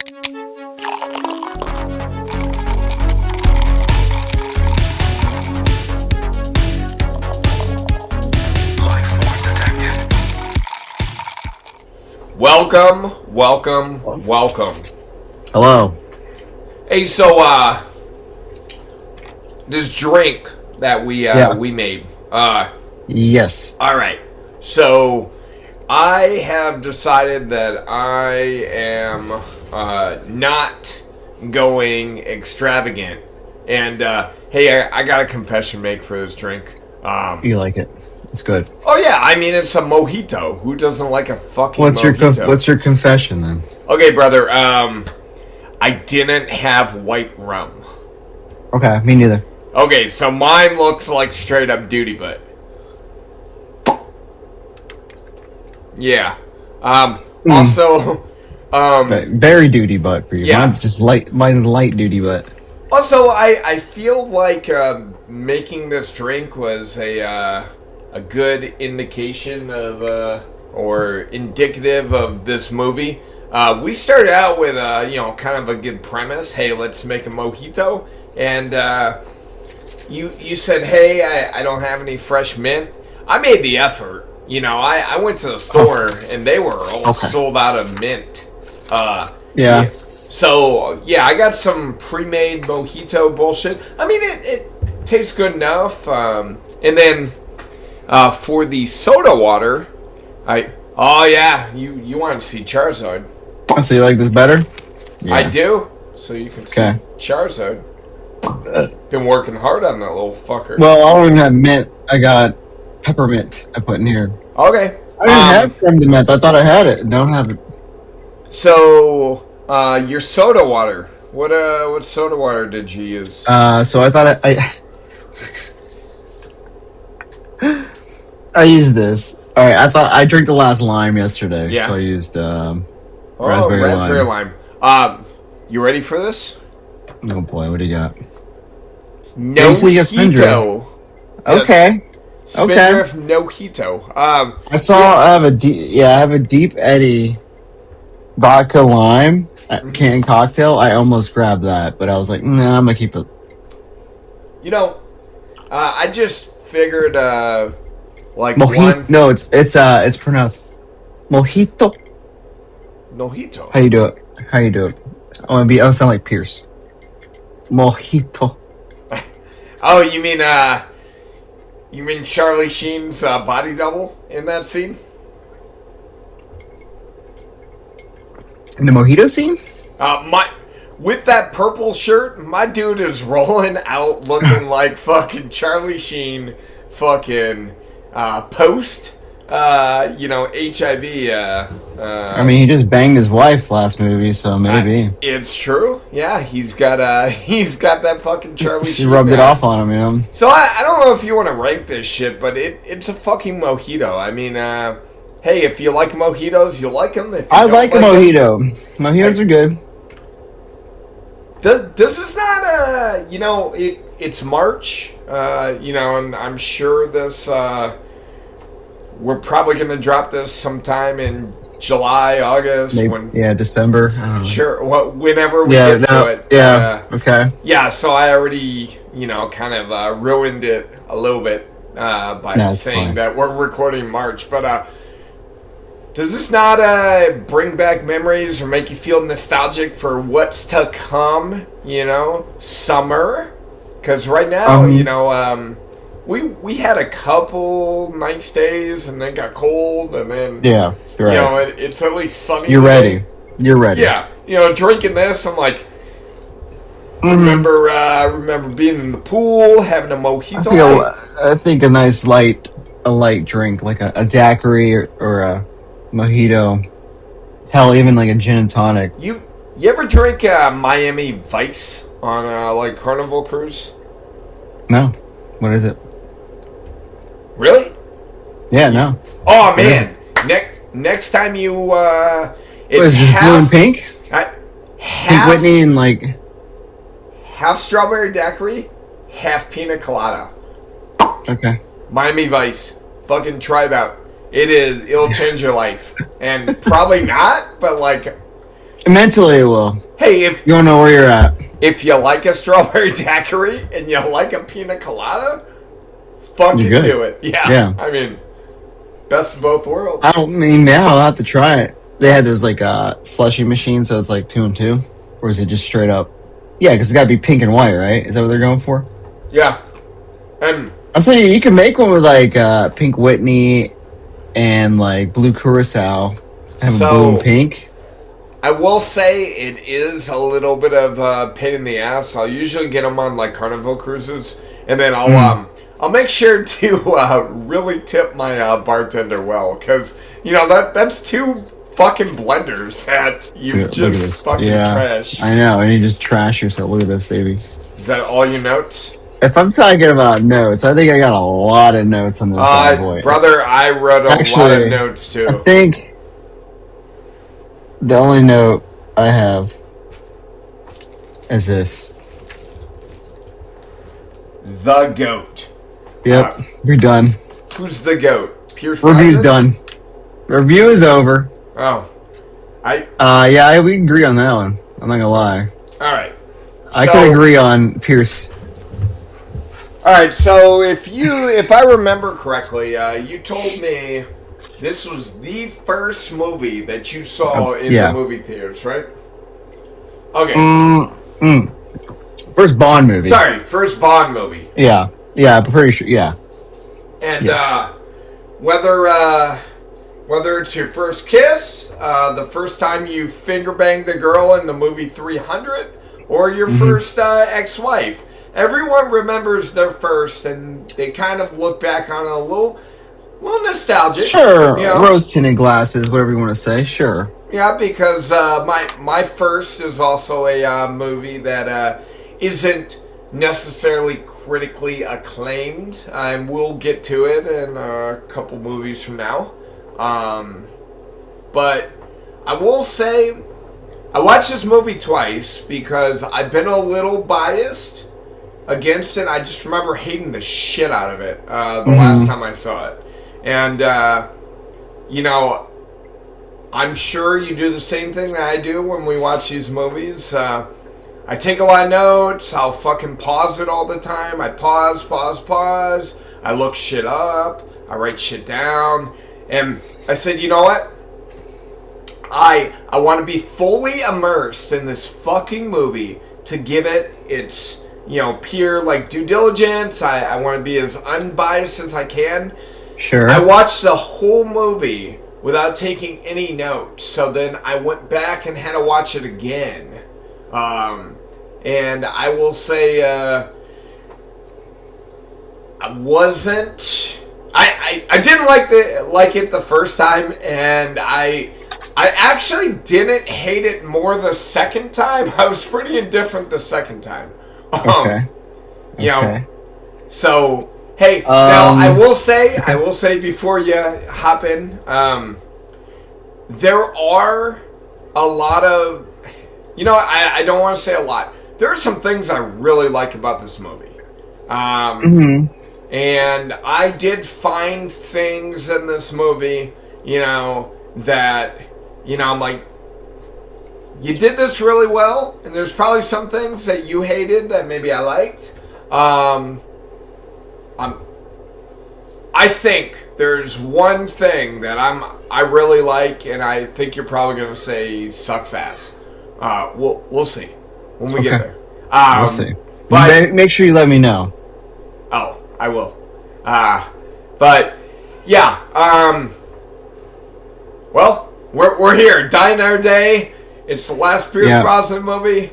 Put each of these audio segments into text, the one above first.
Welcome. Hello. Hey, so, this drink that we made, Yes. alright, so, I have decided that I am, not going extravagant, and, hey, I got a confession to make for this drink. You like it. It's good. Oh yeah, I mean, it's a mojito. Who doesn't like a fucking mojito? What's your confession then? Okay, brother, I didn't have white rum. Okay, me neither. Okay, so mine looks like straight up duty butt. Yeah. Also, very duty butt for you. Yeah. Mine's just light. Mine's light duty butt. Also, I feel like making this drink was a good indication of or indicative of this movie. We started out with kind of a good premise. Hey, let's make a mojito, and you said, hey, I don't have any fresh mint. I made the effort. I went to the store and they were all sold out of mint. Yeah. So, yeah, I got some pre-made mojito bullshit. I mean, it tastes good enough. And then for the soda water, you want to see Charizard. Oh, so you like this better? Yeah. I do. So you can see Charizard. Been working hard on that little fucker. Well, I don't even have mint. I got peppermint I put in here. Okay. I didn't have from the mint. I thought I had it. Don't have it. So, your soda water. What soda water did you use? So I thought I used this. All right, I thought I drank the last lime yesterday. Yeah. So I used raspberry lime. You ready for this? Oh boy, what do you got? Nojito. Okay. Spindrift Nojito. I saw. I have a Deep Eddy vodka lime canned cocktail. I almost grabbed that, but I was like, nah, I'm gonna keep it. I just figured, like one. No, it's pronounced mojito. Nojito. How you do it? I'll sound like Pierce. Mojito. Oh, you mean Charlie Sheen's body double in that scene? In the mojito scene? With that purple shirt, my dude is rolling out looking like fucking Charlie Sheen, fucking post, HIV. I mean, he just banged his wife last movie, so maybe it's true. Yeah, he's got that fucking Charlie. She rubbed it off on him, So I don't know if you want to rank this shit, but it's a fucking mojito. I mean, hey, if you like mojitos, you like them. If you I like a mojito. Mojitos are good. Does this not? It's March. And I'm sure this. We're probably going to drop this sometime in July, August. Maybe, December. Sure. Whenever we get to it. Yeah. Okay. Yeah. So I already, kind of ruined it a little bit by saying that we're recording March. But does this not bring back memories or make you feel nostalgic for what's to come? Summer. Because right now, we had a couple nice days and then got cold and then right. It's at least sunny. You're ready. Yeah, drinking this, I'm like, remember being in the pool, having a mojito. I think a nice light drink like a daiquiri or a mojito. Hell, even like a gin and tonic. You ever drink Miami Vice on like Carnival Cruise? No. What is it? Really? Yeah, no. Oh man! Next time you it's just blue and pink. Half Pink Whitney and like half strawberry daiquiri, half pina colada. Okay. Miami Vice. Fucking try it out. It'll change your life. And probably not, but like Mentally, it will. Hey, if You don't know where you're at. if you like a strawberry daiquiri and you like a pina colada, fucking You're good. do it. Yeah. I mean, best of both worlds. I don't mean, yeah, I'll have to try it. They had those like slushy machines, so it's like 2 and 2, or is it just straight up? Yeah, because it's got to be pink and white, right? Is that what they're going for? Yeah, and I'll tell you, you can make one with like pink Whitney and like blue curacao. Have So- a blue and pink. I will say it is a little bit of a pain in the ass. I'll usually get them on like Carnival cruises, and then I'll make sure to really tip my bartender well, because that's 2 fucking blenders that you Dude, look at this. just fucking Yeah, trash. I know, and you just trash yourself. Look at this, baby. Is that all your notes? If I'm talking about notes, I think I got a lot of notes on this bad boy. Brother, I wrote a lot of Actually, notes too. I think the only note I have is this. The GOAT. Yep, we're done. Who's the GOAT? Pierce Review's Brosnan? done. Review is over. Oh. Yeah, we can agree on that one. I'm not gonna lie. Alright. I can agree on Pierce. Alright, so if I remember correctly, you told me this was the first movie that you saw in yeah. the movie theaters, right? Okay. First Bond movie. Sorry, first Bond movie. Yeah, I'm pretty sure. Yeah. And Yes. whether it's your first kiss, the first time you finger banged the girl in the movie 300, or your first ex-wife, everyone remembers their first, and they kind of look back on it a little nostalgic. Sure, you know? rose tinted glasses, whatever you want to say. Sure. Yeah, because my first is also a movie that isn't necessarily critically acclaimed, and we'll get to it in a couple movies from now. But I will say, I watched this movie twice because I've been a little biased against it. I just remember hating the shit out of it the last time I saw it. And, I'm sure you do the same thing that I do when we watch these movies. I take a lot of notes. I'll fucking pause it all the time. I pause. I look shit up. I write shit down. And I said, you know what? I want to be fully immersed in this fucking movie to give it its, pure, due diligence. I want to be as unbiased as I can. Sure. I watched the whole movie without taking any notes. So then I went back and had to watch it again. And I will say, I wasn't... I didn't like it the first time, and I actually didn't hate it more the second time. I was pretty indifferent the second time. Okay. So hey, now I will say before you hop in, there are a lot of, I don't want to say a lot. There are some things I really like about this movie. And I did find things in this movie, that, I'm like, you did this really well, and there's probably some things that you hated that maybe I liked. I think there's one thing that I really like, and I think you're probably going to say sucks ass. We'll see when we get there. We'll see. But Make sure you let me know. Oh, I will. But yeah. Well, we're here, dying our day. It's the last Pierce Brosnan movie.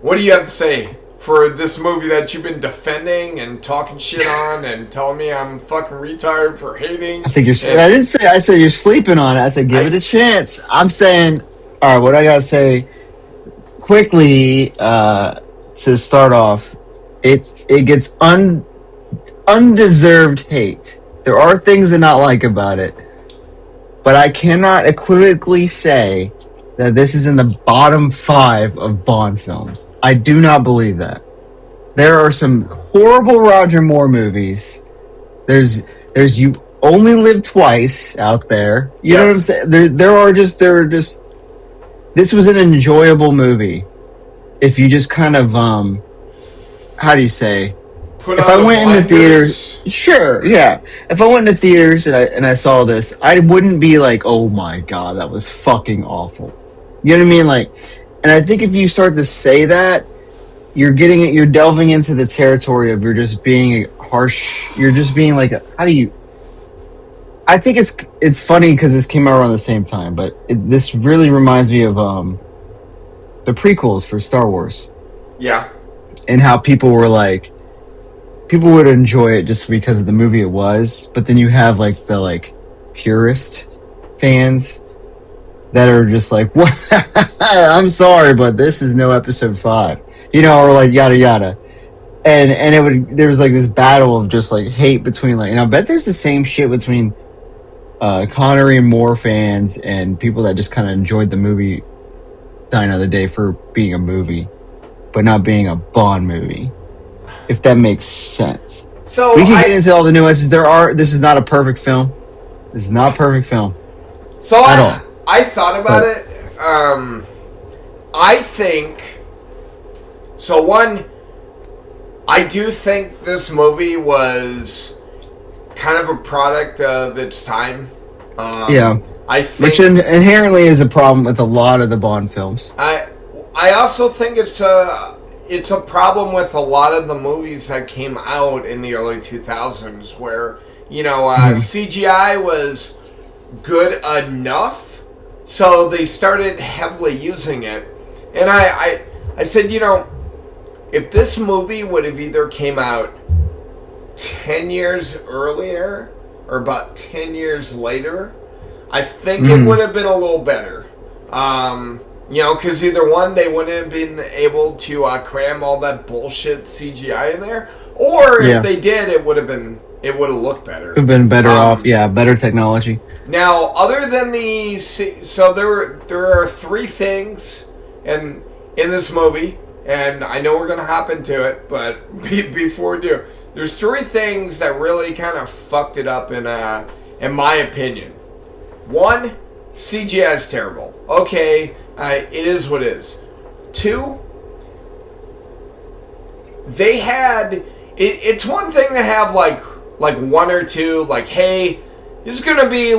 What do you have to say for this movie that you've been defending and talking shit on and telling me I'm fucking retarded for hating? I think you're. I didn't say. I said you're sleeping on it. I said give it a chance. I'm saying, all right. What I gotta say quickly to start off, it gets undeserved hate. There are things to not like about it, but I cannot equivocally say that this is in the bottom 5 of Bond films. I do not believe that. There are some horrible Roger Moore movies. There's You Only Live Twice out there. You know what I'm saying? There are just this was an enjoyable movie. If you just kind of how do you say? Put If on I the went into blinders. theaters, sure, yeah. If I went into theaters and I saw this, I wouldn't be like, "Oh my god, that was fucking awful." You know what I mean? Like, and I think if you start to say that, you're delving into the territory of you're just being harsh. You're just being like, how do you? I think it's funny because this came out around the same time, but this really reminds me of the prequels for Star Wars Yeah. and how people were like. People would enjoy it just because of the movie it was, but then you have like the purist fans that are just like, "What? I'm sorry, but this is no episode 5," or like yada yada, and there was like this battle of just like hate between and I bet there's the same shit between Connery and Moore fans and people that just kind of enjoyed the movie Die Another Day for being a movie, but not being a Bond movie. If that makes sense. So we can get into all the nuances. This is not a perfect film. This is not a perfect film. So at all. I thought about it. I think. So one, I do think this movie was kind of a product of its time. Yeah. I think, which inherently is a problem with a lot of the Bond films. I also think it's a problem with a lot of the movies that came out in the early 2000s where, CGI was good enough, so they started heavily using it. And I said, if this movie would have either came out 10 years earlier or about 10 years later, I think it would have been a little better. Because either one, they wouldn't have been able to cram all that bullshit CGI in there, or if they did, it would have looked better. It would have been better off, better technology. Now, other than so there are 3 things in this movie, and I know we're going to hop into it, but before we do, there's 3 things that really kind of fucked it up in my opinion. 1, CGI is terrible. Okay. It is what it is. 2, they had... It's one thing to have, like 1 or 2, hey, this is going to be,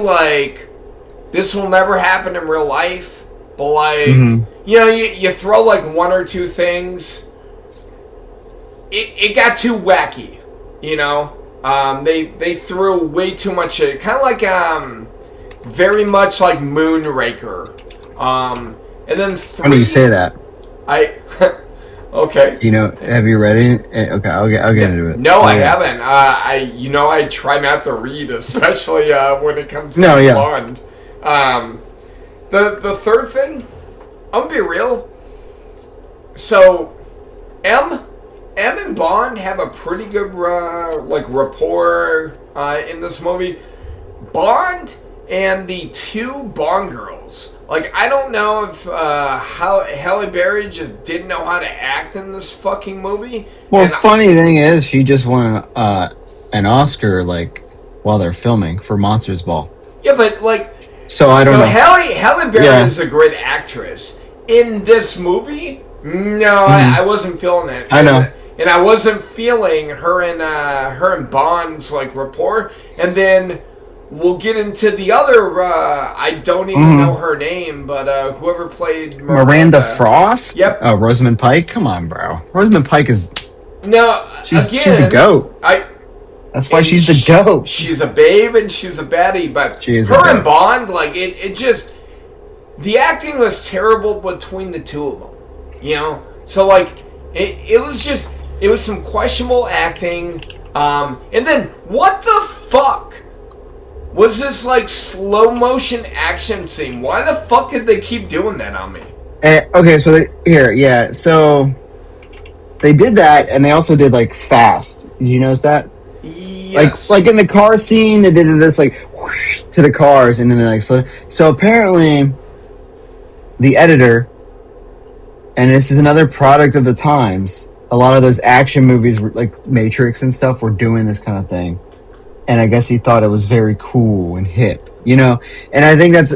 this will never happen in real life, but, you throw, 1 or 2 things, it got too wacky, They threw way too much shit. Kind of very much like Moonraker. And then 3... How do you say that? Okay. Have you read it? Okay, I'll get into it. No, I haven't. I try not to read, especially when it comes to Bond. The third thing, I'm gonna be real. So, M and Bond have a pretty good rapport in this movie. Bond and the 2 Bond girls. I don't know if Halle Berry just didn't know how to act in this fucking movie. Well, funny thing is, she just won an Oscar, while they're filming for Monsters Ball. Yeah, but, So I don't know. Halle Berry is a great actress. In this movie, no, I wasn't feeling it. I know. And I wasn't feeling her and Bond's, rapport. And then... we'll get into the other, I don't even know her name, but whoever played Miranda Frost? Yep. Oh, Rosamund Pike? Come on, bro. Rosamund Pike is... No, she's the GOAT. That's why she's the GOAT. She's a babe and she's a baddie, but she is her and Bond, it just... The acting was terrible between the 2 of them, So, it was just... It was some questionable acting, and then, what the fuck? Was this slow motion action scene? Why the fuck did they keep doing that on me? Okay, so so they did that, and they also did fast. Did you notice that? Yes. Like in the car scene, they did this whoosh, to the cars, and then they slow. So apparently, the editor, and this is another product of the times. A lot of those action movies, like Matrix and stuff, were doing this kind of thing. And I guess he thought it was very cool and hip, And I think that's,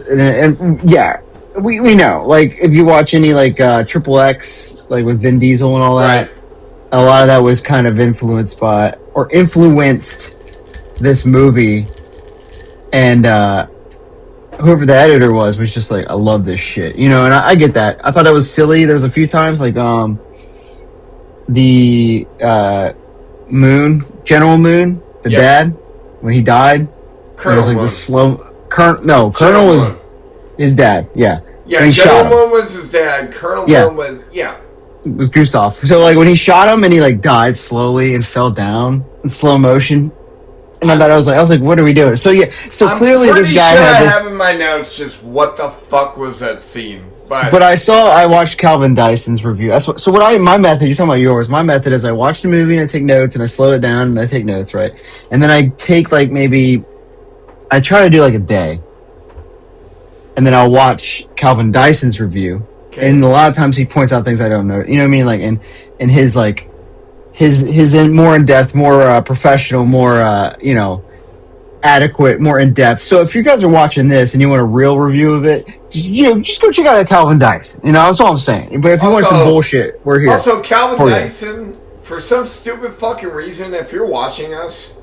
we know. Like, if you watch any, like, Triple X, like, with Vin Diesel and all that, Right. a lot of that was kind of influenced this movie. And, whoever the editor was just like, I love this shit. You know, and I get that. I thought that was silly. There was a few times, like, the, General Moon, the dad, when he died. Colonel was like Moon. The slow... Colonel was Moon. His dad, yeah. Yeah, General Moon was his dad. Colonel Moon was... Yeah. It was Gustav. So, like, when he shot him and he, like, died slowly and fell down in slow motion, and I was like, what are we doing? So, yeah, so clearly this guy had this... I have in my notes just what the fuck was that scene. But I watched Calvin Dyson's review. My method, you're talking about yours, my method is I watch the movie and I take notes and I slow it down and I take notes, right? And then I take, like, I try to do, like, a day. And then I'll watch Calvin Dyson's review. Okay. And a lot of times he points out things I don't know. You know what I mean? Like, in his, like, his more in-depth, more professional, more, adequate, more in-depth. So if you guys are watching this and you want a real review of it, just go check out Calvin Dyson. You know, that's all I'm saying. But if you want some bullshit, we're here. Also, Calvin Dyson, for some stupid fucking reason, if you're watching us,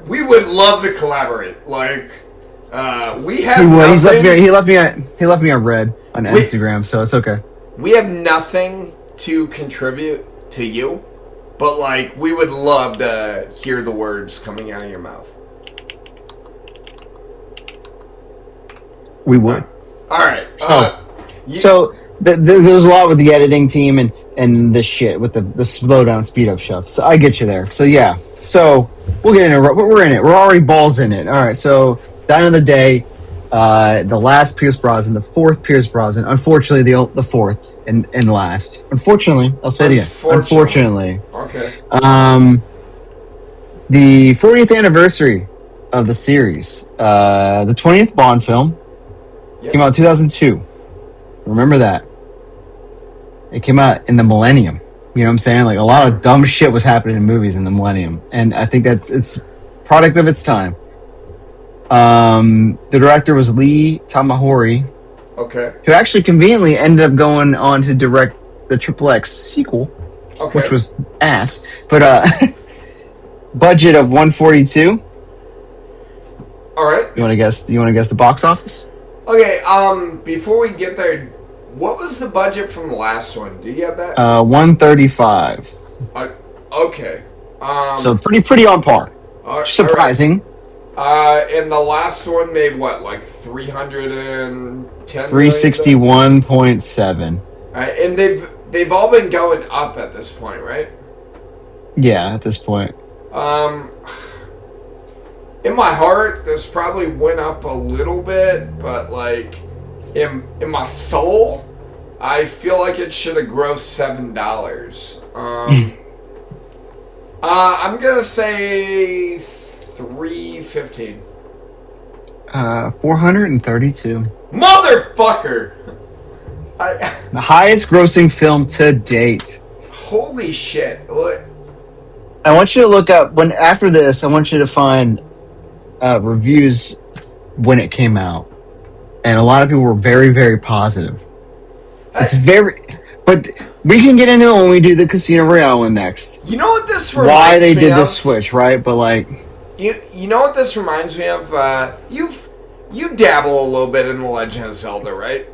we would love to collaborate. Like, we have nothing. He left me on red on Instagram, so it's okay. We have nothing to contribute to you, but, like, we would love to hear the words coming out of your mouth. We would. All right. So there was a lot with the editing team and this shit with the slow down, speed up stuff. So I get you there. So yeah. So we'll get into it. We're in it. We're already balls in it. All right. So down of the day, the last Pierce Brosnan, the fourth Pierce Brosnan. Unfortunately, the fourth and last. Unfortunately, I'll say it again. Unfortunately. Okay. The 40th anniversary of the series, the 20th Bond film. Came out in 2002. Remember that. It came out in the millennium. You know what I'm saying? Like, a lot of dumb shit was happening in movies in the millennium. And I think it's product of its time. The director was Lee Tamahori. Okay. Who actually conveniently ended up going on to direct the Triple X sequel. Okay. Which was ass. But, budget of 142. All right. You want to guess the box office? Okay, before we get there, what was the budget from the last one? Do you have that? 135. Okay. So pretty on par. Surprising. Right. And the last one made what, like 310? 361.7. Alright, and they've all been going up at this point, right? Yeah, at this point. In my heart, this probably went up a little bit, but, like, in my soul, I feel like it should have grossed $7. I'm gonna say 315. 432. Motherfucker! The highest grossing film to date. Holy shit! What? I want you to look up after this. I want you to find reviews when it came out, and a lot of people were very, very positive. But we can get into it when we do the Casino Royale one next. You know what this reminds why they did this switch, right? But, like, you know what this reminds me of? You dabble a little bit in The Legend of Zelda, right?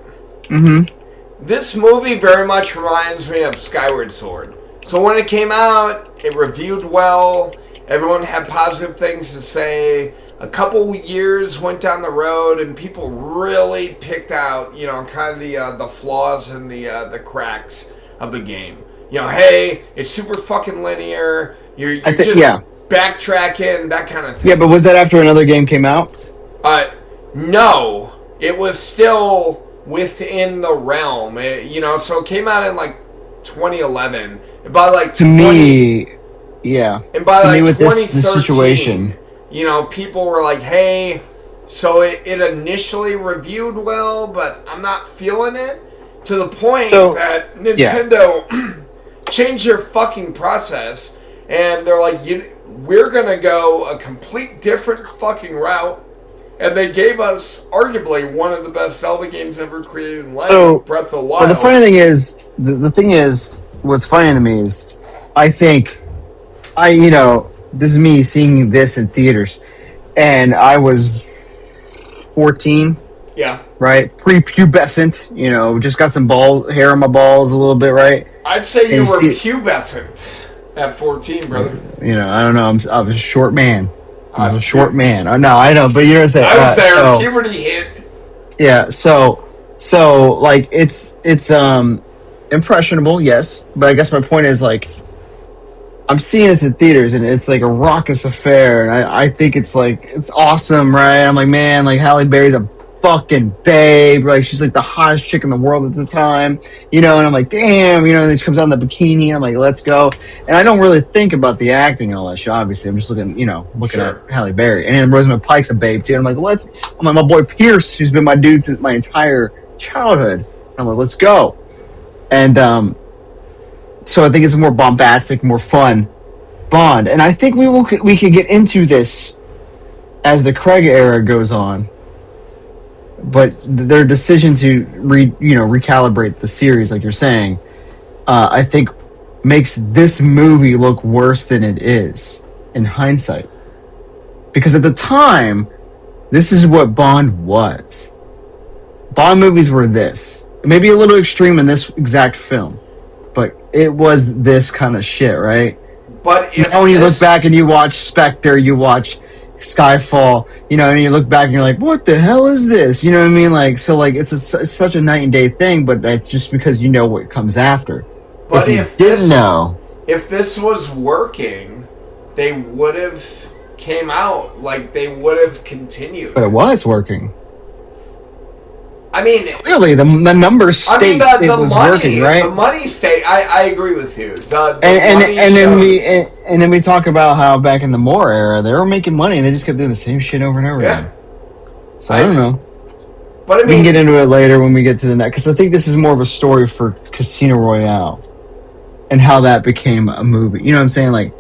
Mm-hmm. This movie very much reminds me of Skyward Sword. So when it came out, it reviewed well. Everyone had positive things to say. A couple years went down the road, and people really picked out, kind of the flaws and the cracks of the game. Hey, it's super fucking linear. You're just backtracking, that kind of thing. Yeah, but was that after another game came out? No, it was still within the realm. So it came out in like 2011. And by like to me, yeah. And by like with 2013, this situation, people were like, "Hey, so it initially reviewed well, but I'm not feeling it." To the point that Nintendo changed their fucking process, and they're like, "We're gonna go a complete different fucking route." And they gave us arguably one of the best Zelda games ever created in life, So, Breath of the Wild. well, the funny thing is, the thing is, what's funny to me is, I think, this is me seeing this in theaters, and I was 14. Yeah. Right? Prepubescent, just got some hair on my balls a little bit, right? I'd say you were pubescent at 14, brother. I don't know. I was a short man. I was a short man. No, I know, but you know what I'm saying. I was there. Puberty hit. Yeah. So like it's impressionable, yes. But I guess my point is like I'm seeing this in theaters, and it's like a raucous affair, and I think it's like it's awesome, right? I'm like, man, like Halle Berry's a fucking babe, like she's like the hottest chick in the world at the time, and I'm like, damn, and then she comes out in the bikini, and I'm like, let's go. And I don't really think about the acting and all that shit, obviously. I'm just looking at Halle Berry, and then Rosamund Pike's a babe too. And I'm like, I'm like, my boy Pierce, who's been my dude since my entire childhood. And I'm like, let's go. And so I think it's a more bombastic, more fun Bond, and I think we could get into this as the Craig era goes on. But their decision to recalibrate the series, like you're saying, I think makes this movie look worse than it is in hindsight. Because at the time, this is what Bond was. Bond movies were this. Maybe a little extreme in this exact film, but it was this kind of shit, right? But now when you look back and you watch Spectre, you watch Skyfall, and you look back and you're like, what the hell is this? You know what I mean? Like, so like it's such a night and day thing, but that's just because you know what comes after. But if this was working, they would have came out, like they would have continued. But it was working. I mean, clearly the numbers state it was working, right? The money state. I agree with you. And then we talk about how back in the Moore era they were making money and they just kept doing the same shit over and over again. So I don't know. But I mean, we can get into it later when we get to the next, because I think this is more of a story for Casino Royale and how that became a movie. You know what I'm saying? Like,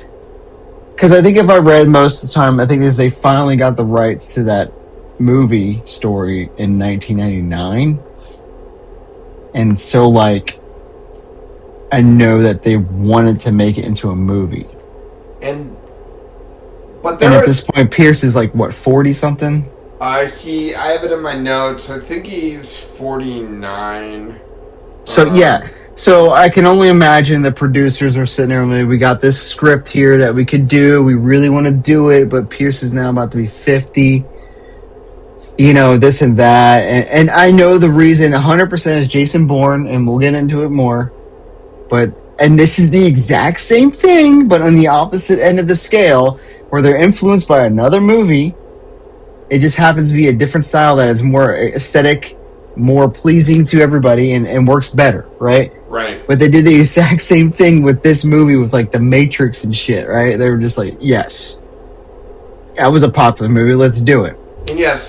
because I think if I read most of the time, I think is they finally got the rights to that movie story in 1999, and so like I know that they wanted to make it into a movie, and at this point Pierce is like what, 40 something. I have it in my notes. I think he's 49. So I can only imagine the producers are sitting there and we got this script here that we could do, we really want to do it, but Pierce is now about to be 50, this and that. And I know the reason 100% is Jason Bourne, and we'll get into it more. And this is the exact same thing, but on the opposite end of the scale, where they're influenced by another movie. It just happens to be a different style that is more aesthetic, more pleasing to everybody, and works better, right? Right. But they did the exact same thing with this movie with, like, The Matrix and shit, right? They were just like, yes, that was a popular movie, let's do it. And yes,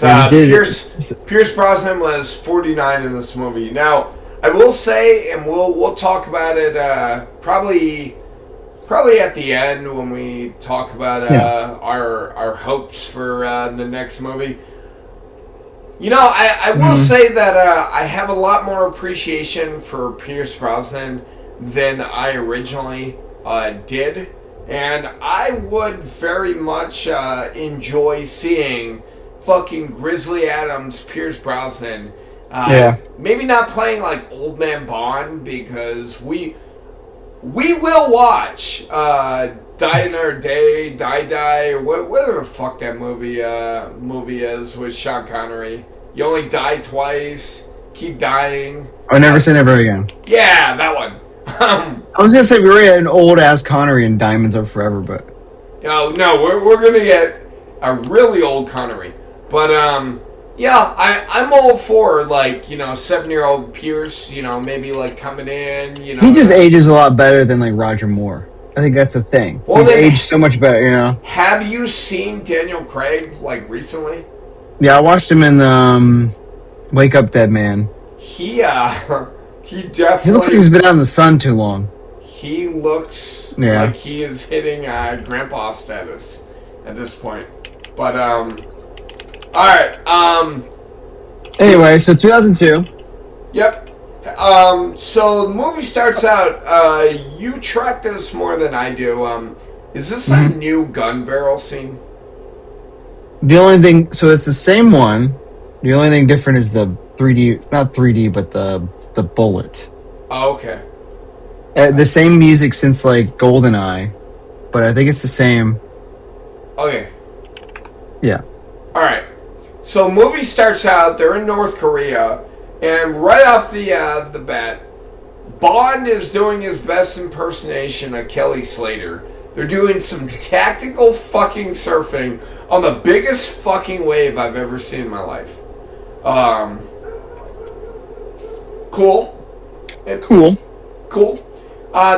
Pierce Brosnan was 49 in this movie. Now, I will say, and we'll talk about it probably at the end when we talk about our hopes for the next movie. I will say that I have a lot more appreciation for Pierce Brosnan than I originally did, and I would very much enjoy seeing fucking Grizzly Adams, Pierce Brosnan. Maybe not playing like Old Man Bond, because we will watch Die Another Day, Die, or whatever the fuck that movie is with Sean Connery. You only die twice, keep dying. Or Never Say Never Again. Yeah, that one. I was gonna say we were an old ass Connery in Diamonds Are Forever, but no, we're gonna get a really old Connery. But I'm all for 7-year-old Pierce. Maybe like coming in. He just ages a lot better than like Roger Moore. I think that's the thing. Well, he's aged so much better. Have you seen Daniel Craig recently? Yeah, I watched him in Wake Up Dead Man. He definitely. He looks like he's been out in the sun too long. He looks like he is hitting grandpa status at this point. But All right. Anyway, so 2002. Yep. So the movie starts out. You track this more than I do. Is this a new gun barrel scene? The only thing, so it's the same one. The only thing different is the 3D, not 3D, but the bullet. Oh, okay. The same music since like GoldenEye, but I think it's the same. Okay. Yeah. All right. So movie starts out. They're in North Korea, and right off the bat, Bond is doing his best impersonation of Kelly Slater. They're doing some tactical fucking surfing on the biggest fucking wave I've ever seen in my life. Cool. Cool.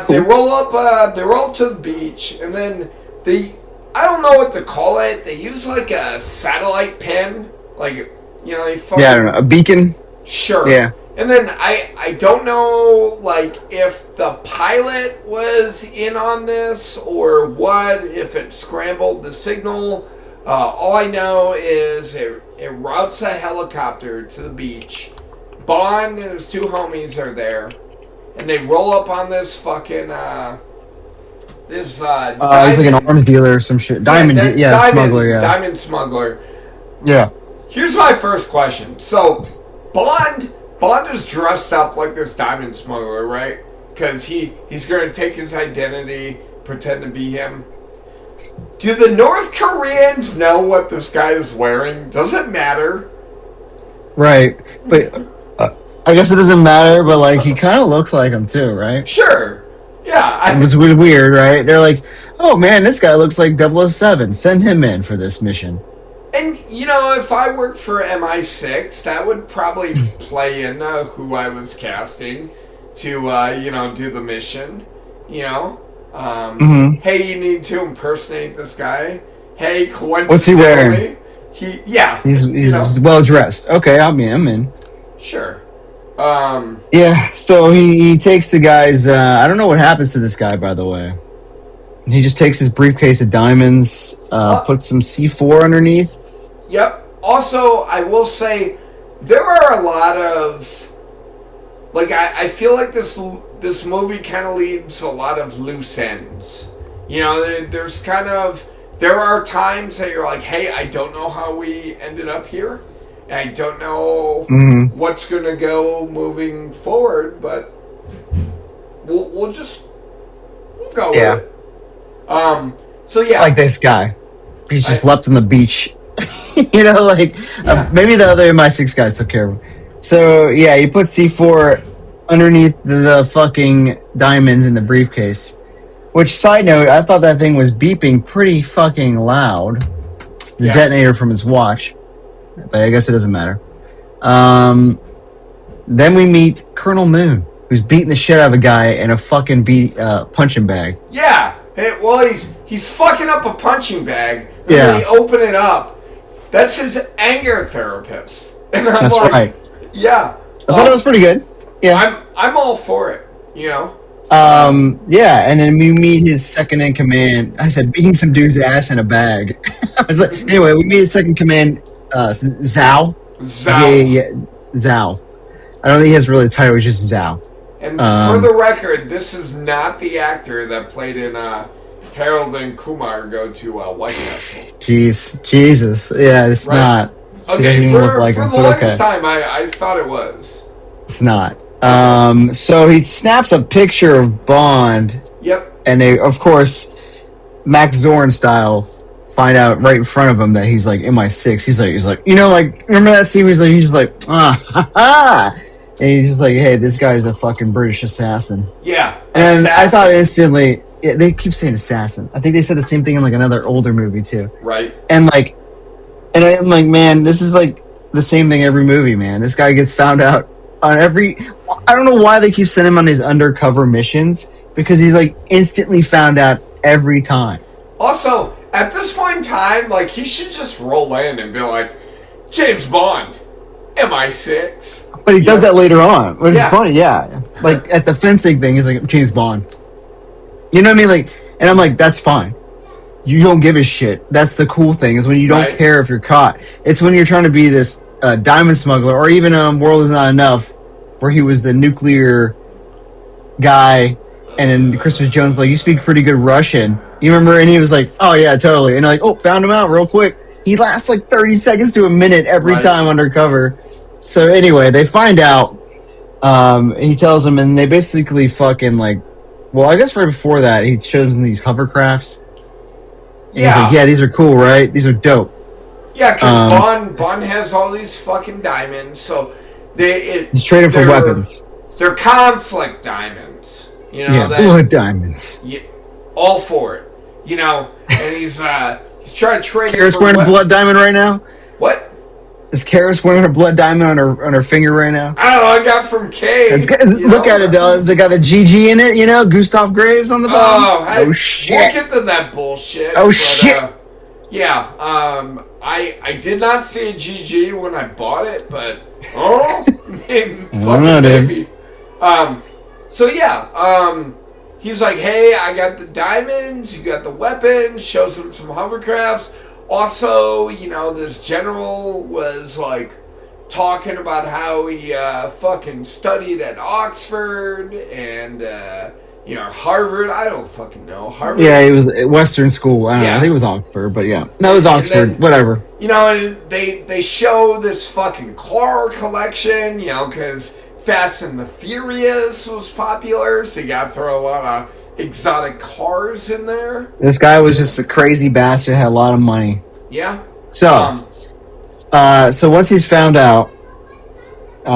They roll up. They roll up to the beach, and then I don't know what to call it. They use like a satellite pen, like they fucking, I don't know, a beacon. Sure. Yeah. And then I don't know, like, if the pilot was in on this or what, if it scrambled the signal. All I know is it routes a helicopter to the beach. Bond and his two homies are there. And they roll up on this fucking, he's like an arms dealer or some shit. Smuggler, yeah. Diamond smuggler. Yeah. Here's my first question. So, Bond is dressed up like this diamond smuggler, right? Because he's going to take his identity, pretend to be him. Do the North Koreans know what this guy is wearing? Does it matter? Right. But I guess it doesn't matter, but like he kind of looks like him too, right? Sure. Yeah. It was weird, right? They're like, oh man, this guy looks like 007. Send him in for this mission. And, if I worked for MI6, that would probably play in who I was casting to, do the mission, Hey, you need to impersonate this guy. Hey, coincidentally. What's he wearing? He's well dressed. Okay, I'm in. Sure. So he takes the guy's, I don't know what happens to this guy, by the way. He just takes his briefcase of diamonds, puts some C4 underneath. Yep. Also, I will say, there are a lot of, like, I feel like this movie kind of leaves a lot of loose ends. There's kind of, there are times that you're like, hey, I don't know how we ended up here. And I don't know what's going to go moving forward, but we'll go with it. So yeah. Like this guy. He's just left on the beach. Maybe the other MI6 guys took care of him. So, yeah, you put C4 underneath the fucking diamonds in the briefcase. Which, side note, I thought that thing was beeping pretty fucking loud. The detonator from his watch. But I guess it doesn't matter. Then we meet Colonel Moon, who's beating the shit out of a guy in a fucking punching bag. Yeah. Hey, well, he's fucking up a punching bag. And then they open it up. That's his anger therapist. And I'm That's right. Yeah. I thought it was pretty good. Yeah. I'm all for it, and then we meet his second in command. I said beating some dude's ass in a bag. I was like, anyway, we meet his second command, Zhao. Zhao. I don't think he has really a title, it's just Zhao. And for the record, this is not the actor that played in Harold and Kumar Go to White Castle. Jesus. Yeah, it's not. Okay, for the longest time, I thought it was. It's not. So he snaps a picture of Bond. Yep. And they, of course, Max Zorn style, find out right in front of him that he's like MI6. He's like, remember that scene where he's just like, ha ha. And he's just like, hey, this guy's a fucking British assassin. Yeah. And I thought instantly, they keep saying assassin. I think they said the same thing in like another older movie too. Right. And I'm like, man, this is like the same thing every movie, man. This guy gets found out on every. I don't know why they keep sending him on these undercover missions, because he's like instantly found out every time. Also, at this point in time, like, he should just roll in and be like, James Bond, MI6. But he does that later on, which is funny, yeah. Like, at the fencing thing, he's like, James Bond. You know what I mean? Like, and I'm like, that's fine. you don't give a shit. That's the cool thing, is when you don't Right. care if you're caught. It's when you're trying to be this diamond smuggler, or even World Is Not Enough, where he was the nuclear guy, and then Christmas Jones, like, you speak pretty good Russian. You remember? And he was like, oh yeah, totally. And like, oh, found him out real quick. He lasts like 30 seconds to a minute every Right. time undercover. So anyway, they find out. He tells them, and they basically fucking like. Well, I guess right before that, he shows them these hovercrafts. And he's like, yeah, these are cool, right? These are dope. Yeah, because Bond has all these fucking diamonds, so he's trading for weapons. They're conflict diamonds. You know, yeah, blood diamonds. All for it. You know, and he's trying to trade. Karis wearing a blood diamond right now? What? Is Karis wearing a blood diamond on her finger right now? I don't know, I got from Kay. Look at it, though. They got a GG in it, you know? Gustav Graves on the bottom. Oh, shit. We'll get to that bullshit. Shit. Yeah, I did not see a GG when I bought it, but maybe. So yeah, he's like, hey, I got the diamonds, you got the weapons, shows him some hovercrafts. Also, you know, this general was like talking about how he fucking studied at Oxford and you know, Harvard. I don't fucking know. Harvard. Yeah, it was Western school. I don't know. I think it was Oxford, but yeah, no, it was Oxford. Then, whatever. You know, they show this fucking car collection. You know, because Fast and the Furious was popular, so you got to throw a lot of exotic cars in there. This guy was just a crazy bastard, had a lot of money. Yeah. So, so once he's found out, they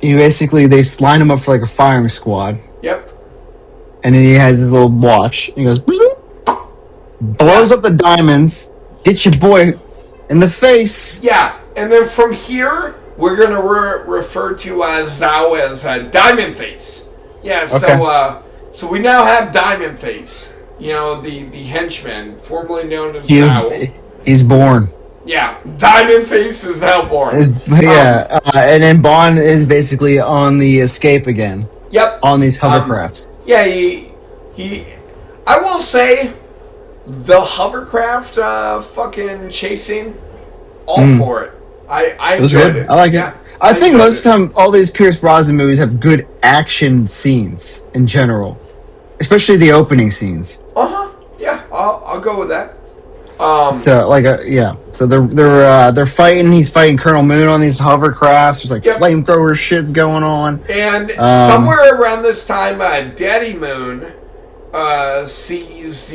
line him up for like a firing squad. Yep. And then he has his little watch. He goes, bloop, blows up the diamonds, gets your boy in the face. Yeah, and then from here we're gonna refer to Zhao as Diamond Face. Yeah. So. So we now have Diamond Face, you know, the henchman, formerly known as Zhao. He's born. Yeah, Diamond Face is now born. And then Bond is basically on the escape again. Yep. On these hovercrafts. Yeah, he. I will say, the hovercraft fucking chasing, all for it. I enjoyed it. I like it. I think most of the time, all these Pierce Brosnan movies have good action scenes in general, especially the opening scenes. Yeah, I'll go with that. So they're fighting. He's fighting Colonel Moon on these hovercrafts. There's like flamethrower shits going on. And somewhere around this time, Daddy Moon sees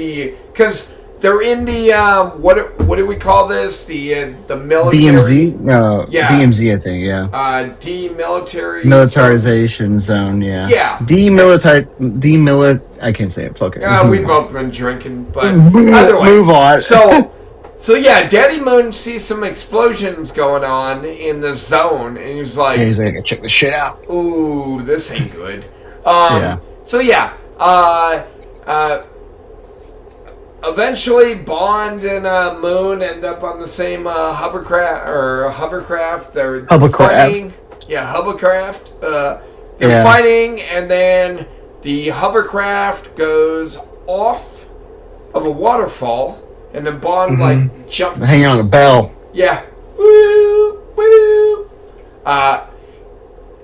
because they're in the what do we call this? The military DMZ? No, yeah. DMZ, I think. Yeah. Militarization zone. Yeah. Yeah. I can't say it. Fuck it. Yeah, we've both been drinking, but either way, move on. So yeah, Daddy Moon sees some explosions going on in the zone, and he's like, check this shit out. Ooh, this ain't good. So yeah. Eventually, Bond and Moon end up on the same hovercraft. They're fighting. Yeah, hovercraft. They're fighting, and then the hovercraft goes off of a waterfall, and then Bond like jumps. Hanging on a bell. Yeah. Woo, woo.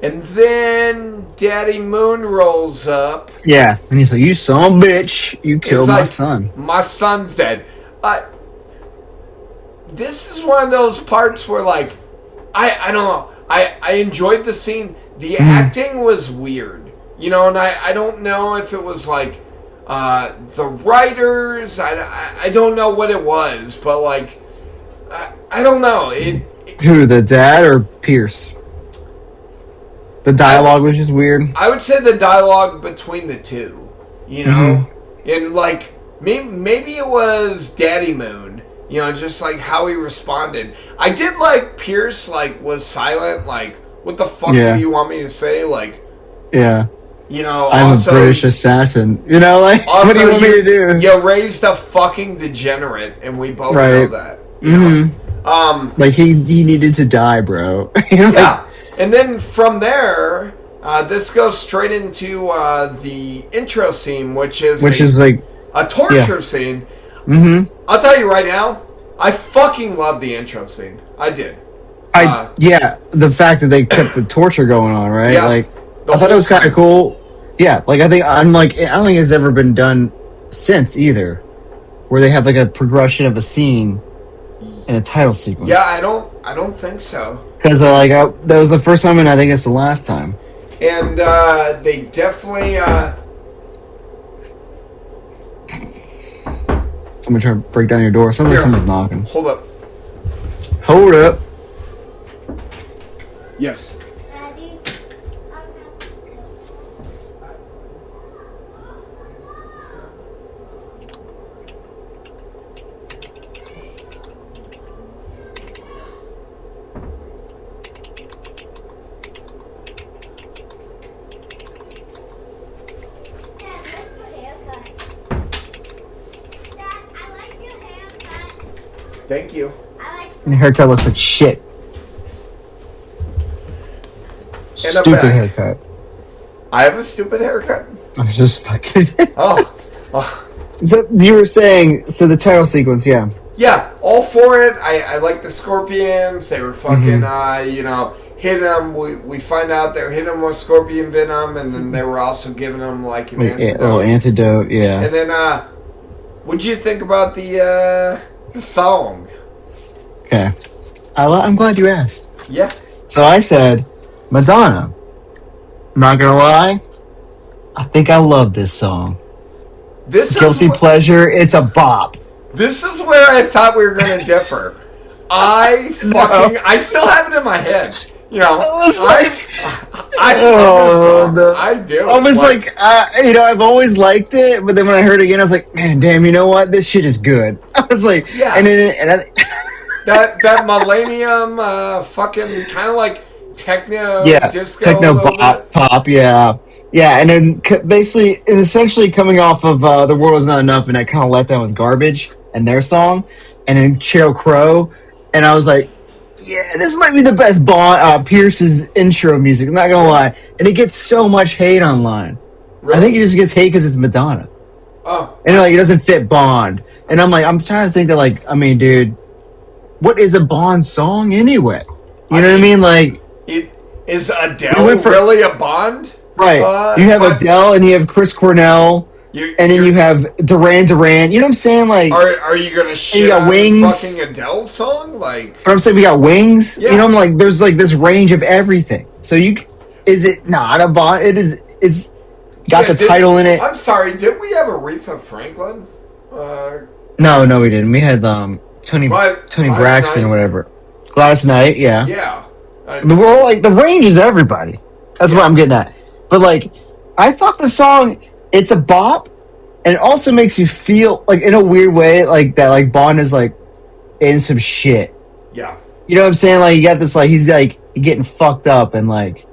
And then Daddy Moon rolls up. Yeah, and he's like, "You son of a bitch! You killed my son. My son's dead." This is one of those parts where, like, I don't know. I enjoyed the scene. The acting was weird, you know, and I don't know if it was like the writers. I don't know what it was, but like I don't know. Who, the dad or Pierce? The dialogue was just weird. I would say the dialogue between the two, you know, and like maybe it was Daddy Moon, you know, just like how he responded. I did like Pierce, like, was silent, like, what the fuck do you want me to say, like, you know, I'm a British assassin, you know, like, what do you want me to do? You raised a fucking degenerate, and we both know that. You know? Like he needed to die, bro. Yeah. And then from there, this goes straight into the intro scene, which is like a torture scene. Mm-hmm. I'll tell you right now, I fucking love the intro scene. I did. Yeah, the fact that they kept the torture going on, right? Yeah, Like, the I thought it whole was kind time. of cool. Yeah, like I don't think it's ever been done since either, where they have like a progression of a scene in a title sequence. Yeah, I don't think so. Because that was the first time, and I think it's the last time. And they definitely. Somebody trying to break down your door. Sounds like someone's knocking. Hold up. Hold up. Yes. Daddy, Thank you. Your haircut looks like shit. And I'm Stupid back. haircut. I have a stupid haircut. I was just fucking. Oh. So you were saying, so the title sequence, yeah. Yeah, all for it. I like the Scorpions. They were fucking, hit them. We find out they're hitting them with scorpion venom, and then they were also giving them like an antidote. A little antidote, yeah. And then, what'd you think about the song? Okay. I'm glad you asked. Yeah. So I said, Madonna. Not gonna lie, I think I love this song. Guilty pleasure, it's a bop. This is where I thought we were going to differ. I still have it in my head. You know, I love this song. No. I do. I was like, I've always liked it, but then when I heard it again, I was like, man, damn, you know what? This shit is good. I was like, yeah. That Millennium, fucking kind of like techno, disco, techno pop, yeah. Yeah, and then basically, essentially coming off of The World Is Not Enough, and I kind of let down with Garbage and their song, and then Sheryl Crow, and I was like, yeah, this might be the best Pierce's intro music, I'm not gonna lie. And it gets so much hate online. Really? I think it just gets hate because it's Madonna. Oh. And like, it doesn't fit Bond. And I'm like, I'm trying to think that, like, I mean, dude, what is a Bond song anyway? You know what I mean? Like, is Adele really a Bond? Right. You have Adele and you have Chris Cornell, and then you have Duran Duran. You know what I'm saying? Like, are you gonna shit on Wings? Fucking Adele song? Like, but I'm saying we got Wings. Yeah. You know, I'm like, there's like this range of everything. So is it not a Bond? It's got the title in it. I'm sorry. Did we have Aretha Franklin? No, we didn't. We had Tony Braxton or whatever. Gladys Knight. Yeah. Yeah. We're all like, the range is everybody. That's what I'm getting at. But like, I thought the song, it's a bop, and it also makes you feel like, in a weird way, like that, like Bond is like in some shit. Yeah. You know what I'm saying? Like, you got this, like, he's like getting fucked up, and like,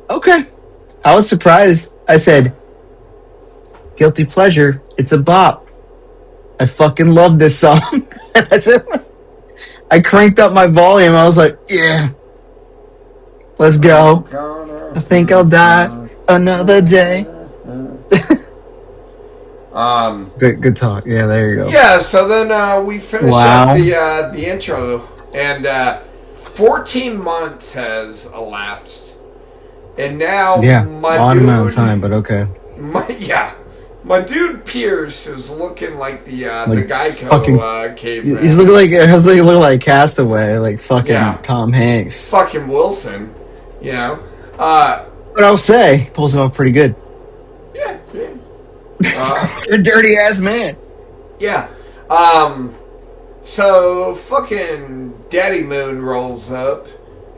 okay. I was surprised. I said, guilty pleasure, it's a bop. I fucking love this song. I said, I cranked up my volume. I was like, yeah, let's go. I think I'll die another day. Good talk. Yeah, there you go. Yeah, so then we finish up the intro, and 14 months has elapsed, and now my odd dude, amount of time, but okay. My dude Pierce is looking like the Geico fucking, caveman. He's looking like Castaway, like fucking Tom Hanks, fucking Wilson, you know. But I'll say, he pulls it off pretty good. Yeah. You're a dirty ass man. Yeah. So fucking Daddy Moon rolls up,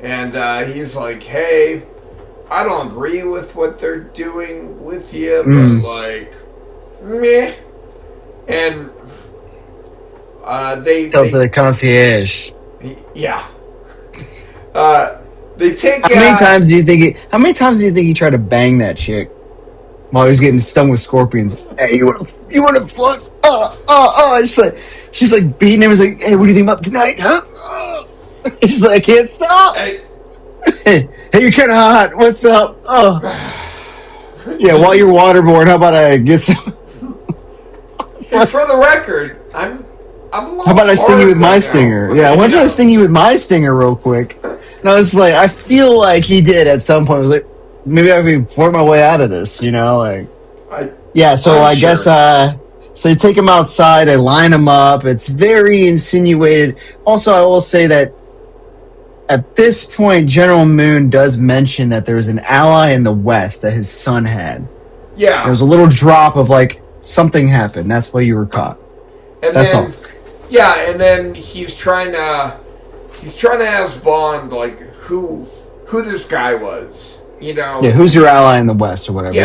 and he's like, "Hey, I don't agree with what they're doing with you, but like, meh." And they tells the concierge. Yeah. They take. How many times do you think he tried to bang that chick while he was getting stung with scorpions? Hey, you want to fuck? She's like beating him. He's like, hey, what do you think about tonight? Huh? He's like, I can't stop. Hey, you're kind of hot. What's up? Oh, yeah. While you're waterboard, how about I get some? And for the record, I'm a little How about I sting you with my right stinger? now. Yeah, why don't I sting you with my stinger real quick? And I was like, I feel like he did at some point. I was like, maybe I can flirt my way out of this, like. Yeah, so I guess, so you take him outside, they line him up. It's very insinuated. Also, I will say that at this point, General Moon does mention that there was an ally in the West that his son had. Yeah. There was a little drop of like, something happened. That's why you were caught. That's all. Yeah, and then he's trying to ask Bond like who this guy was. Yeah, who's your ally in the West or whatever,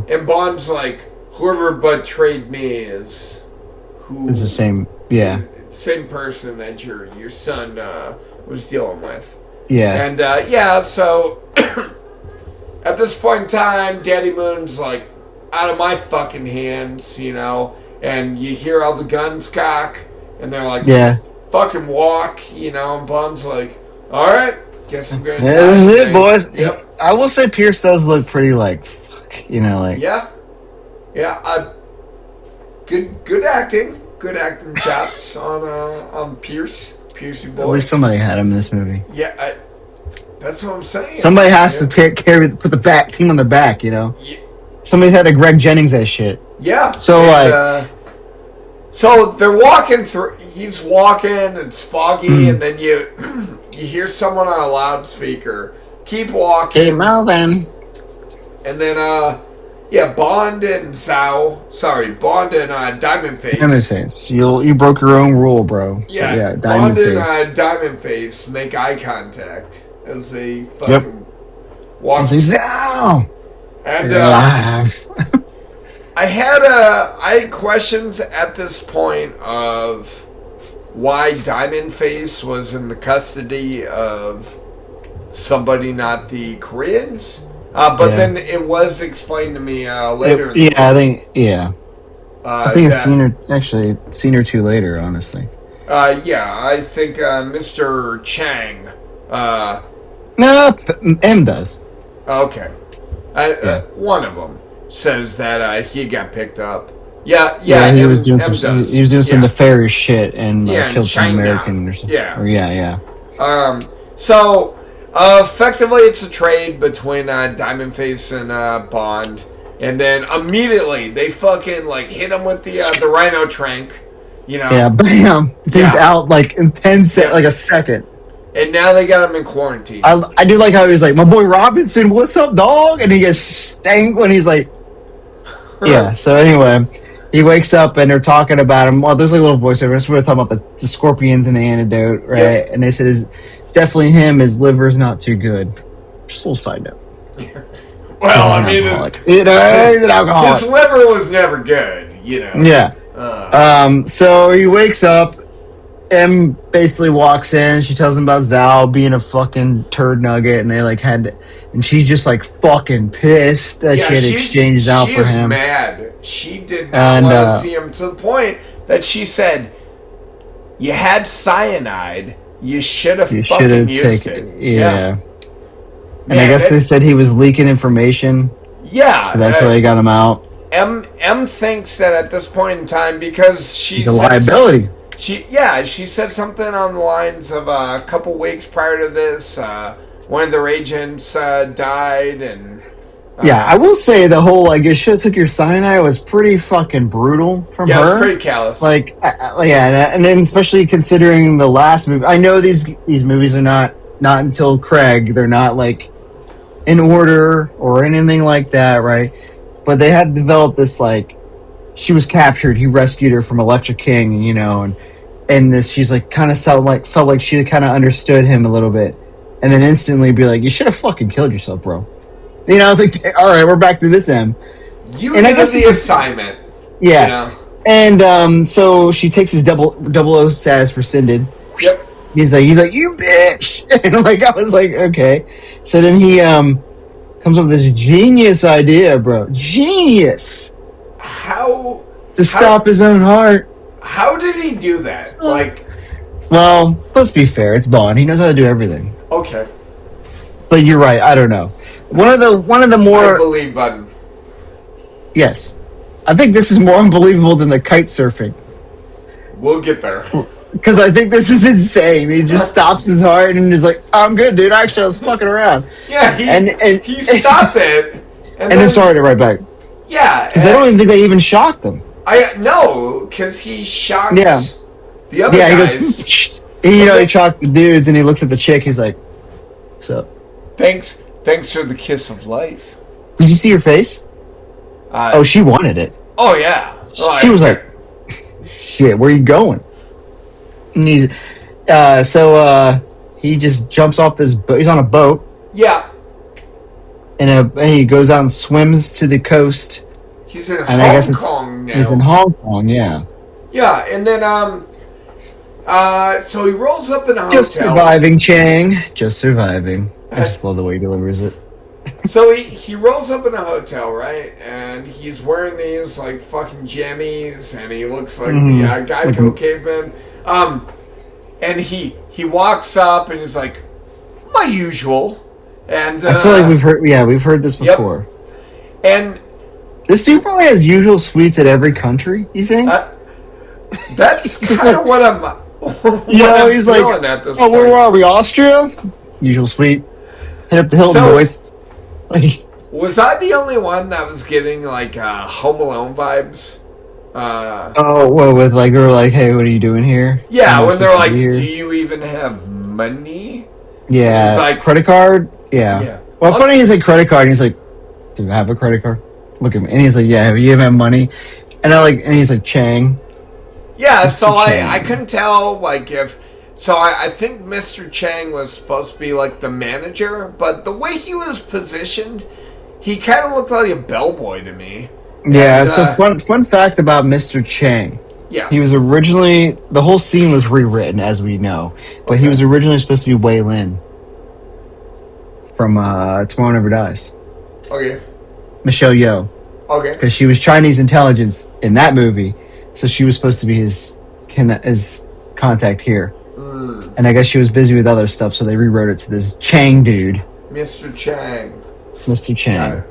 And Bond's like, whoever betrayed me is who... It's the same, same person that your son was dealing with. Yeah. And, so... at this point in time, Daddy Moon's like, out of my fucking hands, and you hear all the guns cock, and they're like, fucking walk, and Bond's like, alright, guess I'm gonna die. This is it, boys. Yep. I will say Pierce does look pretty like, fuck, like... Yeah. Yeah, good acting chops on Pierce. Piercey boy. At least somebody had him in this movie. Yeah, that's what I'm saying. Somebody has to put the back team on the back, Yeah. Somebody's had to Greg Jennings that shit. Yeah. So so they're walking through. He's walking. It's foggy, and then you hear someone on a loudspeaker. Keep walking. Keep moving. And then Bond and Diamond Face. Diamond Face. You broke your own rule, bro. Yeah, Diamond Face. Bond and Diamond Face make eye contact as they fucking walk. Zao! And I had questions at this point of why Diamond Face was in the custody of somebody not the Koreans. But then it was explained to me later. I think it's seen her too later, honestly. I think Mr. Chang. No, M does. Okay. One of them says that he got picked up. Yeah, he was doing some nefarious shit and killed some American or something. So effectively, it's a trade between Diamond Face and Bond, and then immediately they fucking hit him with the Rhino Trank. Yeah, bam! Things out in 10 seconds, like a second. And now they got him in quarantine. I do like how he was like, "My boy Robinson, what's up, dog?" And he gets stank when he's like, "Yeah." So anyway, he wakes up and they're talking about him. Well, there's a little voiceover. So we're talking about the scorpions and the antidote, right? Yep. And they said it's definitely him. His liver's not too good. Just a little side note. Well, he's an alcoholic. His liver was never good, Yeah. So he wakes up. M basically walks in. She tells him about Zhao being a fucking turd nugget, and they and she's just fucking pissed that she had exchanged Zhao for him. She is mad. She did not want to see him to the point that she said, "You had cyanide. You should have fucking used it." Yeah. And I guess they said he was leaking information. Yeah. So that's why he got him out. M thinks that at this point in time, because she's a liability. She said something on the lines of a couple weeks prior to this, one of their agents died, and I will say the whole you should have took your cyanide was pretty fucking brutal from her. Yeah, it's pretty callous. And then especially considering the last movie. I know these movies are not until Craig. They're not in order or anything like that, right? But they had developed this she was captured. He rescued her from Electra King, and this she's kind of felt like she kind of understood him a little bit, and then instantly be like, "You should have fucking killed yourself, bro." I was like, "All right, we're back to this M." I guess the assignment. Yeah, and so she takes his double O status rescinded. Yep. He's like, "You bitch," and I was like, "Okay." So then he comes up with this genius idea, bro. Genius. How stop his own heart. How did he do that? Well, let's be fair. It's Bond. He knows how to do everything. Okay. But you're right. I don't know. One of the more. I believe button. Yes. I think this is more unbelievable than the kite surfing. We'll get there. Because I think this is insane. He just stops his heart and is like, "I'm good, dude. Actually, I was fucking around." Yeah, he stopped it, and then started it right back. Yeah, because I don't even think they even shocked him. No, because he shocks the other He guys. goes, he shocked the dudes, and he looks at the chick. He's like, "So, thanks for the kiss of life." Did you see her face? She wanted it. Oh yeah, she was like, "Shit, where are you going?" And he's he just jumps off this boat. He's on a boat. Yeah. And he goes out and swims to the coast. He's in Hong Kong now. He's in Hong Kong, yeah. Yeah, and then so he rolls up in a hotel. Just surviving, Chang. Just surviving. I just love the way he delivers it. So he rolls up in a hotel, right? And he's wearing these like fucking jammies, and he looks like the Geico caveman. And he walks up and he's like, "My usual." And I feel like we've heard this before. Yep. And this dude probably has usual suites at every country. You think? That's kind of what I'm. He's like, at this "Oh, where are we? Austria? Usual suite. Hit up the Hilton, boys." Was I the only one that was getting like Home Alone vibes? With like they were like, "Hey, what are you doing here?" Yeah, when they're like, "Do you even have money?" Yeah, he's like, credit card. Yeah. Well, funny he's like credit card. And he's like, "Do you have a credit card?" Look at me, and he's like, "Yeah, you have money." And he's like, "Chang." Yeah, Mr. so I couldn't tell like if. So I think Mr. Chang was supposed to be like the manager, but the way he was positioned, he kind of looked like a bellboy to me. Yeah. And, so fun fact about Mr. Chang. Yeah. He was originally the whole scene was rewritten, as we know, but he was originally supposed to be Wei Lin from Tomorrow Never Dies. Okay. Michelle Yeoh. Okay. Because she was Chinese intelligence in that movie, so she was supposed to be his contact here. And I guess she was busy with other stuff, so they rewrote it to this Chang dude. Mr. Chang. Mr. Chang.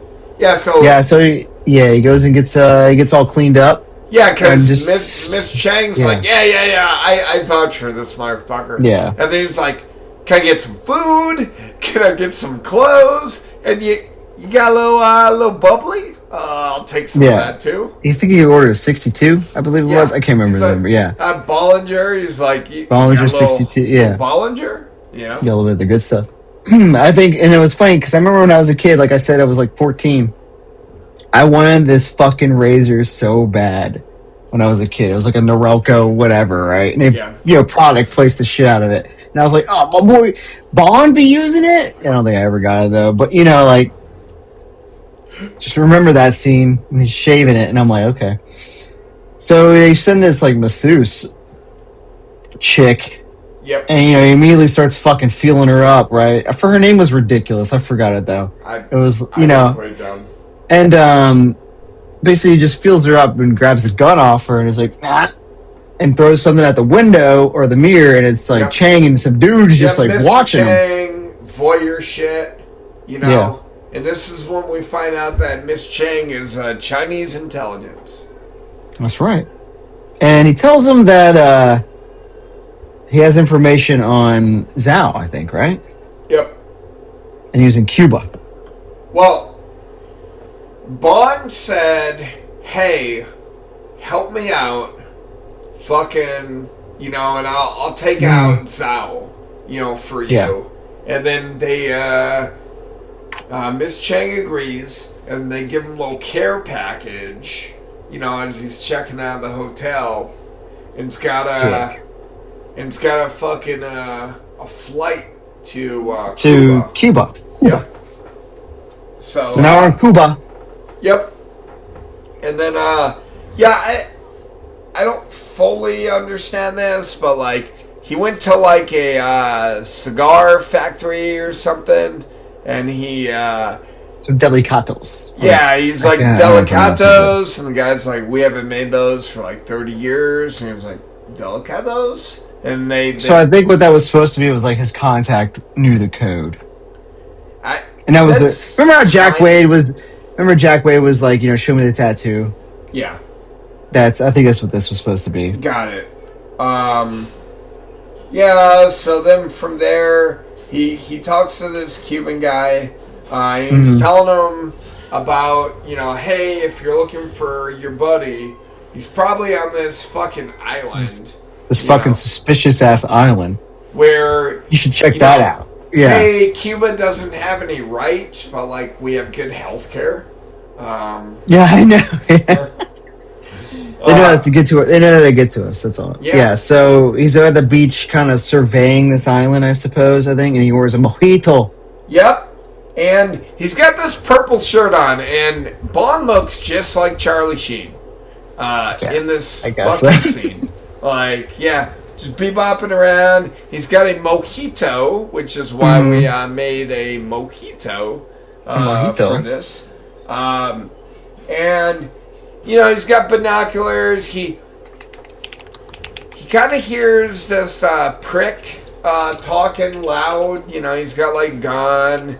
So he goes and gets all cleaned up. Yeah, because Miss Chang's like, I vouch for this motherfucker. Yeah. And then he's like, "Can I get some food? Can I get some clothes? And you got a little bubbly? I'll take some of that too." He's thinking he ordered a 62, I believe it was. I can't remember the number. Yeah. Bollinger. He's like Bollinger 62. Yeah. Bollinger. Yeah, a little bit of the good stuff. I think, and it was funny because I remember when I was a kid, like I said, I was like 14. I wanted this fucking razor so bad when I was a kid. It was like a Norelco, whatever, right? And product placed the shit out of it. And I was like, "Oh, my boy Bond be using it?" I don't think I ever got it though. But just remember that scene and he's shaving it, and I'm like, okay. So they send this like masseuse chick. Yep. And he immediately starts fucking feeling her up, right? For her name was ridiculous. I forgot it though. It was and basically he just feels her up and grabs the gun off her and is like, "Ah," and throws something at the window or the mirror, and it's like Chang and some dudes just like Mr. watching Chang, voyeur shit, Yeah. And this is when we find out that Miss Chang is Chinese intelligence. That's right. And he tells him that he has information on Zhao, I think, right? Yep. And he was in Cuba. Well, Bond said, "Hey, help me out. Fucking, and I'll take out Zhao, for you." Yeah. And then they, Miss Chang agrees, and they give him a little care package, as he's checking out of the hotel. And it's got a fucking a flight to Cuba. Yep. So now we're in Cuba. Yep. And then I don't fully understand this, but like he went to like a cigar factory or something, and he some delicatos. Yeah, he's like delicatos, and the guy's like, "We haven't made those for like 30 years," and he was like, "Delicatos?" And they So I think what that was supposed to be was like his contact knew the code. And that was remember how Jack Wade was. Remember Jack Wade was like, show me the tattoo. Yeah. I think that's what this was supposed to be. Got it. Yeah, so then from there, he talks to this Cuban guy. He's telling him about, hey, if you're looking for your buddy, he's probably on this fucking island. This fucking suspicious ass island. Where you should check that out. Yeah. Hey, Cuba doesn't have any rights, but like we have good health care. Yeah, I know. They know how to get to it. They know how to get to us. That's all. Yeah. So he's at the beach, kind of surveying this island, I suppose. I think, and he wears a mojito. Yep. And he's got this purple shirt on, and Bond looks just like Charlie Sheen in this fucking scene. Like, just bebopping around. He's got a mojito, which is why we made a mojito for this. And he's got binoculars. He kind of hears this prick talking loud. He's got like gun.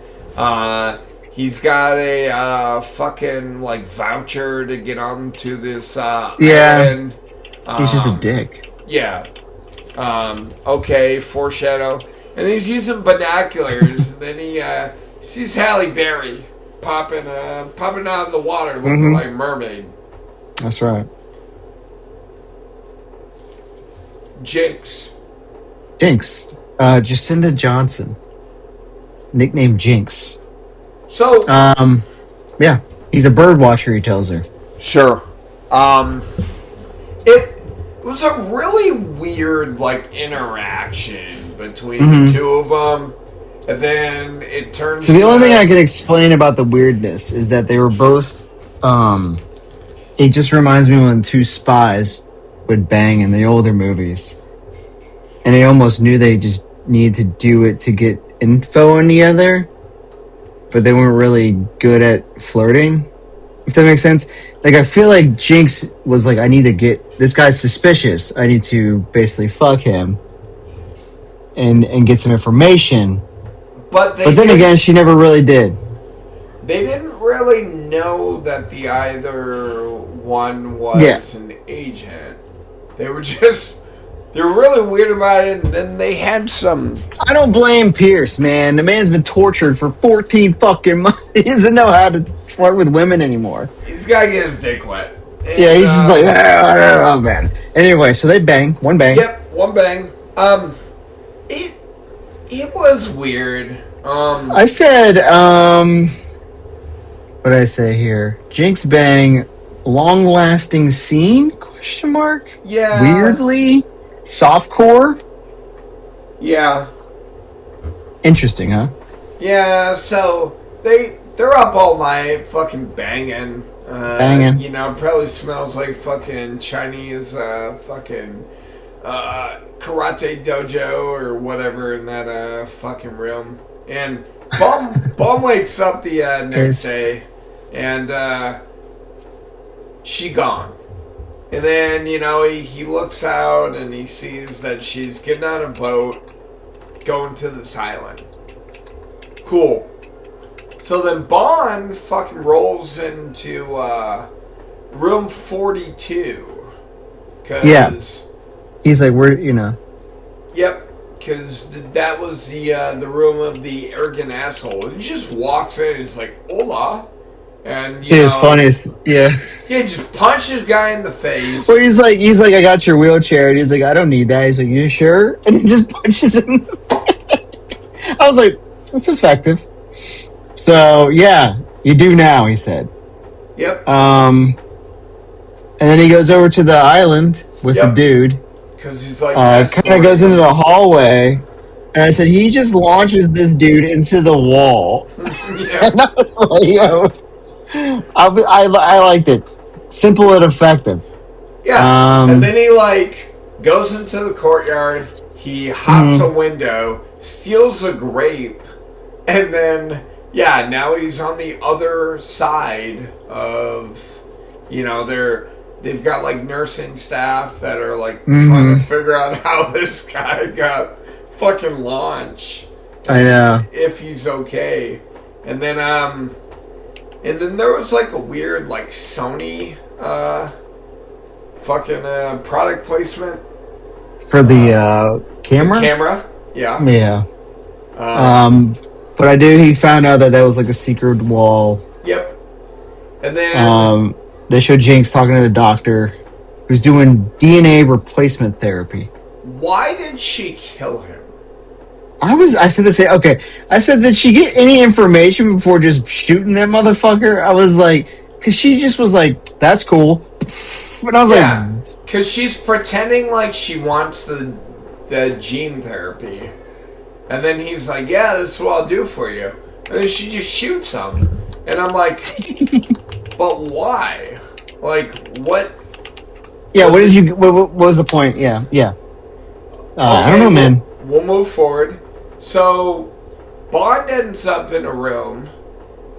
He's got a fucking like voucher to get onto this island. He's just a dick. Yeah. Okay, foreshadow. And he's using binoculars. Then he sees Halle Berry popping out of the water looking like a mermaid. That's right. Jinx. Jacinda Johnson. Nicknamed Jinx. So yeah. He's a bird watcher, he tells her. Sure. It was a really weird like interaction between the two of them. And then it turns. So the only thing I can explain about the weirdness is that they were both. It just reminds me when two spies would bang in the older movies, and they almost knew they just needed to do it to get info on the other, but they weren't really good at flirting. If that makes sense. Like I feel like Jinx was like, I need to get this guy's suspicious. I need to basically fuck him and get some information. But then again, she never really did. They didn't really know that the other one was an agent. They were really weird about it, and then they had some... I don't blame Pierce, man. The man's been tortured for 14 fucking months. He doesn't know how to flirt with women anymore. He's got to get his dick wet. And, he's just like, oh, man. Anyway, so they bang. One bang. Yep, one bang. It was weird. I said, what did I say here? Jinx bang, long-lasting scene? Question mark? Yeah. Weirdly? Softcore? Yeah. Interesting, huh? Yeah, so they're up all night fucking banging. Banging. Probably smells like fucking Chinese fucking karate dojo or whatever in that fucking room. And Bomb wakes up the next day, and she gone. And then, he looks out and he sees that she's getting on a boat, going to this island. Cool. So then Bond fucking rolls into room 42. Cause, he's like, Yep. Because that was the room of the arrogant asshole. And he just walks in and he's like, hola. And, it's funny. Yeah, just punches guy in the face. Well, he's like, I got your wheelchair. And he's like, I don't need that. He's like, you sure? And he just punches him. I was like, that's effective. So, yeah, you do now, he said. Yep. And then he goes over to the island with the dude. Because he's like... kind of goes into the hallway. And I said, he just launches this dude into the wall. And I was like, yo... I liked it. Simple and effective. Yeah. And then he goes into the courtyard. He hops a window, steals a grape, and then now he's on the other side of they've got nursing staff that are trying to figure out how this guy got fucking launched. I know. If he's okay. And then there was a weird Sony uh, fucking product placement For the the camera? camera. Yeah. Yeah. Um, But he found out that was like a secret wall. yep. And then They showed Jinx talking to the doctor who's doing DNA replacement therapy. why did she kill him? I said the same. Okay, I said, did she get any information before just shooting that motherfucker? I was like, because she just was like, that's cool. And I was Yeah, like, because she's pretending like she wants the gene therapy, and then he's like, "Yeah, this is what I'll do for you," and then she just shoots him, and I'm like, "But why? Like, what?" yeah, what was the point? Yeah, yeah. I don't know, man. We'll move forward. So, Bond ends up in a room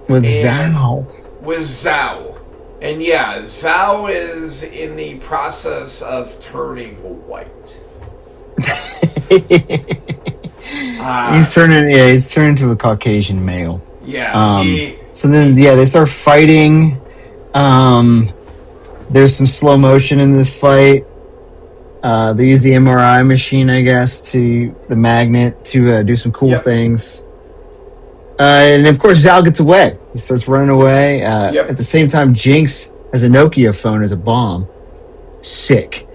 With Zhao. with Zhao. And yeah, Zhao is in the process of turning white. He's turning to a Caucasian male. Yeah. So then, they start fighting. There's some slow motion in this fight. They use the MRI machine, I guess, the magnet to do some cool things. And of course, Zhao gets away. He starts running away. At the same time, Jinx has a Nokia phone as a bomb. Sick.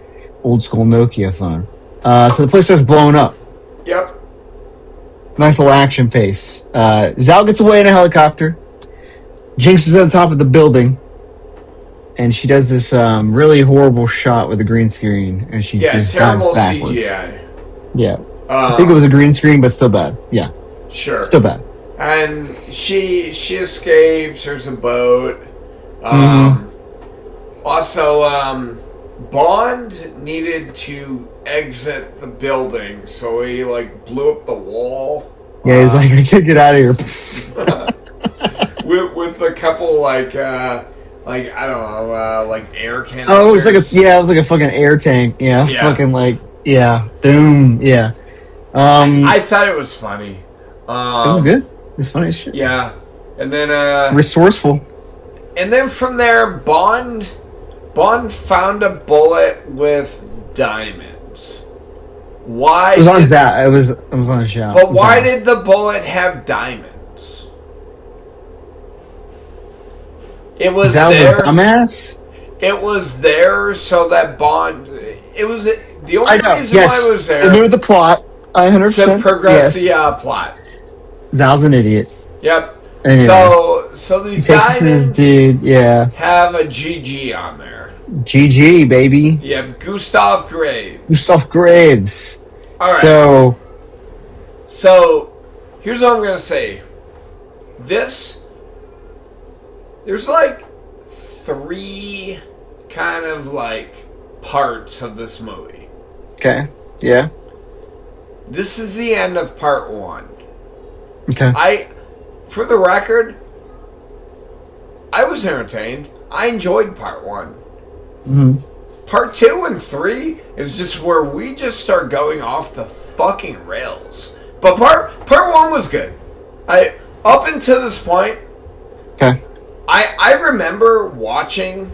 Old school Nokia phone. So the place starts blowing up. Yep. Nice little action pace. Zhao gets away in a helicopter. Jinx is on top of the building. And she does this really horrible shot with a green screen. And she just dives backwards. CGI. Yeah. I think it was a green screen, but still bad. Yeah. Sure. Still bad. And she escapes. There's a boat. Also, Bond needed to exit the building, so he blew up the wall. Yeah, he's like, I can't get out of here. with a couple I don't know, air canisters. Oh, it was like a fucking air tank. Yeah. Fucking doom. Yeah. I thought it was funny. It was good. It's funny as shit. Yeah. And then resourceful. And then from there, Bond found a bullet with diamonds. Why? It was on Zhao. It was on Zhao. But why did the bullet have diamonds? It was Zhao's there. A dumbass. It was there so that Bond. It was the only reason why it was there. To do with the plot. 100%. To progress the plot. Zhao's an idiot. Yep. Anyway, so these diamonds have a GG on there. GG, baby. Yep, Gustav Graves. Gustav Graves. All right. So here's what I'm gonna say. There's three kind of parts of this movie. Okay. Yeah. This is the end of part one. Okay. For the record, I was entertained. I enjoyed part one. Mm-hmm. Part 2 and 3 is just where we just start going off the fucking rails. But part 1 was good. Up until this point, okay. I remember watching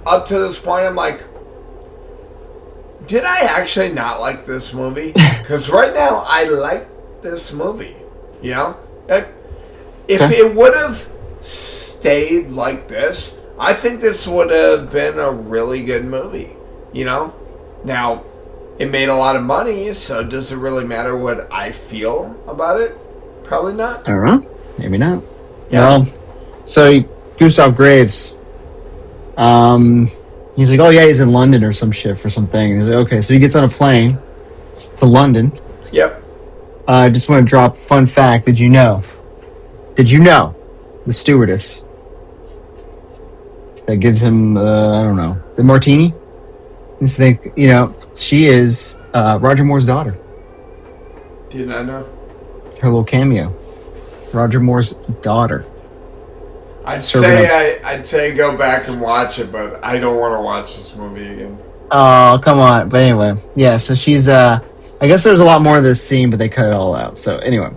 up to this point. I'm like, did I actually not like this movie? Because right now I like this movie. You know, if it would have stayed like this, I think this would have been a really good movie. You know, now it made a lot of money, so does it really matter what I feel about it? Probably not. I don't know. Maybe not. Yeah. Well, so Gustav Graves, he's like, oh yeah, he's in London or some shit for something. And he's like, okay, so he gets on a plane to London. Yep. I just want to drop fun fact. Did you know the stewardess that gives him I don't know, the martini? Just think, she is Roger Moore's daughter. Did not know. Her little cameo. Roger Moore's daughter. I'd say go back and watch it, but I don't want to watch this movie again. Oh, come on. But anyway, yeah, so she's I guess there's a lot more of this scene, but they cut it all out. So anyway,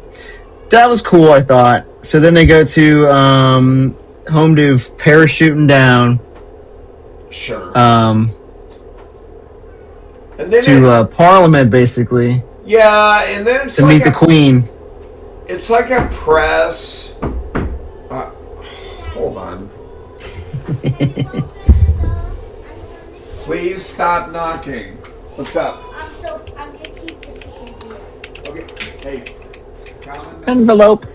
that was cool, I thought. So then they go to home to parachuting down, Sure. And then to Parliament, basically. Yeah, and then it's to meet the Queen. It's like a press. Hold on. Please stop knocking. What's up? I'm gonna keep the chicken here. Okay. Hey. Envelope.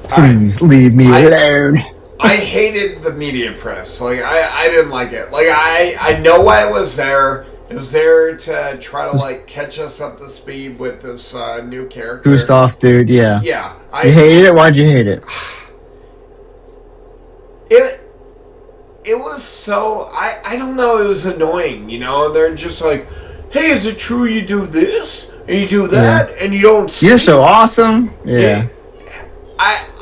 Please leave me alone. I hated the media press. Like I didn't like it. Like I know why it was there. It was there to try to like catch us up to speed with this new character. Gustav, dude. Yeah. Yeah. You hated it? Why'd you hate it? It was so I don't know. It was annoying. You know, and they're just like, hey, is it true you do this and you do that and you don't sleep? You're so awesome. Yeah.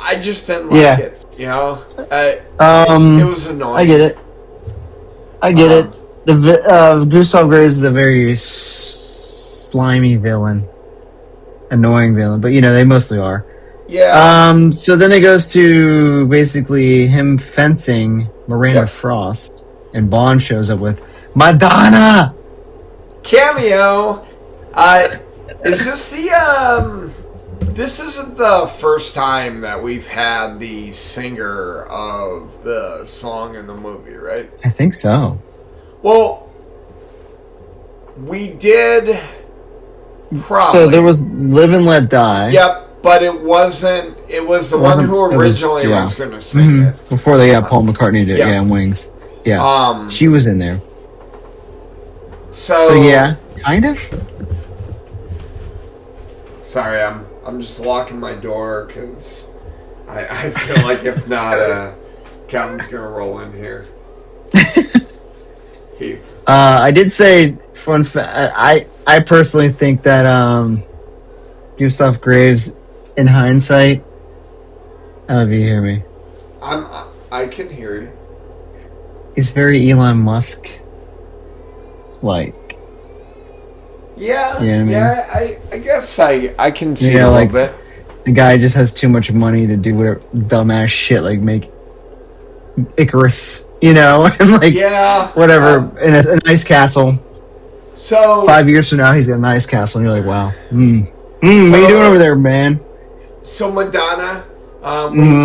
I just didn't like it. You know, it was annoying. I get it. The Gustav Graves is a very slimy villain, annoying villain, but you know they mostly are. Yeah. So then it goes to basically him fencing Miranda Frost, and Bond shows up with Madonna cameo. Is this the This isn't the first time that we've had the singer of the song in the movie, right? I think so. Well, we did probably. So there was Live and Let Die. Yep, but it wasn't. It was the one who originally was going to sing it. Before they got Paul McCartney to in Wings. Yeah. She was in there. So yeah, kind of. Sorry, I'm just locking my door because I feel like if not, Calvin's gonna roll in here. I did say I personally think that Gustav Graves, in hindsight, I don't know if you hear me. I can hear you. He's very Elon Musk like. Yeah, you know what I mean? I guess I can see it a little bit. The guy just has too much money to do whatever dumbass shit, like make Icarus, you know, and like whatever in a nice castle. So 5 years from now, he's got a nice castle, and you're like, wow, what are you doing over there, man? So Madonna,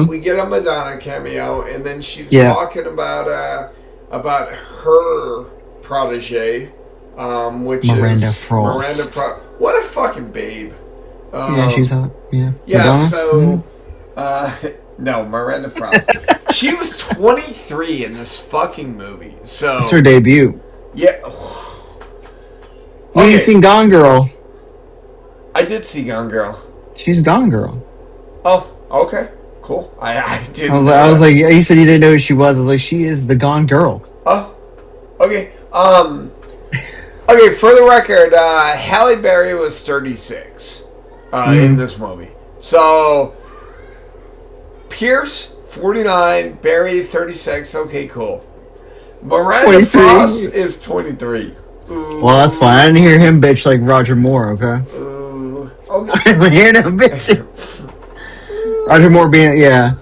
we get a Madonna cameo, and then she's talking about her protege. Which Miranda is Frost. What a fucking babe. Yeah, she's hot. Yeah. Yeah. Madonna? So, no, Miranda Frost. She was 23 in this fucking movie. So it's her debut. Yeah. You ain't seen Gone Girl. I did see Gone Girl. She's Gone Girl. Oh, okay, cool. I did. I was like, you said you didn't know who she was. I was like, she is the Gone Girl. Oh, okay. Okay, for the record, Halle Berry was 36 in this movie. So, Pierce, 49, Berry, 36. Okay, cool. Miranda Frost is 23. Ooh. Well, that's fine. I didn't hear him bitch like Roger Moore, okay? Okay. I didn't hear him bitch. Roger Moore being, yeah.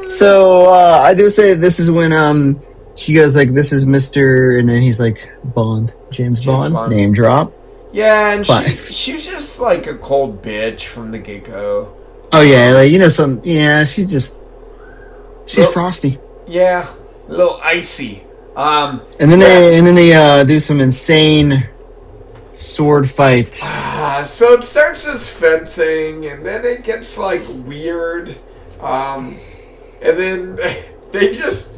So, I do say this is when, she goes like, "This is Mr." and then he's like, "Bond, James Bond, name drop." Yeah, and she's just like a cold bitch from the get-go. Oh yeah, like she's frosty. Yeah, a little icy. And then they do some insane sword fight. So it starts as fencing, and then it gets like weird, and then they just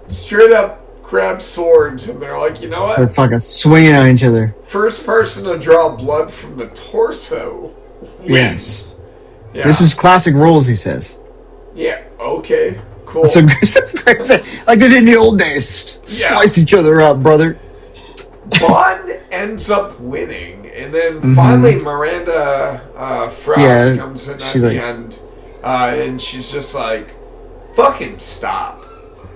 straight up grab swords, and they're like, you know what? They're fucking swinging on each other. First person to draw blood from the torso wins. Yes. Yeah. This is classic rules, he says. Yeah, okay, cool. So like they did in the old days. Slice each other up, brother. Bond ends up winning, and then finally Miranda Frost comes in at the end, and she's just like, fucking stop.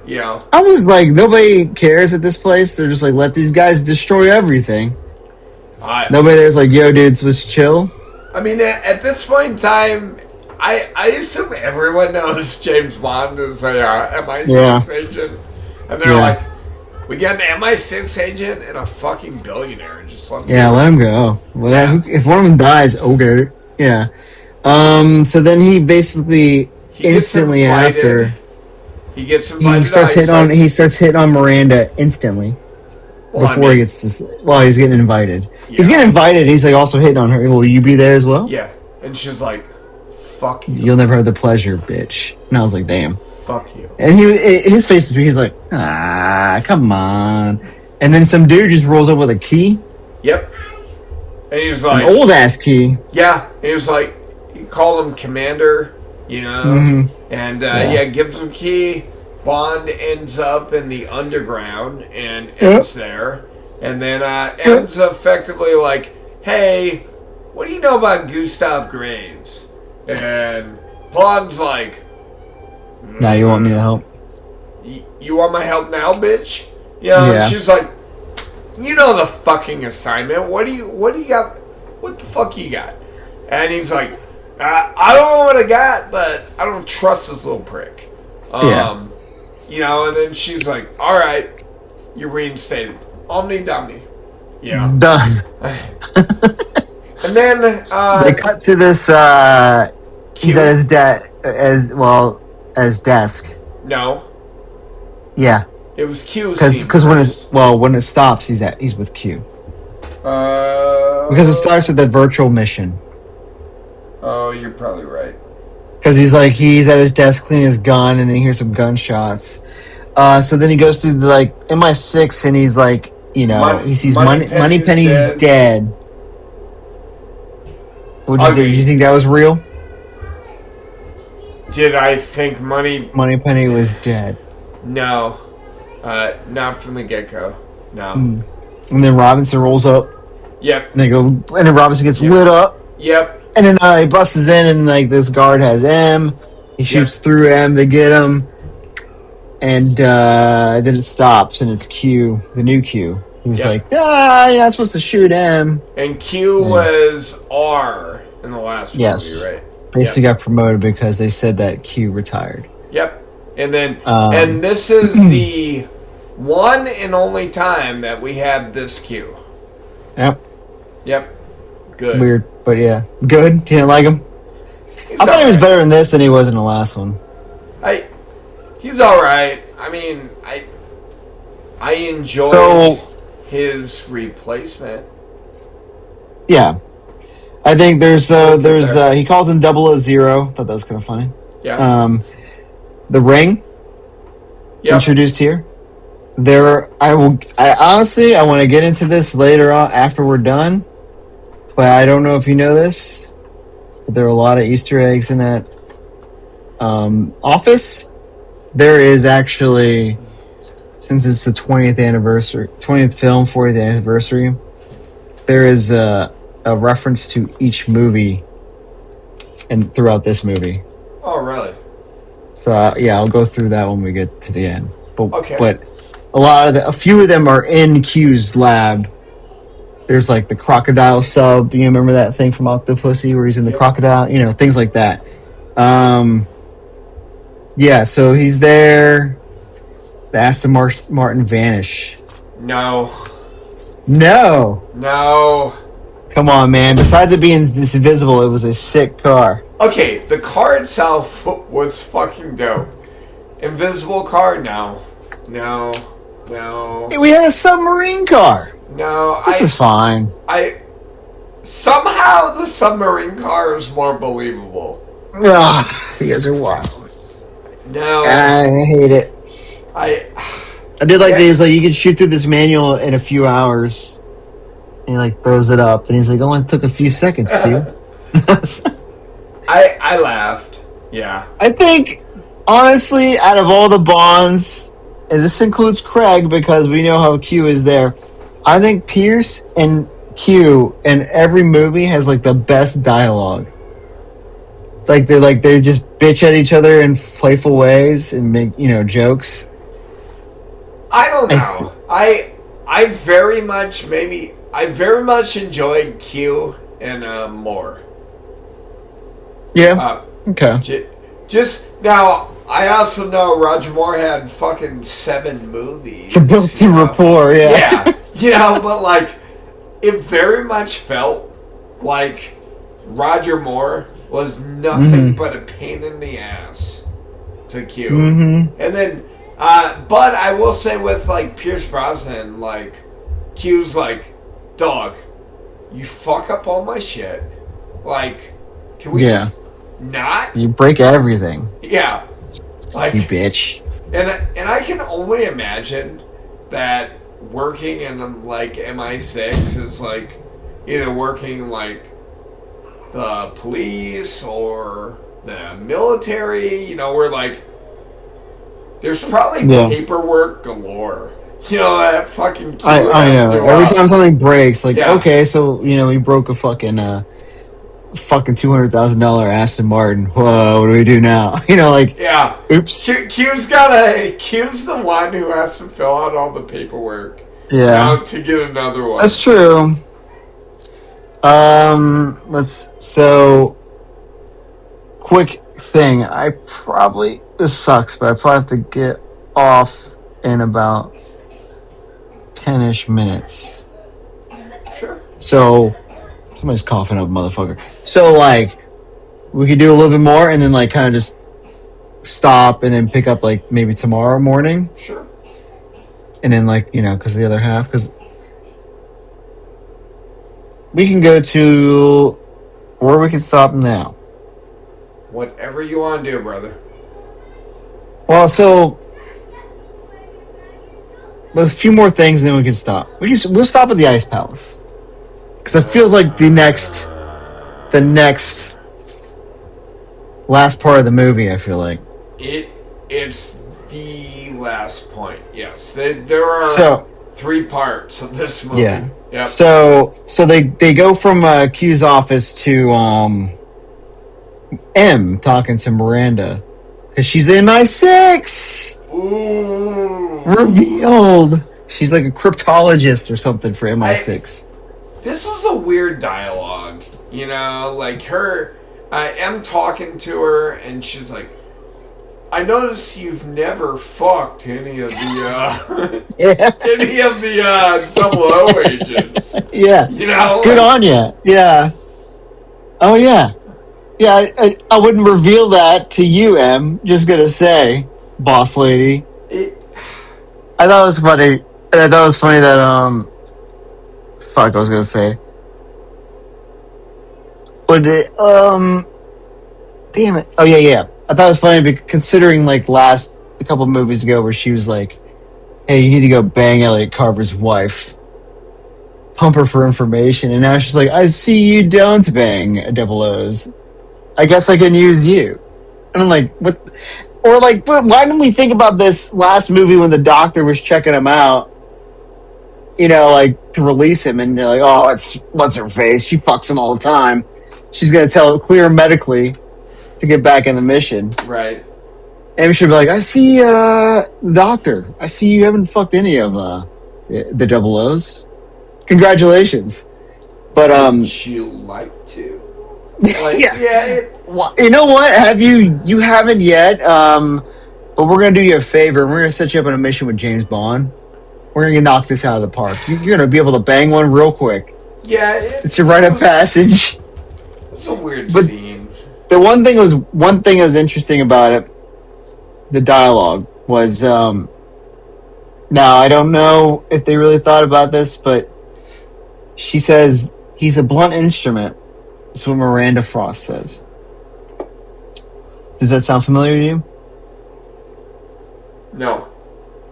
Yeah. I was like, nobody cares at this place. They're just like, let these guys destroy everything. Nobody there's like, yo, dudes, was chill. I mean, at this point in time, I assume everyone knows James Bond is a MI6 agent. And they're like, we got an MI6 agent and a fucking billionaire. Just let him go. If one of them dies, okay. Yeah. So then he basically instantly after he gets invited. He starts hitting on Miranda instantly. He gets this, he's getting invited. Yeah. He's getting invited. He's like also hitting on her. Will you be there as well? Yeah, and she's like, "Fuck you. You'll never have the pleasure, bitch." And I was like, "Damn." Fuck you. And his face is he's like, come on. And then some dude just rolls up with a key. Yep. And he's like, an old ass key. Yeah. He was like, he called him Commander, you know, and gives him key. Bond ends up in the underground and M's there. And then M's effectively like, hey, what do you know about Gustav Graves? And Bond's like, now you want me to help? You want my help now, bitch? Yeah. And she's like, you know the fucking assignment. What do you got? What the fuck you got? And he's like, I don't know what I got, but I don't trust this little prick. You know, and then she's like, all right, you're reinstated. Omni Domni. Yeah. Done. And then they cut to this he's at his as desk. No. Yeah. It was Q. Because when it stops, he's with Q. Because it starts with the virtual mission. Oh, you're probably right. Because he's at his desk cleaning his gun, and then he hears some gunshots. So then he goes through the MI6, and he's like, he sees Moneypenny's dead. What do you think? You think that was real? Did I think Moneypenny was dead? No, not from the get-go. No. And then Robinson rolls up. Yep. And then Robinson gets lit up. Yep. And then he busts in, and this guard has M. He shoots through M. They get him, and then it stops, and it's Q, the new Q. He's like, you're not supposed to shoot M. And Q was R in the last movie, right? Basically got promoted because they said that Q retired. Yep. And then, and this is the one and only time that we had this Q. Yep. Good. Weird, but yeah. Good? You didn't like him? I thought he was better in this than he was in the last one. He's alright. I mean, I enjoy his replacement. Yeah. I think there's he calls him 000. Thought that was kind of funny. Yeah. The Ring introduced here. I honestly want to get into this later on after we're done. But I don't know if you know this, but there are a lot of Easter eggs in that office. There is actually, since it's the 20th film, 40th anniversary, there is a reference to each movie and throughout this movie. Oh, really? So I'll go through that when we get to the end. But a few of them are in Q's lab. There's the crocodile sub. You remember that thing from Octopussy where he's in the crocodile? Things like that. So he's there. The Aston Martin vanish. No. Come on, man. Besides it being this invisible, it was a sick car. Okay, the car itself was fucking dope. Invisible car? No. Hey, we had a submarine car. No, this is fine. Somehow the submarine car is more believable. You guys are wild. No, I hate it. I did he was you can shoot through this manual in a few hours. And he throws it up, and he's like, only took a few seconds, Q. I laughed. Yeah. I think honestly, out of all the Bonds, and this includes Craig because we know how Q is there. I think Pierce and Q in every movie has the best dialogue. They just bitch at each other in playful ways and make I don't know. I very much maybe I very much enjoyed Q and Moore. Yeah. Okay. Just now, I also know Roger Moore had fucking 7 movies. The built-in rapport, yeah. Yeah, but like, it very much felt like Roger Moore was nothing but a pain in the ass to Q. And then, but I will say with like Pierce Brosnan, like, Q's like, dog, you fuck up all my shit. Like, can we just not? You break everything. Yeah. Like, you bitch. And I can only imagine that working in like MI6 is like either working like the police or the military, you know, where like there's probably paperwork galore. You know, that fucking Q I know. Every time something breaks, like, okay, so, you know, we broke a fucking $200,000 Aston Martin. Whoa, what do we do now? You know, like, oops. Q's the one who has to fill out all the paperwork. Yeah. To get another one. That's true. So, quick thing. This sucks, but I probably have to get off in about 10-ish minutes. Sure. So, somebody's coughing up, motherfucker. So, like, we could do a little bit more and then, like, kind of just stop and then pick up, like, maybe tomorrow morning. Sure. And then, like, you know, because the other half, because we can go to, or we can stop now. Whatever you want to do, brother. Well, so, there's a few more things and then we can stop. We'll stop at the Ice Palace. Because it feels like the next last part of the movie, I feel like. It's the last point, yes. There are 3 parts of this movie. Yeah. Yep. So they go from Q's office to M talking to Miranda. Because she's in MI6! Ooh. Revealed! She's like a cryptologist or something for MI6. This was a weird dialogue, you know, like her, M talking to her, and she's like, I notice you've never fucked any of the, any of the, 00 agents. Yeah. You know? Good on you. Yeah. Oh, yeah. Yeah, I wouldn't reveal that to you, M. Just gonna say, boss lady. I thought it was funny. I thought it was funny that, fuck, I was gonna say. Would it, damn it. Oh, yeah. I thought it was funny considering, like, a couple movies ago where she was like, hey, you need to go bang Elliot Carver's wife. Pump her for information. And now she's like, I see you don't bang double O's. I guess I can use you. And I'm like, what? Or, like, why didn't we think about this last movie when the doctor was checking him out? You know, like, to release him, and they're like, oh, what's her face? She fucks him all the time. She's gonna clear him medically to get back in the mission. Right. And should be like, I see, the doctor. I see you haven't fucked any of, the double O's. Congratulations. But, Would you like to? Like, well, you know what? You haven't yet, but we're gonna do you a favor. We're gonna set you up on a mission with James Bond. We're gonna knock this out of the park. You're gonna be able to bang one real quick. Yeah, it's your rite of passage. It's a weird scene. The one thing that was interesting about it, the dialogue was. Now I don't know if they really thought about this, but she says he's a blunt instrument. That's what Miranda Frost says. Does that sound familiar to you? No.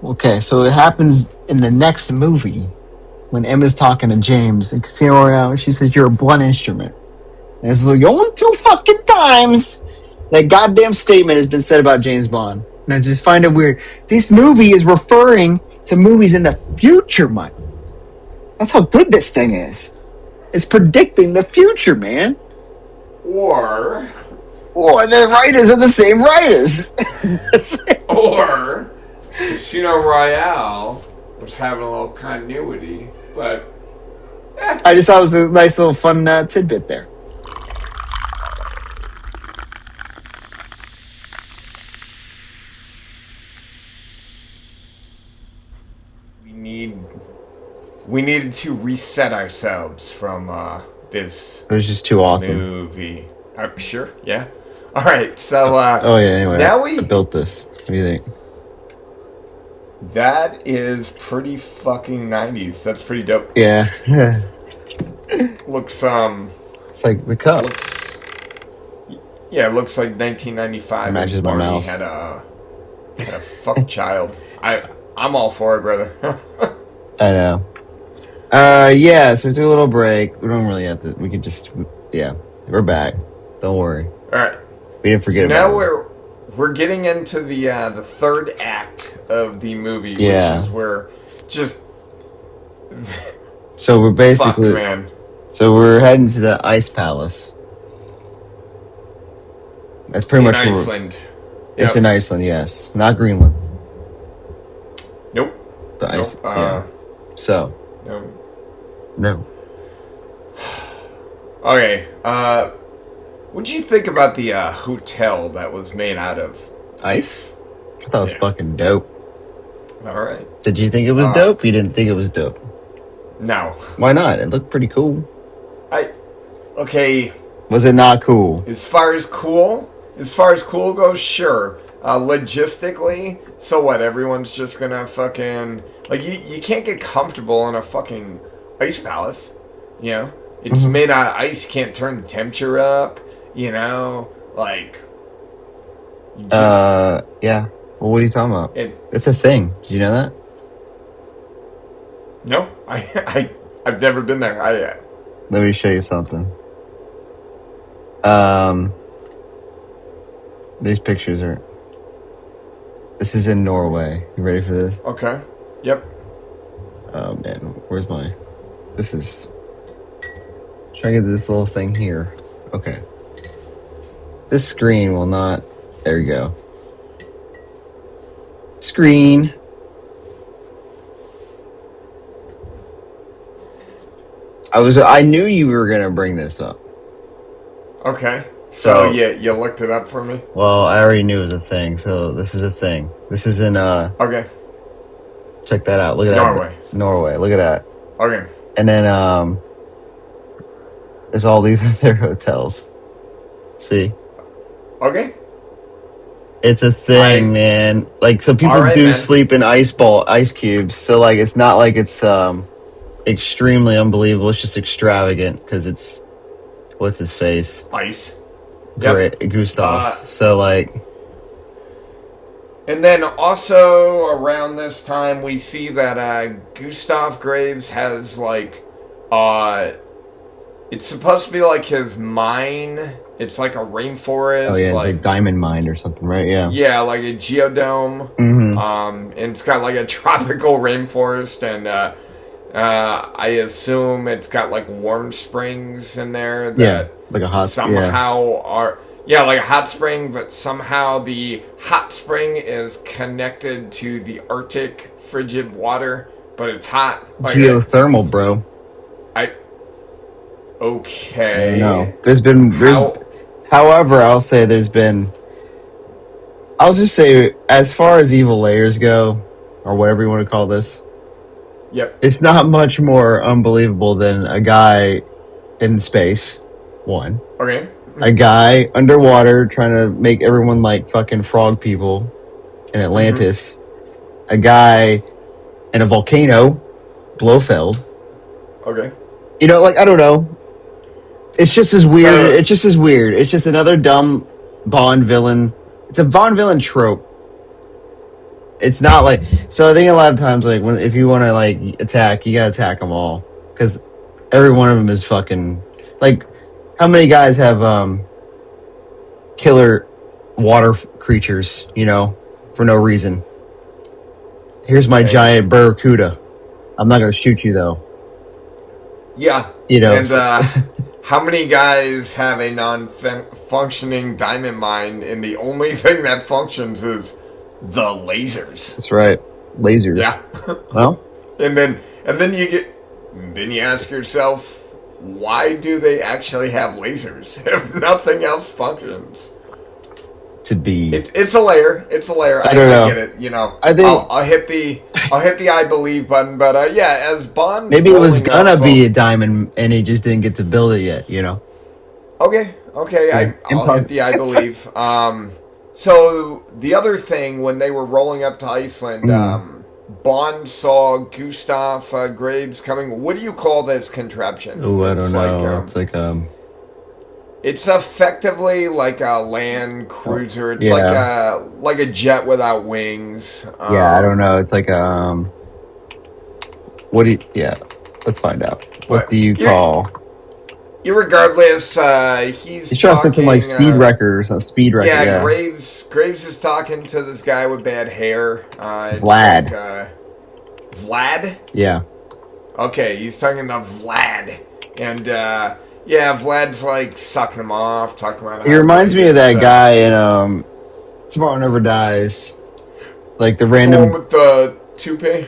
Okay, so it happens in the next movie when Emma's talking to James in Casino Royale, and she says, you're a blunt instrument. And it's like, only 2 fucking times that goddamn statement has been said about James Bond. And I just find it weird. This movie is referring to movies in the future, Mike. That's how good this thing is. It's predicting the future, man. Or the writers are the same writers. Or Casino Royale was having a little continuity, but I just thought it was a nice little fun tidbit there. We needed to reset ourselves from this It was just too awesome. movie. Sure, yeah. All right, so Oh yeah. Anyway, now I built this. What do you think? That is pretty fucking 90s. That's pretty dope. Yeah. Looks It's like the cup. Yeah, it looks like 1995. It matches my Barney mouse. had a fuck child. I'm all for it, brother. I know. Yeah. So we took a little break. We don't really have to. We could just. Yeah, we're back. Don't worry. All right. We didn't forget So about now it. we're getting into the third act of the movie, Yeah. which is where just So we're basically. fuck, man. So we're heading to the Ice Palace. That's pretty In much. Iceland. It's Yep. in Iceland, yes, not Greenland. Nope. The ice. Nope. Yeah. So. No. Okay. What'd you think about the hotel that was made out of Ice? I thought it was Yeah. fucking dope. All right. Did you think it was dope? You didn't think it was dope. No. Why not? It looked pretty cool. Okay. Was it not cool? As far as cool goes, sure. Logistically, so what? Everyone's just gonna fucking like you can't get comfortable in a fucking ice palace. You know, it's made out of ice. You can't turn the temperature up. You know, like. You just, Yeah. Well, what are you talking about? It's a thing. Did you know that? No, I've never been there. Let me show you something. These pictures are. This is in Norway. You ready for this? Okay. Yep. Oh man, where's my? This is. Trying to get this little thing here. Okay. This screen will not. There you go. Screen. I knew you were gonna bring this up. Okay. So you looked it up for me? Well, I already knew it was a thing, so this is a thing. This is in Okay. check that out. Look at Norway. that. Norway. Look at that. Okay. And then there's all these other hotels. See? Okay. It's a thing, man. Like, so people do sleep in ice cubes. So like, it's not like it's extremely unbelievable. It's just extravagant because it's what's his face? Ice. Great, Gustav. So like, and then also around this time we see that Gustav Graves has like it's supposed to be like his mine. It's like a rainforest. Oh yeah, it's like diamond mine or something, right? Yeah. Yeah, like a geodome. Mm-hmm. And it's got like a tropical rainforest, and I assume it's got like warm springs in there that like a hot somehow are like a hot spring, but somehow the hot spring is connected to the Arctic frigid water, but it's hot. Like geothermal, bro. Okay. No, however, I'll say I'll just say, as far as evil layers go, or whatever you want to call this, yep, it's not much more unbelievable than a guy in space, one. Okay. A guy underwater trying to make everyone like fucking frog people in Atlantis. Mm-hmm. A guy in a volcano, Blofeld. Okay. You know, like, I don't know. It's just as weird. It's just as weird. It's just another dumb Bond villain. It's a Bond villain trope. It's not like, so I think a lot of times, like, if you want to like attack, you gotta attack them all, because every one of them is fucking like. How many guys have killer water creatures, you know, for no reason? Here's my giant barracuda. I'm not gonna shoot you though. Yeah. You know. And how many guys have a non-functioning diamond mine, and the only thing that functions is the lasers? That's right, lasers. Yeah. Well, and then you get then you ask yourself, why do they actually have lasers if nothing else functions? To be, it's a layer. It's a layer. I don't know. Get it. You know, I think I'll hit the I believe button. But yeah, as Bond, maybe it was gonna be a diamond, and he just didn't get to build it yet. You know. Okay. Yeah. I'll hit the I believe. So the other thing, when they were rolling up to Iceland, Bond saw Gustav Graves coming. What do you call this contraption? Oh, I don't know. It's like It's effectively like a land cruiser. It's yeah. like a jet without wings. Yeah, I don't know. It's like what do you? Yeah, let's find out. What do you call? Irregardless, he's trying to talking, something like Speed Record or something. Speed Record. Yeah, Graves is talking to this guy with bad hair. Vlad. Like, Vlad. Yeah. Okay, he's talking to Vlad, and yeah, Vlad's like sucking him off, talking about. He reminds me of that guy in Tomorrow Never Dies, like the random one with the toupee.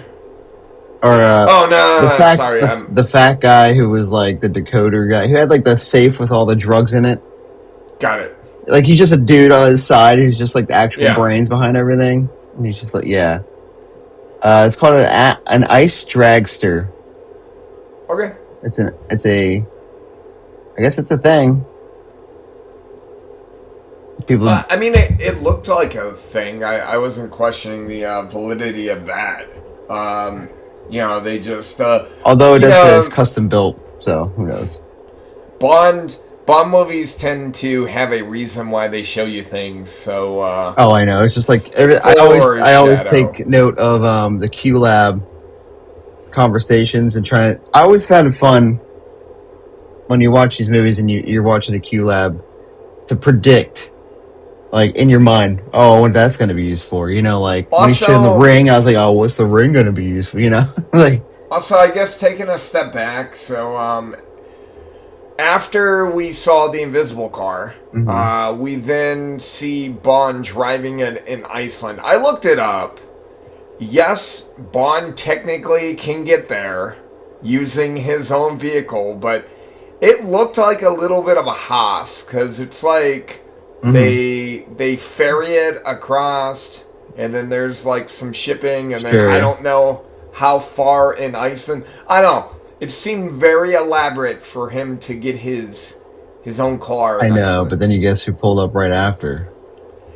Or oh no, sorry, the fat guy who was like the decoder guy who had like the safe with all the drugs in it. Got it. Like he's just a dude on his side who's just like the actual brains behind everything, and he's just like it's called an ice dragster. Okay. It's I guess it's a thing. People. I mean, it looked like a thing. I wasn't questioning the validity of that. You know, they just. Although it does say it's custom built, so who knows? Bond movies tend to have a reason why they show you things. So. Oh, I know. It's just like I always take note of the Q Lab conversations and trying. I always found it fun when you watch these movies and you're watching the Q Lab to predict. Like, in your mind, what that's going to be used for, you know, like, when you show the ring, I was like, what's the ring going to be used for, you know? Like. Also, I guess taking a step back, so, after we saw the invisible car, we then see Bond driving in Iceland. I looked it up. Yes, Bond technically can get there using his own vehicle, but it looked like a little bit of a hoss, because it's like... They ferry it across, and then there's like some shipping, and then I don't know how far in Iceland. I don't know. It seemed very elaborate for him to get his own car. I know, but then you guess who pulled up right after?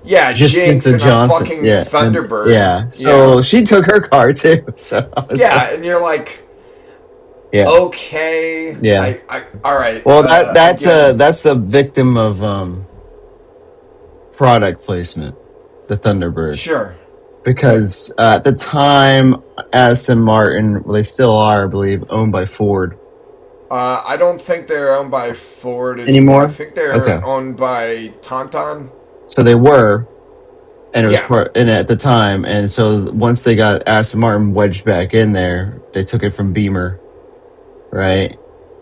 Yeah, Jinx and Johnson. A fucking Thunderbird. So she took her car too. So and you're like, okay, all right. Well, that's the victim of product placement, the Thunderbird. Sure. Because at the time, Aston Martin, they still are, I believe, owned by Ford. I don't think they're owned by Ford anymore. I think they're owned by Tauntaun. So they were, and it was and at the time, and so once they got Aston Martin wedged back in there, they took it from Beamer, right?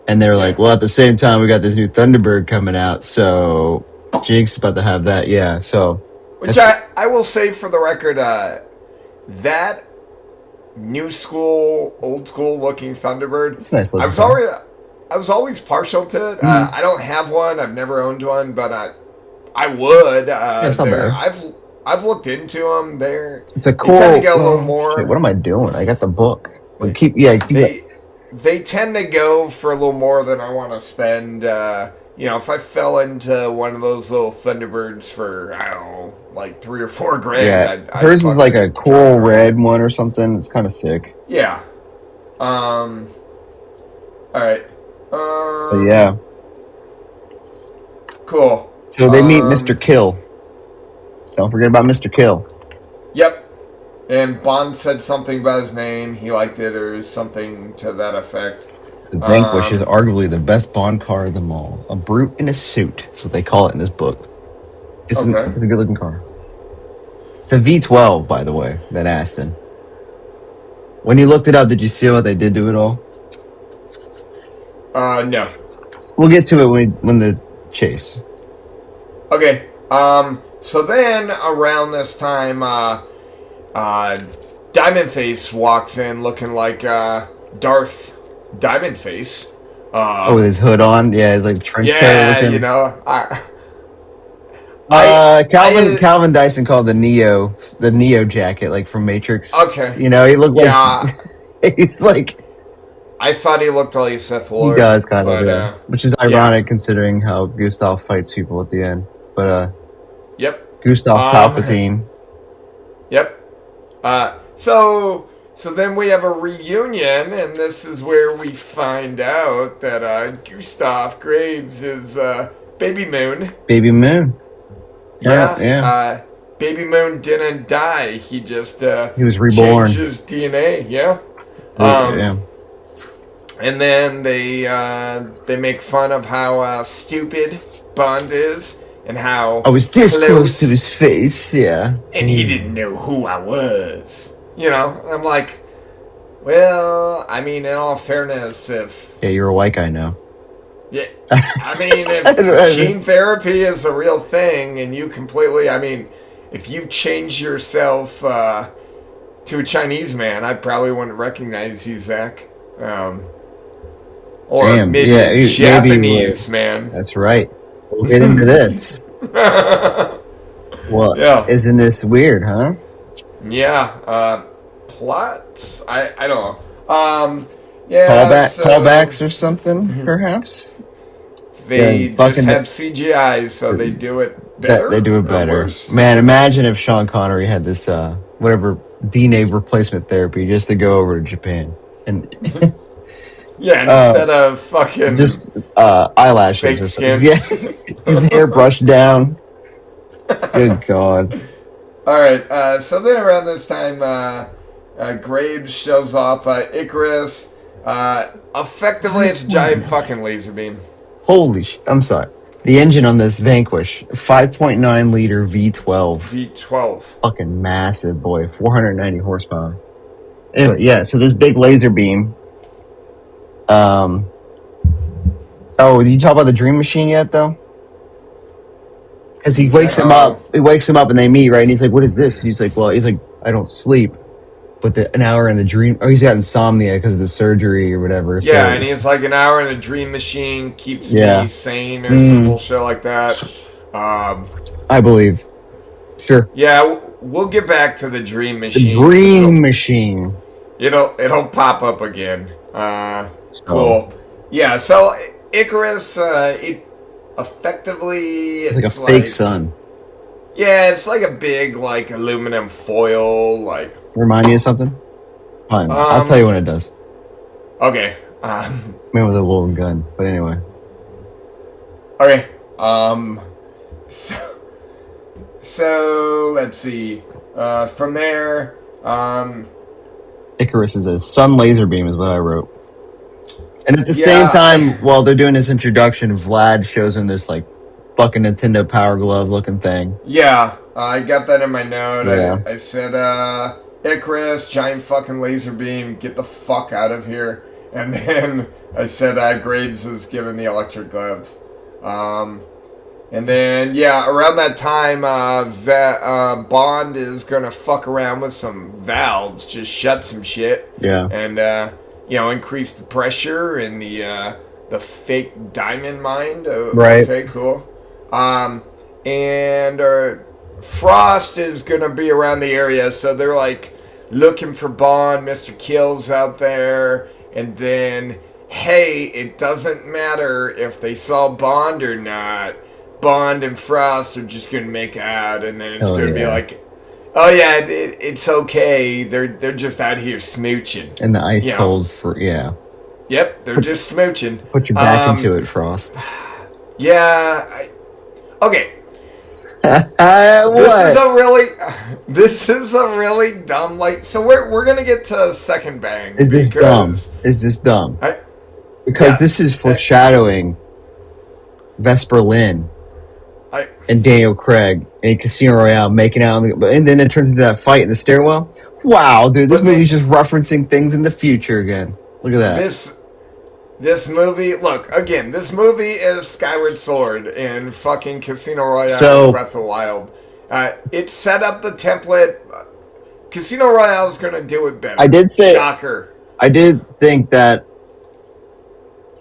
And they were like, well, at the same time, we got this new Thunderbird coming out, so Jinx about to have that, so. Which I will say for the record, that new school, old school looking Thunderbird. It's a nice looking. I was always partial to it. I don't have one. I've never owned one, but I would. It's not bad. I've looked into them. It's a cool. They tend to go a little more. Shit, what am I doing? I got the book. They tend to go for a little more than I want to spend. You know, if I fell into one of those little Thunderbirds for, I don't know, like $3 or $4 grand. Yeah, hers is like a cool red one or something. It's kind of sick. Yeah. All right. Yeah. Cool. So they meet Mr. Kill. Don't forget about Mr. Kill. Yep. And Bond said something about his name. He liked it or something to that effect. The Vanquish is arguably the best Bond car of them all. A brute in a suit. That's what they call it in this book. It's a good looking car. It's a V12, by the way, that Aston. When you looked it up, did you see what they did to it all? No. We'll get to it when the chase. Okay. So then around this time, Diamond Face walks in looking like Darth Diamond Face. Oh, with his hood on, yeah, his like trench coat Yeah, looking. you know, I Calvin Dyson called the Neo jacket, like from Matrix. okay, You know, he looked like yeah. he's like I thought he looked like Sith he Lord, does kind of, but yeah. Which is yeah, ironic considering how Gustav fights people at the end. But yep, Gustav Palpatine. yep. So then we have a reunion, and this is where we find out that Gustav Graves is Baby Moon. Baby Moon. Yeah, Yeah. Baby Moon didn't die. He just He was reborn. changed his DNA. Yeah. Yeah. And then they make fun of how stupid Bond is and how I was this close to his face, yeah. and he didn't know who I was. You know, I'm like, well, I mean, in all fairness, if Yeah, you're a white guy now. yeah, I mean, if gene therapy is a real thing, and you completely, I mean, if you change yourself to a Chinese man, I probably wouldn't recognize you, Zach. Or Damn, maybe yeah, maybe Japanese man. That's right. We'll get into this. What? Yeah. Isn't this weird, huh? Yeah. Plots? I don't know. Yeah. Callbacks or something, perhaps? They Yeah, just have CGI, so they do it better. They do it or better. worse? Man, imagine if Sean Connery had this, whatever, DNA replacement therapy just to go over to Japan. And Yeah, instead of fucking just eyelashes fake or skin. something. Yeah, his hair brushed down. Good God. All right. So then around this time, Graves shows off Icarus. Effectively, it's a giant fucking laser beam. Holy I'm sorry. The engine on this Vanquish, 5.9 liter V12. V12. Fucking massive, boy. 490 horsepower. Anyway, yeah, so this big laser beam. Oh, did you talk about the Dream Machine yet, though? Because he wakes him up. He wakes him up and they meet, right? And he's like, what is this? And he's like, well, I don't sleep. But an hour in the dream... Oh, he's got insomnia because of the surgery or whatever. Yeah, so and he's like, an hour in the Dream Machine keeps me sane or some bullshit like that. I believe. Sure. Yeah, we'll get back to the Dream Machine. The Dream Machine. It'll pop up again. Cool. Yeah, so Icarus, it effectively... It's like a fake sun. Yeah, it's like a big, like, aluminum foil, like... Remind you of something? Fine. I'll tell you when it does. Okay. Man with a wooden gun. But anyway. Okay. So let's see. From there, Icarus is a sun laser beam is what I wrote. And at the same time, while they're doing this introduction, Vlad shows him this, like, fucking Nintendo Power Glove looking thing. Yeah, I got that in my note. Yeah. I said, Icarus, giant fucking laser beam, get the fuck out of here. And then I said, Graves is given the electric glove. And then, yeah, around that time, Bond is gonna fuck around with some valves, just shut some shit. Yeah. And, increase the pressure in the fake diamond mine. Right. Okay, cool. And Frost is gonna be around the area, so they're like looking for Bond. Mr. Kill's out there, and then hey, it doesn't matter if they saw Bond or not. Bond and Frost are just gonna make out, and then it's gonna be like, oh yeah, it's okay. They're just out here smooching. And the ice cold Yep, they're just smooching. Put your back into it, Frost. Yeah. Okay. What? This is a really dumb, like, so we're gonna get to second bang. Is this dumb? Because this is foreshadowing Vesper Lynn and Daniel Craig in Casino Royale making out, and then it turns into that fight in the stairwell. Wow, dude, this movie's just referencing things in the future again. Look at that. This movie, look, again, this movie is Skyward Sword in fucking Casino Royale and Breath of the Wild. It set up the template. Casino Royale is going to do it better. I did say... Shocker. I did think that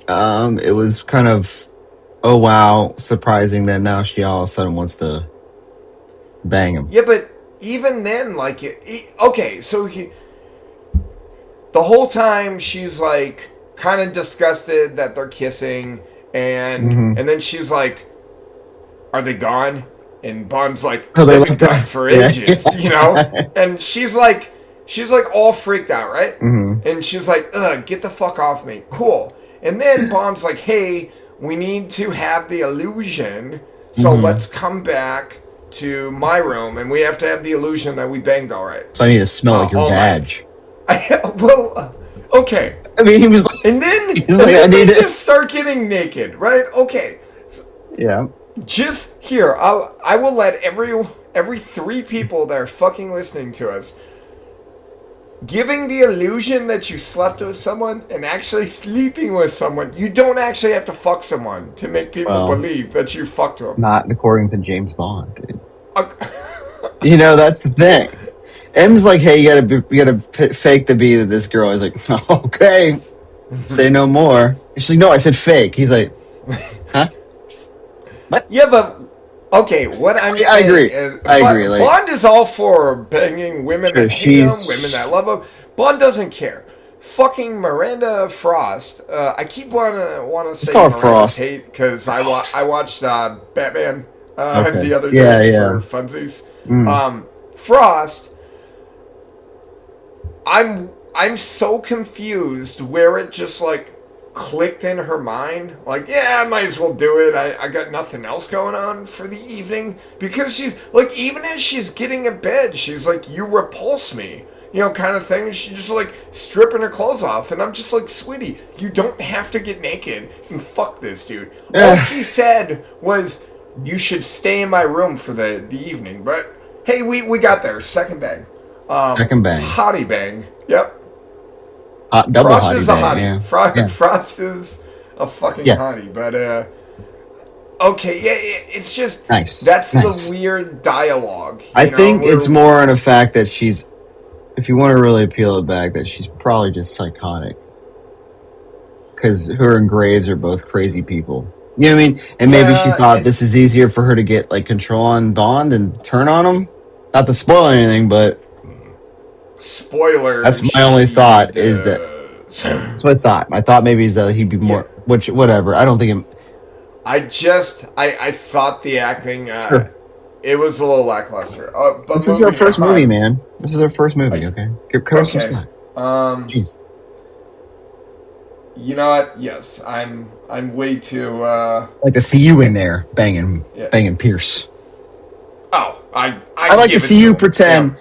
It was kind of, oh wow, surprising that now she all of a sudden wants to bang him. Yeah, but even then, like, okay, so the whole time she's like kind of disgusted that they're kissing, and then she's like, "Are they gone?" And Bond's like, Oh, they "They've been left gone that. for Yeah. ages," you know. And she's like all freaked out, right? And she's like, "Ugh, get the fuck off me." Cool. And then Bond's like, "Hey, we need to have the illusion, so let's come back to my room, and we have to have the illusion that we banged all right." So I need to smell like your badge. Well, okay. I mean, he was like, And then, he's like, I they need it. just start getting naked, right? Okay. Yeah. Just here, I will let every 3 people that are fucking listening to us, giving the illusion that you slept with someone and actually sleeping with someone. You don't actually have to fuck someone to make people believe that you fucked them. Not according to James Bond, dude. Okay. That's the thing. M's like, hey, you gotta fake to be this girl. He's like, okay, say no more. She's like, no, I said fake. He's like, huh? What? Yeah, but okay, what I'm saying I agree. is, I agree. Like, Bond is all for banging women that hate him, women that love him. Bond doesn't care. Fucking Miranda Frost. I keep wanna say call her Miranda Frost. Tate because I watched Batman the other Yeah, day yeah. for funsies. Frost. I'm so confused where it just like clicked in her mind, like, yeah, I might as well do it. I got nothing else going on for the evening. Because she's like, even as she's getting in bed, she's like, you repulse me, you know, kind of thing. She's just like stripping her clothes off, and I'm just like, sweetie, you don't have to get naked and fuck this dude. All he said was, you should stay in my room for the evening. But hey, we got there. Second bang. Second bang. Hottie bang. Yep. Double Frost hottie is a bang, hottie. yeah. Frost is a fucking hottie. But okay, yeah, it's just nice. That's nice. the weird dialogue. I think it's more on a fact that she's, if you want to really peel it back, that she's probably just psychotic. Because her and Graves are both crazy people. You know what I mean? And maybe she thought this is easier for her to get like control on Bond and turn on him. Not to spoil anything, but spoiler. That's my only thought. Is that that's my thought. My thought maybe is that he'd be more. Which whatever. I don't think. I thought the acting. Sure. It was a little lackluster. But this is our first movie, man. This is our first movie. Okay, cut us some slack. Jesus. You know what? Yes, I'm way too. I'd like to see you in there banging Pierce. Oh, I'd like to see you pretend.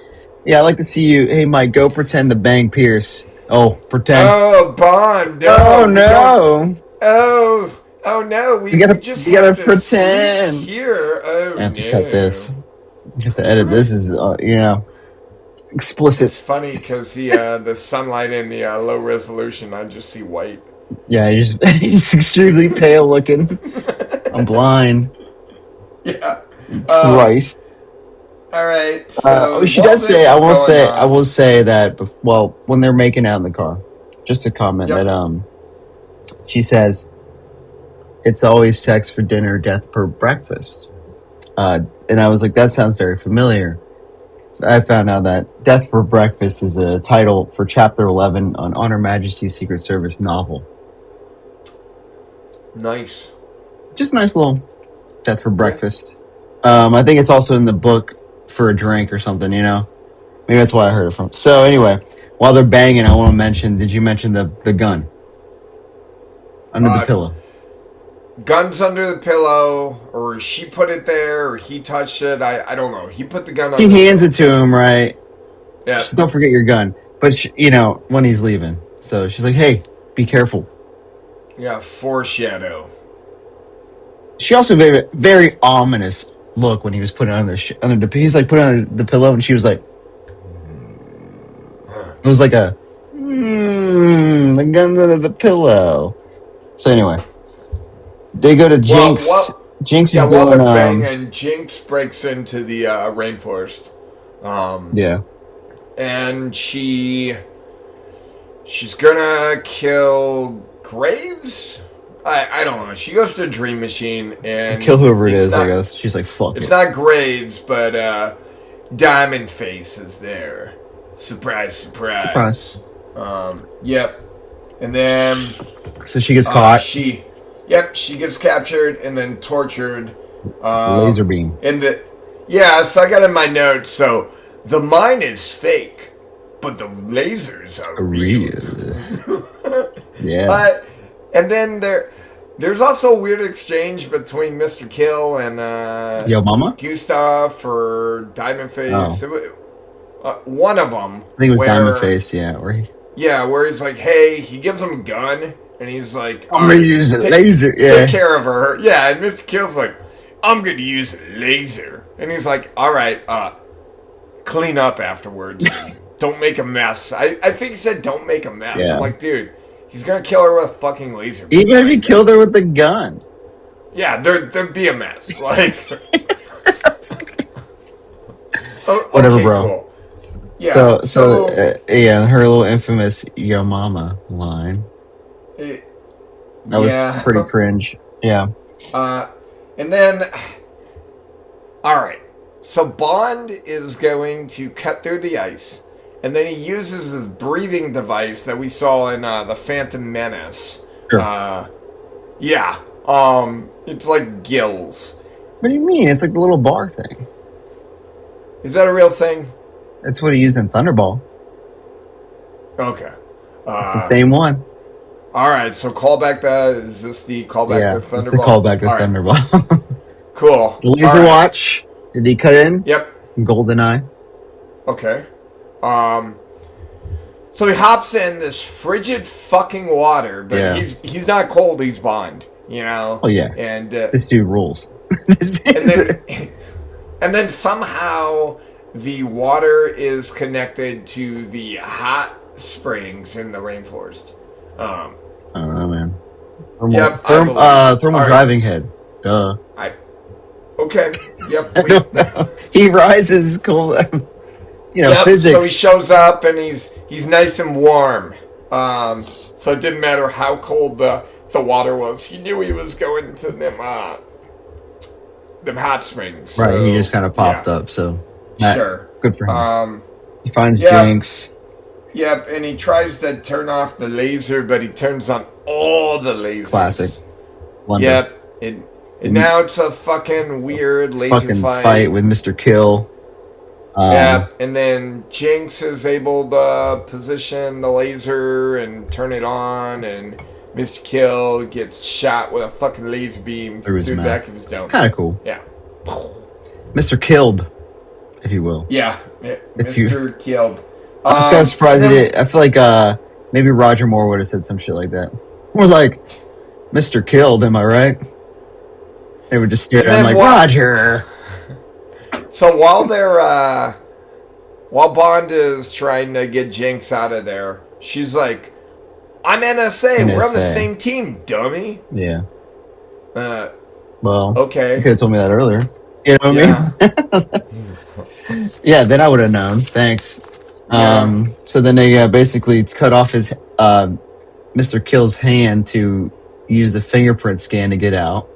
Yeah, I'd like to see you. Hey, Mike, go pretend to bang Pierce. Oh, pretend. Oh, Bond. No, oh no. Oh no. We gotta pretend here. Oh, I have to cut this. I have to edit. This is explicit. It's funny because the sunlight in the low resolution, I just see white. Yeah, he's extremely pale looking. I'm blind. Yeah. Christ. All right. So she does say. I will say that. Well, when they're making out in the car, just a comment that she says, "It's always sex for dinner, death for breakfast," and I was like, "That sounds very familiar." I found out that "Death for Breakfast" is a title for Chapter 11 on Her Majesty's Secret Service novel. Nice. Just a nice little "Death for Breakfast." I think it's also in the book for a drink or something, you know? Maybe that's why I heard it from. So anyway, while they're banging, I want to mention, did you mention the gun? Under the pillow. Gun's under the pillow, or she put it there, or he touched it. I don't know. He put the gun on. She hands it to him, right? Yeah. Just don't forget your gun. But, when he's leaving. So she's like, hey, be careful. Yeah, foreshadow. She also very, very ominous look when he was putting it under the he's like putting it under the pillow, and she was like, it was like the gun's under the pillow. So anyway, they go to Jinx. Jinx is doing while they're banging, Jinx breaks into the rainforest. Yeah, and she's gonna kill Graves. I don't know. She goes to a dream machine and Kill whoever it it's is, not- I guess. She's like, fuck It's it. not Graves, but Diamond Face is there. Surprise, surprise. Yep. And then So she gets caught. she gets captured and then tortured. Laser beam. So I got in my notes. So the mine is fake, but the lasers are real. Yeah. And then there's also a weird exchange between Mr. Kill and Yo Mama? Gustav or Diamond Face. Oh. One of them. I think it was Diamond Face, yeah. Where he's like, hey, he gives him a gun, and he's like, I'm gonna use a laser. Yeah. Take care of her. Yeah, and Mr. Kill's like, I'm gonna use a laser. And he's like, alright, clean up afterwards. Don't make a mess. I think he said don't make a mess. Yeah. I'm like, dude, he's gonna kill her with a fucking laser. Even if he killed her with the gun. Yeah, there'd be a mess. Like, whatever, bro. Cool. Yeah, her little infamous "Yo Mama" line. That was pretty cringe. Yeah. And then, all right. So Bond is going to cut through the ice, and then he uses his breathing device that we saw in the Phantom Menace. Sure. It's like gills. What do you mean? It's like the little bar thing. Is that a real thing? That's what he used in Thunderball. Okay. It's the same one. All right. So callback. Is this the callback to Thunderball? It's the callback to Thunderball. Cool. The laser watch. Did he cut in? Yep. GoldenEye. Okay. So he hops in this frigid fucking water, but he's not cold. He's Bond. You know. Oh yeah. And this dude rules. and then somehow the water is connected to the hot springs in the rainforest. I don't know, man. Thermal driving head. Duh. Okay. Yep. I don't know. He rises cold. Physics. So he shows up and he's nice and warm. So it didn't matter how cold the water was. He knew he was going to them hot springs. So, right. He just kind of popped up. So sure. Good for him. He finds Jinx. Yep, and he tries to turn off the laser, but he turns on all the lasers. Classic. Wonder. Yep. And now it's a fucking weird laser fight with Mr. Kill. Yeah, and then Jinx is able to position the laser and turn it on, and Mr. Kill gets shot with a fucking laser beam through the back of his dome. Kind of cool. Yeah. Mr. Killed, if you will. Yeah, Mr. Killed. I was kind of surprised he did. I feel like maybe Roger Moore would have said some shit like that. More like, Mr. Killed, am I right? They would just stare at him like, Roger! So while Bond is trying to get Jinx out of there, she's like, I'm NSA. We're on the same team, dummy. Yeah. Well, okay. You could have told me that earlier. You know what I mean? Yeah, then I would have known. Thanks. So then they basically cut off his Mr. Kill's hand to use the fingerprint scan to get out.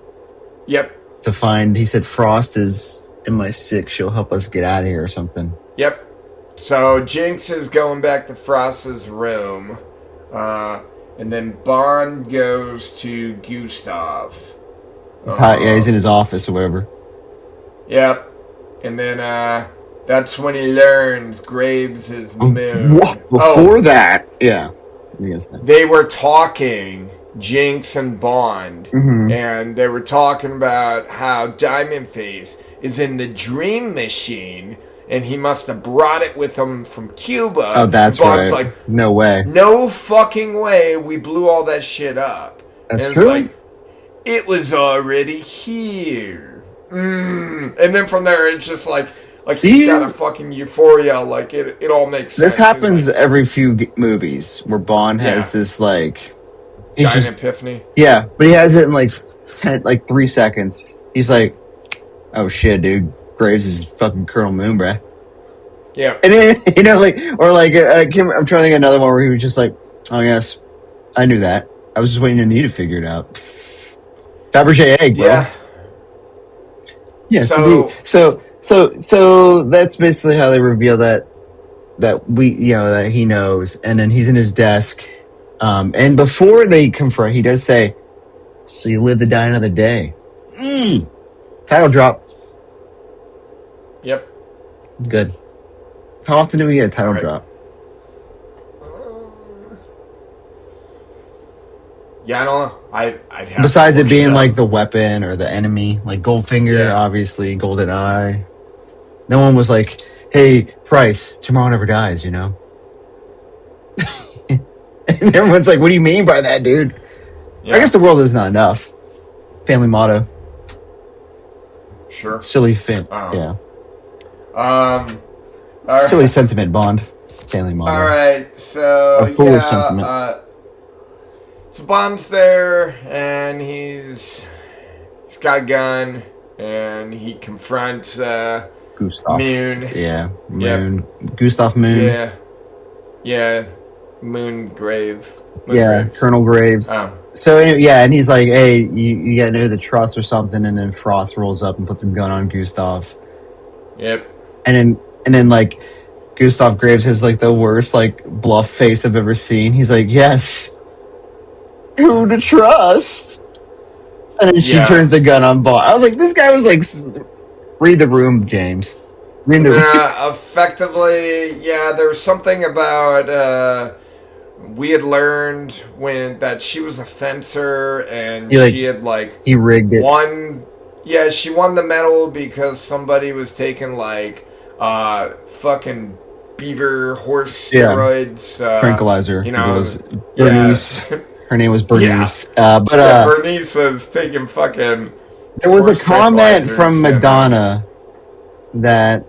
Yep. To find, he said, Frost is MI6. She'll help us get out of here or something. Yep. So Jinx is going back to Frost's room. And then Bond goes to Gustav. He's in his office or whatever. Yep. And then that's when he learns Graves is moon. Before that, yeah. They were talking, Jinx and Bond, and they were talking about how Diamond Face is in the dream machine, and he must have brought it with him from Cuba. Oh, that's Bond's right. Like, no way. No fucking way. We blew all that shit up. That's true. Like, it was already here. And then from there, it's just like he's got a fucking euphoria. Like it all makes sense. This happens every few movies where Bond has this like giant epiphany. Yeah, but he has it in like 3 seconds. He's like, "Oh shit, dude, Graves is fucking Colonel Moon, bruh." Yeah, and then, I'm trying to think of another one where he was just like, "Oh yes, I knew that." I was just waiting on you to figure it out. Fabergé egg, bro. Yeah. Yeah. So So that's basically how they reveal that that he knows, and then he's in his desk. And before they confront, he does say, "So you live to die another day." Title drop. Yep. Good. How often do we get a title drop? Yeah, I don't know. I'd have Besides to it look being up. like the weapon or the enemy, like Goldfinger, Yeah. obviously, Golden Eye. No one was like, "Hey, Price, tomorrow never dies," you know? And everyone's like, "What do you mean by that, dude?" Yeah. I guess the world is not enough. Family motto. Sure. Silly fin. Oh. Yeah. All Silly right. sentiment, Bond. Family motto. All right. So A foolish sentiment. So Bond's there, and he's got a gun, and he confronts Gustav. Moon. Yeah. Moon. Yep. Gustav Moon. Yeah. Yeah. Moongrave. Yeah, Graves. Colonel Graves. Oh. So anyway, yeah, and he's like, "Hey, you gotta know the trust or something," and then Frost rolls up and puts a gun on Gustav. Yep. And then like Gustav Graves has like the worst like bluff face I've ever seen. He's like, "Yes, who to trust?" And then she turns the gun on Bond. I was like, this guy was like, read the room, James. Read the room. Effectively, yeah. There was something about we had learned that she was a fencer, and she had he rigged it. won. Yeah, she won the medal because somebody was taking like fucking beaver horse steroids, tranquilizer. You know, it was Bernice. Yeah. Her name was Bernice. Bernice was taking fucking. There was a comment from Madonna that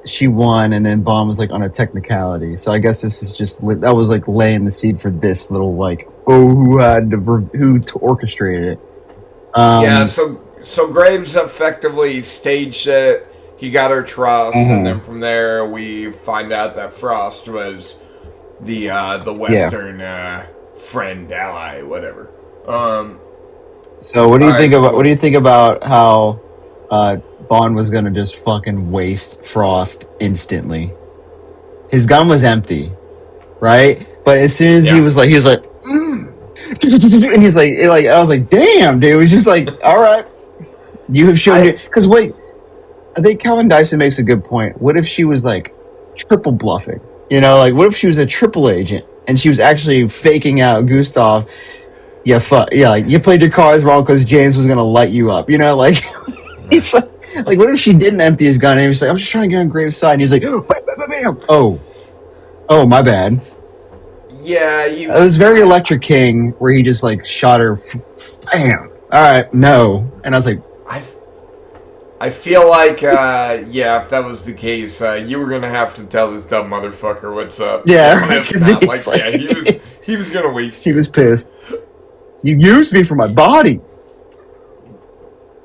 she won, and then Bond was like on a technicality. So I guess this is just that was like laying the seed for this little like who orchestrated it. Yeah, so Graves effectively staged it. He got her trust, and then from there we find out that Frost was the Western friend, ally, whatever. So what do you think about what do you think about how Bond was gonna just fucking waste Frost instantly? His gun was empty, right? But as soon as he was like, and he's like, I was like, damn, dude. It was just like, all right, you have shown it. Because wait, I think Calvin Dyson makes a good point. What if she was like triple bluffing? You know, like what if she was a triple agent and she was actually faking out Gustav? Yeah, like you played your cards wrong because James was gonna light you up. You know, like he's like what if she didn't empty his gun and he was like, I'm just trying to get on Graves' side, and he's like, oh, my bad. Yeah, it was very Electric King where he just like shot her. Bam. All right, no, and I was like, I feel like if that was the case, you were gonna have to tell this dumb motherfucker what's up. Yeah, because he was gonna waste. He was pissed. You used me for my body.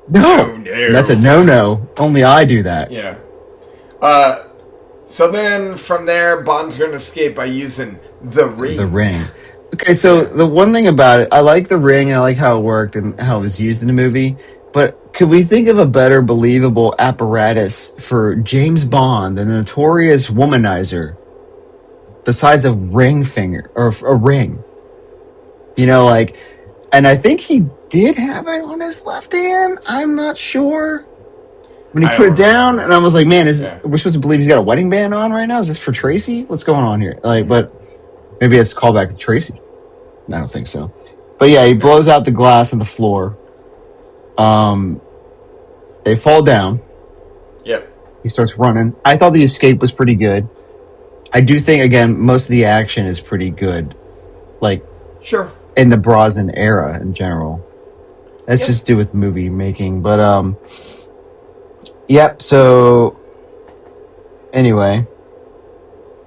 No, that's a no. Only I do that. Yeah. So then from there, Bond's gonna escape by using the ring. The ring. Okay, so the one thing about it, I like the ring and I like how it worked and how it was used in the movie. But could we think of a better believable apparatus for James Bond, the notorious womanizer, besides a ring finger or a ring? You know, like, and I think he did have it on his left hand. I'm not sure. When he put it down, and I was like, man, we're supposed to believe he's got a wedding band on right now? Is this for Tracy? What's going on here? Like, but maybe it's a callback to Tracy. I don't think so. But yeah, he blows out the glass on the floor. They fall down. Yep. He starts running. I thought the escape was pretty good. I do think, again, most of the action is pretty good. Like, sure. In the Brosnan era in general. That's just to do with movie making. But, yep, so anyway.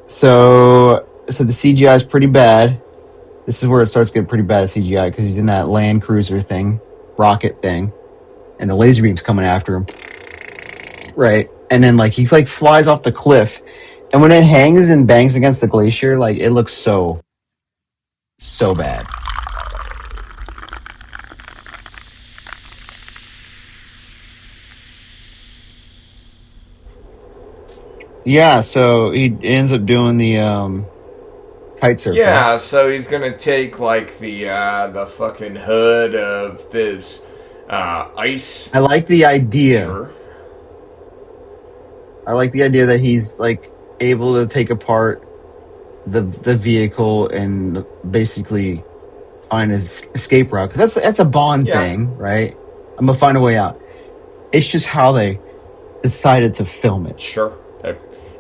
So the CGI is pretty bad. This is where it starts getting pretty bad CGI because he's in that Land Cruiser thing, rocket thing, and the laser beam's coming after him. Right. And then he flies off the cliff, and when it hangs and bangs against the glacier, it looks so bad. Yeah, so he ends up doing the kite surfing. Yeah, so he's gonna take like the fucking hood of this ice. I like the idea. Sure. I like the idea that he's like able to take apart the vehicle and basically find his escape route, because that's a Bond thing, right? I'm gonna find a way out. It's just how they decided to film it. Sure,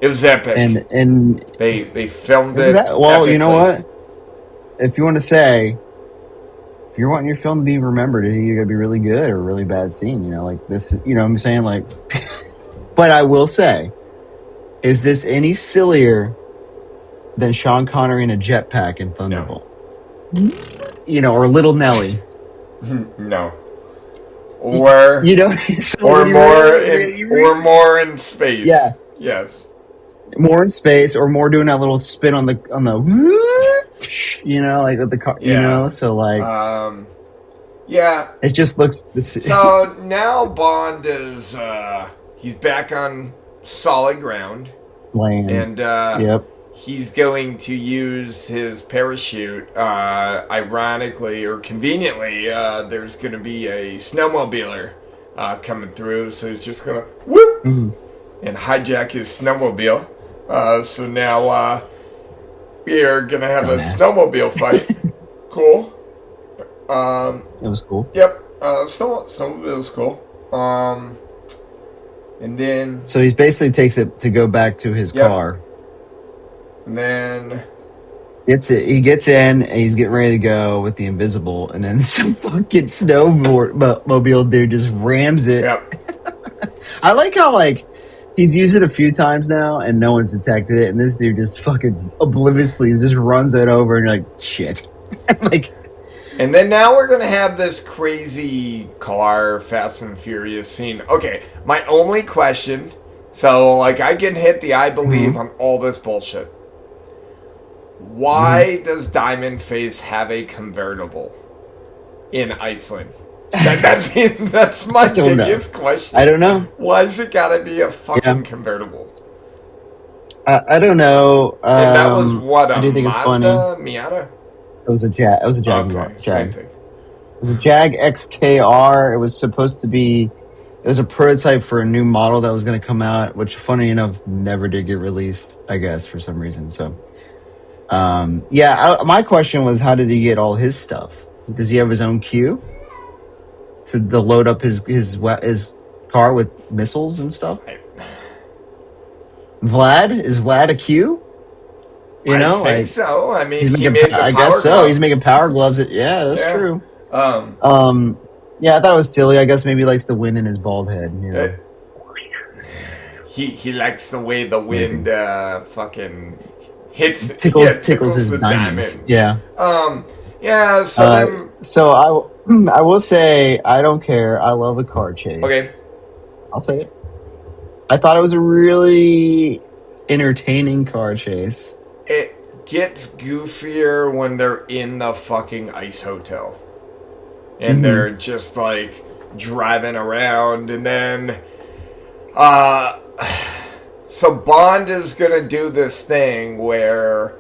it was epic, and they filmed it. Well, epically. You know what? If you want to say, if you're wanting your film to be remembered, either you're gonna be really good or a really bad scene. You know, like this. You know what I'm saying? Like, but I will say, is this any sillier than Sean Connery in a jetpack in Thunderbolt? No. You know, or Little Nelly. No. Or you know, so or more in space. Yeah. Yes. More in space, or more doing that little spin on the you know, like with the car. Yeah. You know, so like yeah. It just looks. So now Bond is he's back on solid ground. Land. And yep. He's going to use his parachute. Ironically or conveniently, there's going to be a snowmobiler coming through, so he's just going to whoop and hijack his snowmobile. So now we are going to have a snowmobile fight. Cool. It was cool. Yep. Snowmobile was cool. And then... So he basically takes it to go back to his car. And then... He gets in, and he's getting ready to go with the invisible, and then some fucking snowmobile dude just rams it. Yep. I like how, like, he's used it a few times now, and no one's detected it, and this dude just fucking obliviously just runs it over, and you're like, shit. Like... And then now we're going to have this crazy car Fast and Furious scene. Okay, my only question, so like I can hit the I believe on all this bullshit. Why does Diamond Face have a convertible in Iceland? That's my biggest question. I don't know. Why's it got to be a fucking convertible? I don't know. And that was what, a I do think Mazda it's funny. Miata? It was a Jag. It was a Jag. Okay, Jag. Same thing. It was a Jag XKR. It was supposed to be. It was a prototype for a new model that was going to come out, which, funny enough, never did get released. I guess for some reason. So, my question was, how did he get all his stuff? Does he have his own queue to load up his car with missiles and stuff? Is Vlad a Q? You know, I think so. I mean, he made the I guess so. Glove. He's making power gloves. That's true. Yeah, I thought it was silly. I guess maybe he likes the wind in his bald head. You know? He likes the way the wind fucking hits tickles his diamonds. Yeah. Yeah. So I will say I don't care. I love a car chase. Okay. I'll say it. I thought it was a really entertaining car chase. It gets goofier when they're in the fucking ice hotel. And they're just like driving around, and then so Bond is gonna do this thing where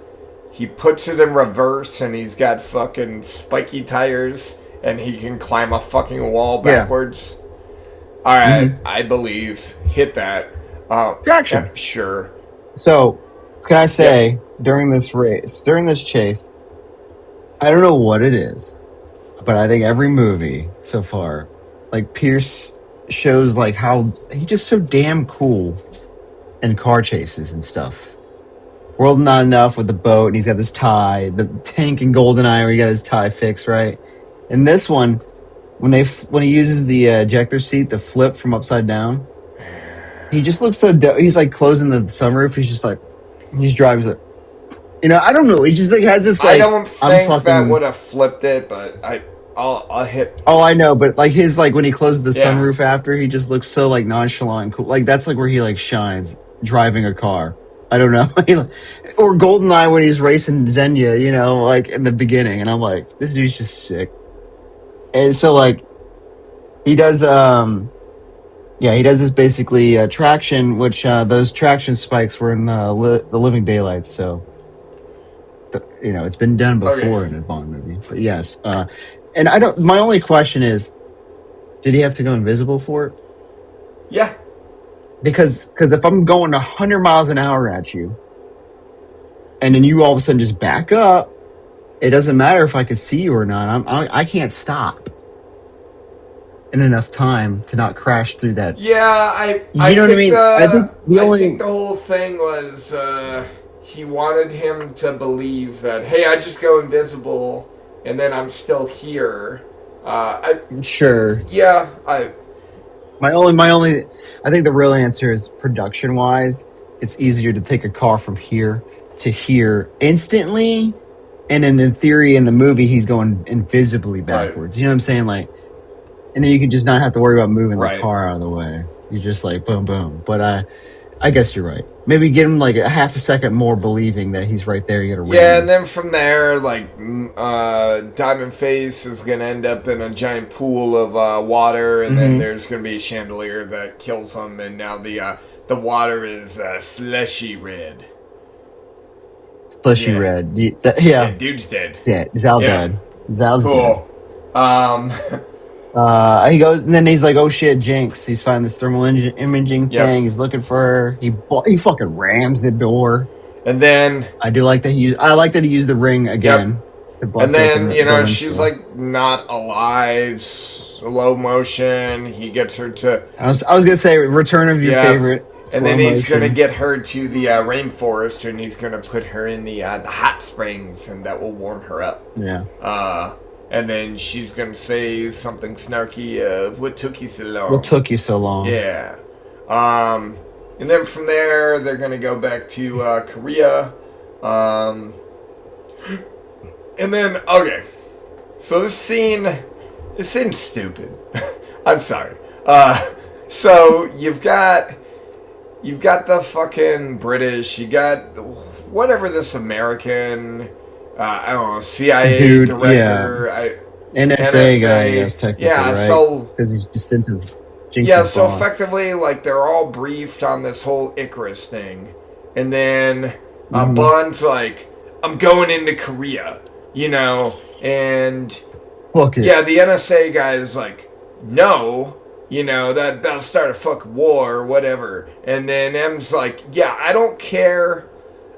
he puts it in reverse and he's got fucking spiky tires and he can climb a fucking wall backwards. Alright, I believe. Hit that. Traction. Yeah, sure. So, can I say, during this chase, I don't know what it is, but I think every movie so far, like Pierce shows like how he's just so damn cool in car chases and stuff. World Not Enough with the boat, and he's got this tie, the tank in GoldenEye where he got his tie fixed, right? In this one, when he uses the ejector seat, the flip from upside down, he just looks so dope. He's like closing the sunroof. He's just like, he's driving like, you know, I don't know. He just like has this like. I don't think that would have flipped it, but I'll hit. Oh, I know, but like his like when he closes the sunroof after, he just looks so like nonchalant and cool. Like that's like where he like shines driving a car. I don't know. Or GoldenEye when he's racing Xenia, you know, like in the beginning, and I'm like, this dude's just sick. And so like he does Yeah, he does this basically traction, which those traction spikes were in the Living Daylights. So, it's been done before in a Bond movie. But yes, and I don't. My only question is, did he have to go invisible for it? Yeah. Because if I'm going 100 miles an hour at you, and then you all of a sudden just back up, it doesn't matter if I can see you or not. I can't stop in enough time to not crash through that. Yeah, I know what I mean? I think I think the whole thing was he wanted him to believe that, hey, I just go invisible and then I'm still here. Sure. Yeah, My only. I think the real answer is production wise. It's easier to take a car from here to here instantly, and then in theory, in the movie, he's going invisibly backwards. Right. You know what I'm saying? Like, and then you can just not have to worry about moving the car out of the way. You're just like boom, boom. But I guess you're right. Maybe get him like a half a second more believing that he's right there. You gotta and then from there, like Diamond Face is gonna end up in a giant pool of water, and then there's gonna be a chandelier that kills him, and now the water is slushy red. Slushy red. Yeah, dude's dead. Zal dead. Zal's cool. dead. He goes, and then he's like, "Oh shit, Jinx!" He's finding this thermal imaging thing. He's looking for her. He fucking rams the door. And then I like that he used the ring again. Yep. And then she's like not alive. Slow motion. He gets her to. I was gonna say return of your favorite. And then he's gonna get her to the rainforest, and he's gonna put her in the hot springs, and that will warm her up. Yeah. And then she's going to say something snarky of, what took you so long? What took you so long? Yeah. And then from there, they're going to go back to Korea. And then, okay. So this seems stupid. I'm sorry. So you've got the fucking British, you got whatever this American... I don't know, CIA director, NSA guy, yes, technically, right? So because he's just sent his Jinx's so boss. effectively, like they're all briefed on this whole Icarus thing, and then Bond's like, "I'm going into Korea," and the NSA guy is like, "No." That'll start a fucking war or whatever, and then M's like, "Yeah, I don't care.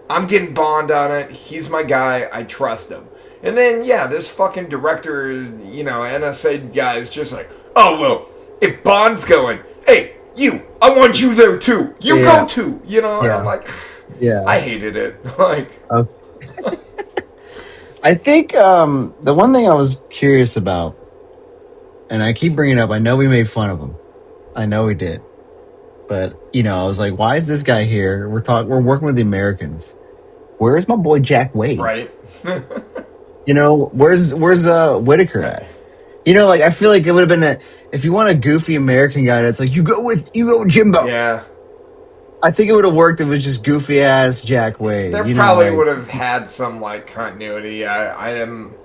I'm getting Bond on it. He's my guy. I trust him." And then, this fucking director, NSA guy is just like, "Oh, well, if Bond's going, hey, you, I want you there too. You go too." And I'm like, I hated it. Like, I think the one thing I was curious about, and I keep bringing it up, I know we made fun of him. I know we did. But, I was like, why is this guy here? We're working with the Americans. Where's my boy Jack Wade? Right. Where's Whitaker at? I feel like it would have been if you want a goofy American guy that's like, you go with Jimbo. Yeah. I think it would have worked if it was just goofy ass Jack Wade. There probably would have had some continuity. I am.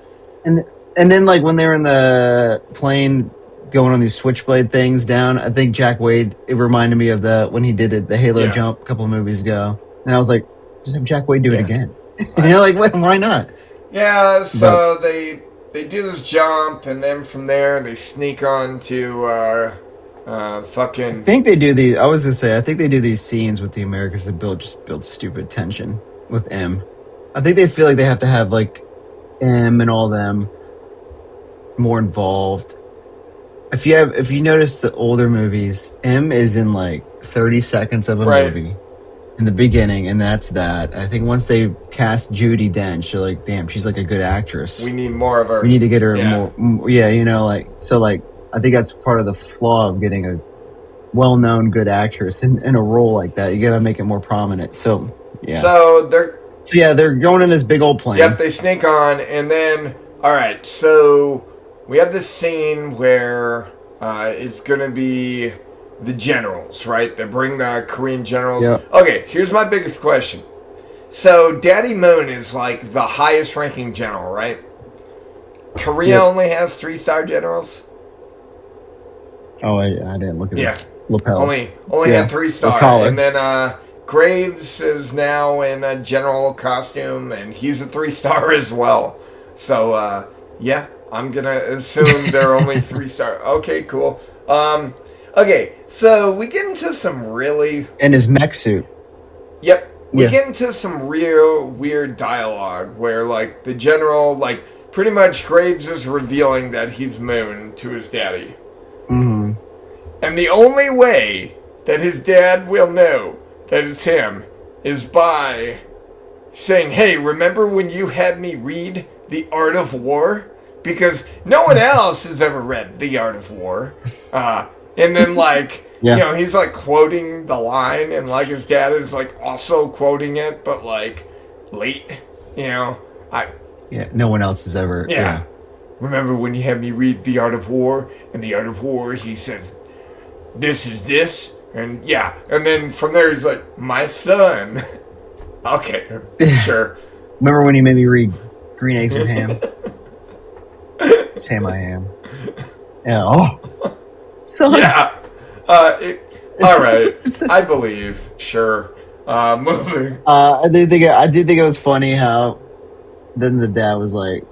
And then when they were in the plane going on these switchblade things down, I think Jack Wade, it reminded me of when he did the Halo jump a couple of movies ago. And I was like, just have Jack Wade do it again. Why not? Yeah, so they do this jump, and then from there they sneak on to fucking... I think they do these... I was going to say, I think they do these scenes with the Americans that build stupid tension with M. I think they feel like they have to have, M and all them more involved. If you notice the older movies, M is in 30 seconds of a movie in the beginning, and that's that. I think once they cast Judi Dench, you're like, damn, she's a good actress. We need more of her. We need to get her more. Yeah, I think that's part of the flaw of getting a well-known good actress in a role like that. You got to make it more prominent. So yeah. So they're going in this big old plane. Yep, they sneak on, and then all right, so. We have this scene where it's going to be the generals, right? They bring the Korean generals. Yep. Okay, here's my biggest question. So, Daddy Moon is the highest ranking general, right? Korea only has 3-star generals? Oh, I didn't look at this. lapels. Only Yeah, had 3 with stars. collar. And then Graves is now in a general costume, and he's a 3-star as well. So yeah, I'm gonna assume they're only 3-star. Okay, cool. Okay, so we get into some really And his mech suit. Yep. We Yeah. get into some real weird dialogue where, like, the general, like, pretty much Graves is revealing that he's Moon to his daddy. Mm-hmm. And the only way that his dad will know that it's him is by saying, hey, remember when you had me read The Art of War? Because no one else has ever read The Art of War. And then, like, Yeah. you know, he's, like, quoting the line, and, like, his dad is, like, also quoting it, but, like, late. You know? Yeah, no one else has ever. Yeah. Remember when you had me read The Art of War? In The Art of War, he says, this is this? And, yeah. And then from there, he's like, my son. Okay, sure. Remember when you made me read Green Eggs and Ham? Sam I am. Yeah. Oh. Son. Yeah. All right. I believe. Sure. Moving. I do think it was funny how then the dad was like,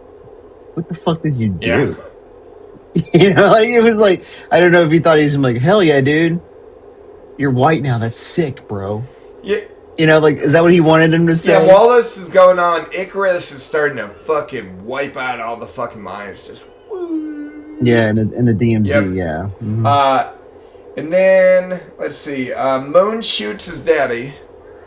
"What the fuck did you do?" Yeah. You know, like it was like I don't know if he thought he was like, "Hell yeah, dude, you're white now. That's sick, bro." Yeah. You know, like is that what he wanted him to say? Yeah, while this is going on, Icarus is starting to fucking wipe out all the fucking minds. Just woo. Yeah, in the DMZ, Yep. yeah. Mhm. And then let's see. Moon shoots his daddy.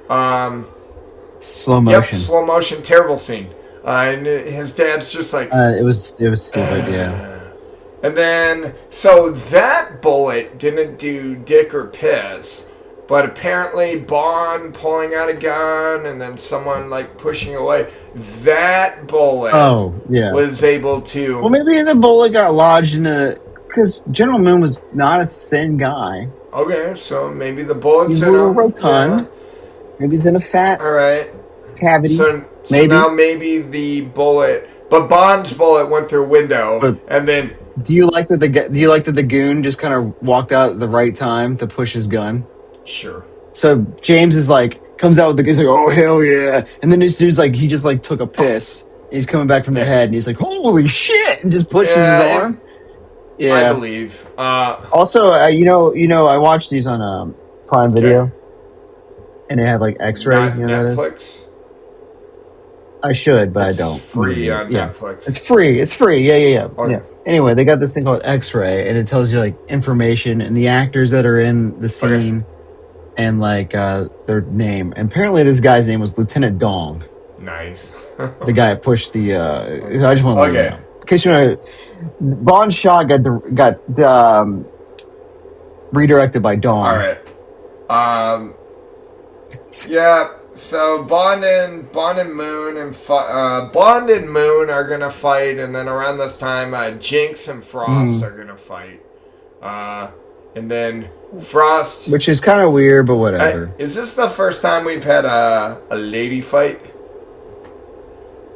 Slow Yep, motion. slow motion, terrible scene. And his dad's just like. It was stupid, yeah. And then, so that bullet didn't do dick or piss, but apparently Bond pulling out a gun and then someone like pushing away, that bullet was able to. Well, maybe the bullet got lodged in because General Moon was not a thin guy. Okay, so maybe the bullet's He's in a little him. rotund. Yeah. Maybe he's in a fat All right. cavity. So maybe. now maybe the bullet, but Bond's bullet went through a window, and then. Do you like that the goon just kind of walked out at the right time to push his gun? Sure. So James is like comes out with the gun, he's like, oh hell yeah, and then this dude's like he just like took a piss. He's coming back from the head, and he's like, holy shit, and just pushes his arm. Yeah, I believe. Also, you know, I watched these on Prime Video, and it had like X-ray. Not you know Netflix. that is? I should, but I don't. Free on Netflix. It's free. It's free. Yeah. Okay. Yeah. Anyway, they got this thing called X-ray, and it tells you like information and the actors that are in the scene, and like their name. And apparently, this guy's name was Lieutenant Dong. Nice. The guy that pushed the. So I just want to let you know. In case you know, Bond's shot got redirected by Dong. All right. Yeah. So Bond and Moon and Bond and Moon are gonna fight, and then around this time, Jinx and Frost are gonna fight. And then Frost, which is kind of weird, but whatever. Is this the first time we've had a lady fight?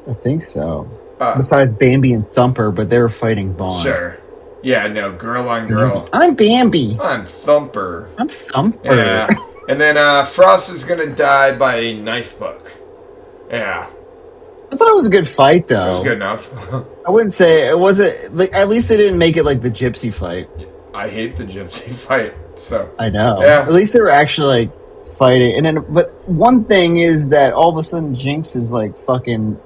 I think so. Besides Bambi and Thumper, but they were fighting Bond. Sure. Yeah. No. Girl on girl. I'm Bambi. I'm Thumper. I'm Thumper. Yeah. And then Frost is gonna die by a knife book. Yeah. I thought it was a good fight, though. It was good enough. I wouldn't say it wasn't. Like, at least they didn't make it like the gypsy fight. I hate the gypsy fight. So I know. Yeah. At least they were actually like fighting. And then, but one thing is that all of a sudden Jinx is like fucking,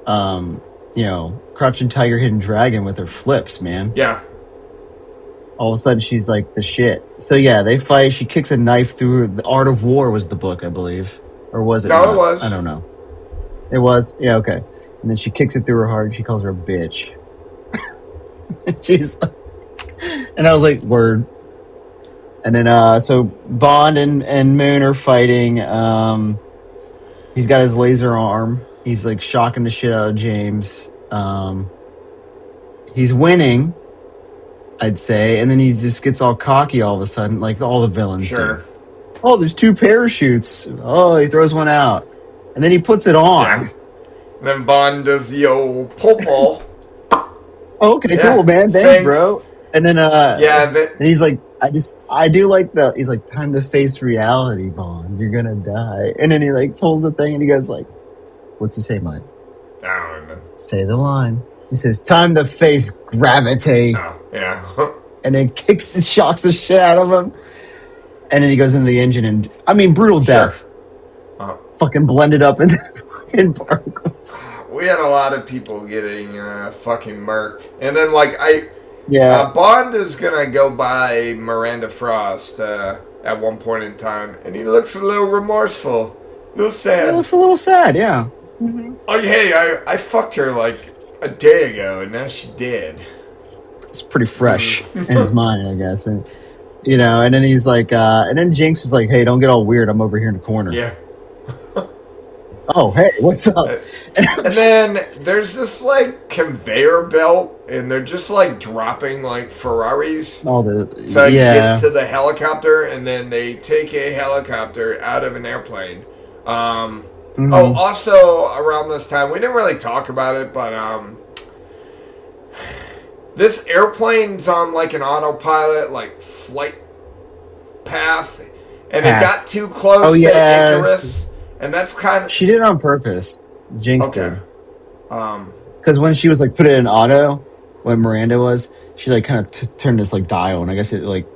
you know, Crouching Tiger, Hidden Dragon with her flips, man. Yeah. All of a sudden she's like the shit. So yeah, they fight. She kicks a knife through her. The Art of War was the book, I believe, or was it? No, not? it was. I don't know. It was. Yeah, okay. And then she kicks it through her heart. And she calls her a bitch. She's, and I was like, word. And then so Bond and Moon are fighting. He's got his laser arm. He's like shocking the shit out of James. He's winning, I'd say, and then he just gets all cocky all of a sudden, like all the villains do. Oh, there's 2 parachutes. Oh, he throws one out, and then he puts it on. Yeah. And then Bond does the old pole ball. Okay, cool, man. Thanks, bro. And then and he's like, I do like he's like, time to face reality, Bond. You're gonna die. And then he like pulls the thing and he goes like, what's he say, Mike? I don't know. Say the line. He says, time to face gravity. Oh, yeah. And then shocks the shit out of him. And then he goes into the engine and, I mean, brutal death. Fucking blended up in particles. We had a lot of people getting fucking murked. And then, like, Bond is gonna go by Miranda Frost at one point in time, and he looks a little remorseful. A little sad. He looks a little sad, yeah. Mm-hmm. Oh, hey, I fucked her, like, a day ago, and now she's dead. It's pretty fresh in his mind, I guess. You know, and then he's like, and then Jinx is like, hey, don't get all weird. I'm over here in the corner. Yeah. Oh, hey, what's up? And then there's this, like, conveyor belt, and they're just, like, dropping, like, Ferraris to get to the helicopter, and then they take a helicopter out of an airplane. Oh, also, around this time, we didn't really talk about it, but, this airplane's on, like, an autopilot, like, flight path, and it got too close to Icarus. And that's kind of... She did it on purpose. Jinx did. Because when she was, like, put it in auto, when Miranda was, she, like, kind of turned this, like, dial, and I guess it, like...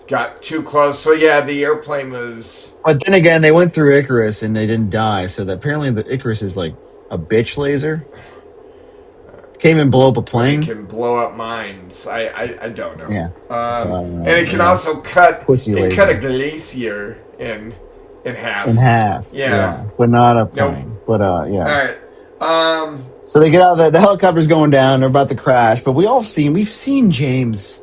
got too close. So, yeah, the airplane was... But then again, they went through Icarus, and they didn't die, so that apparently the Icarus is, like, a bitch laser. Can't even blow up a plane. It can blow up mines. I don't know. Yeah. So I don't know. And it can also cut... Pussy laser. Cut a glacier in half. In half. Yeah. But not a plane. Nope. But, yeah. All right. So they get out of the helicopter's going down. They're about to crash. But we've seen James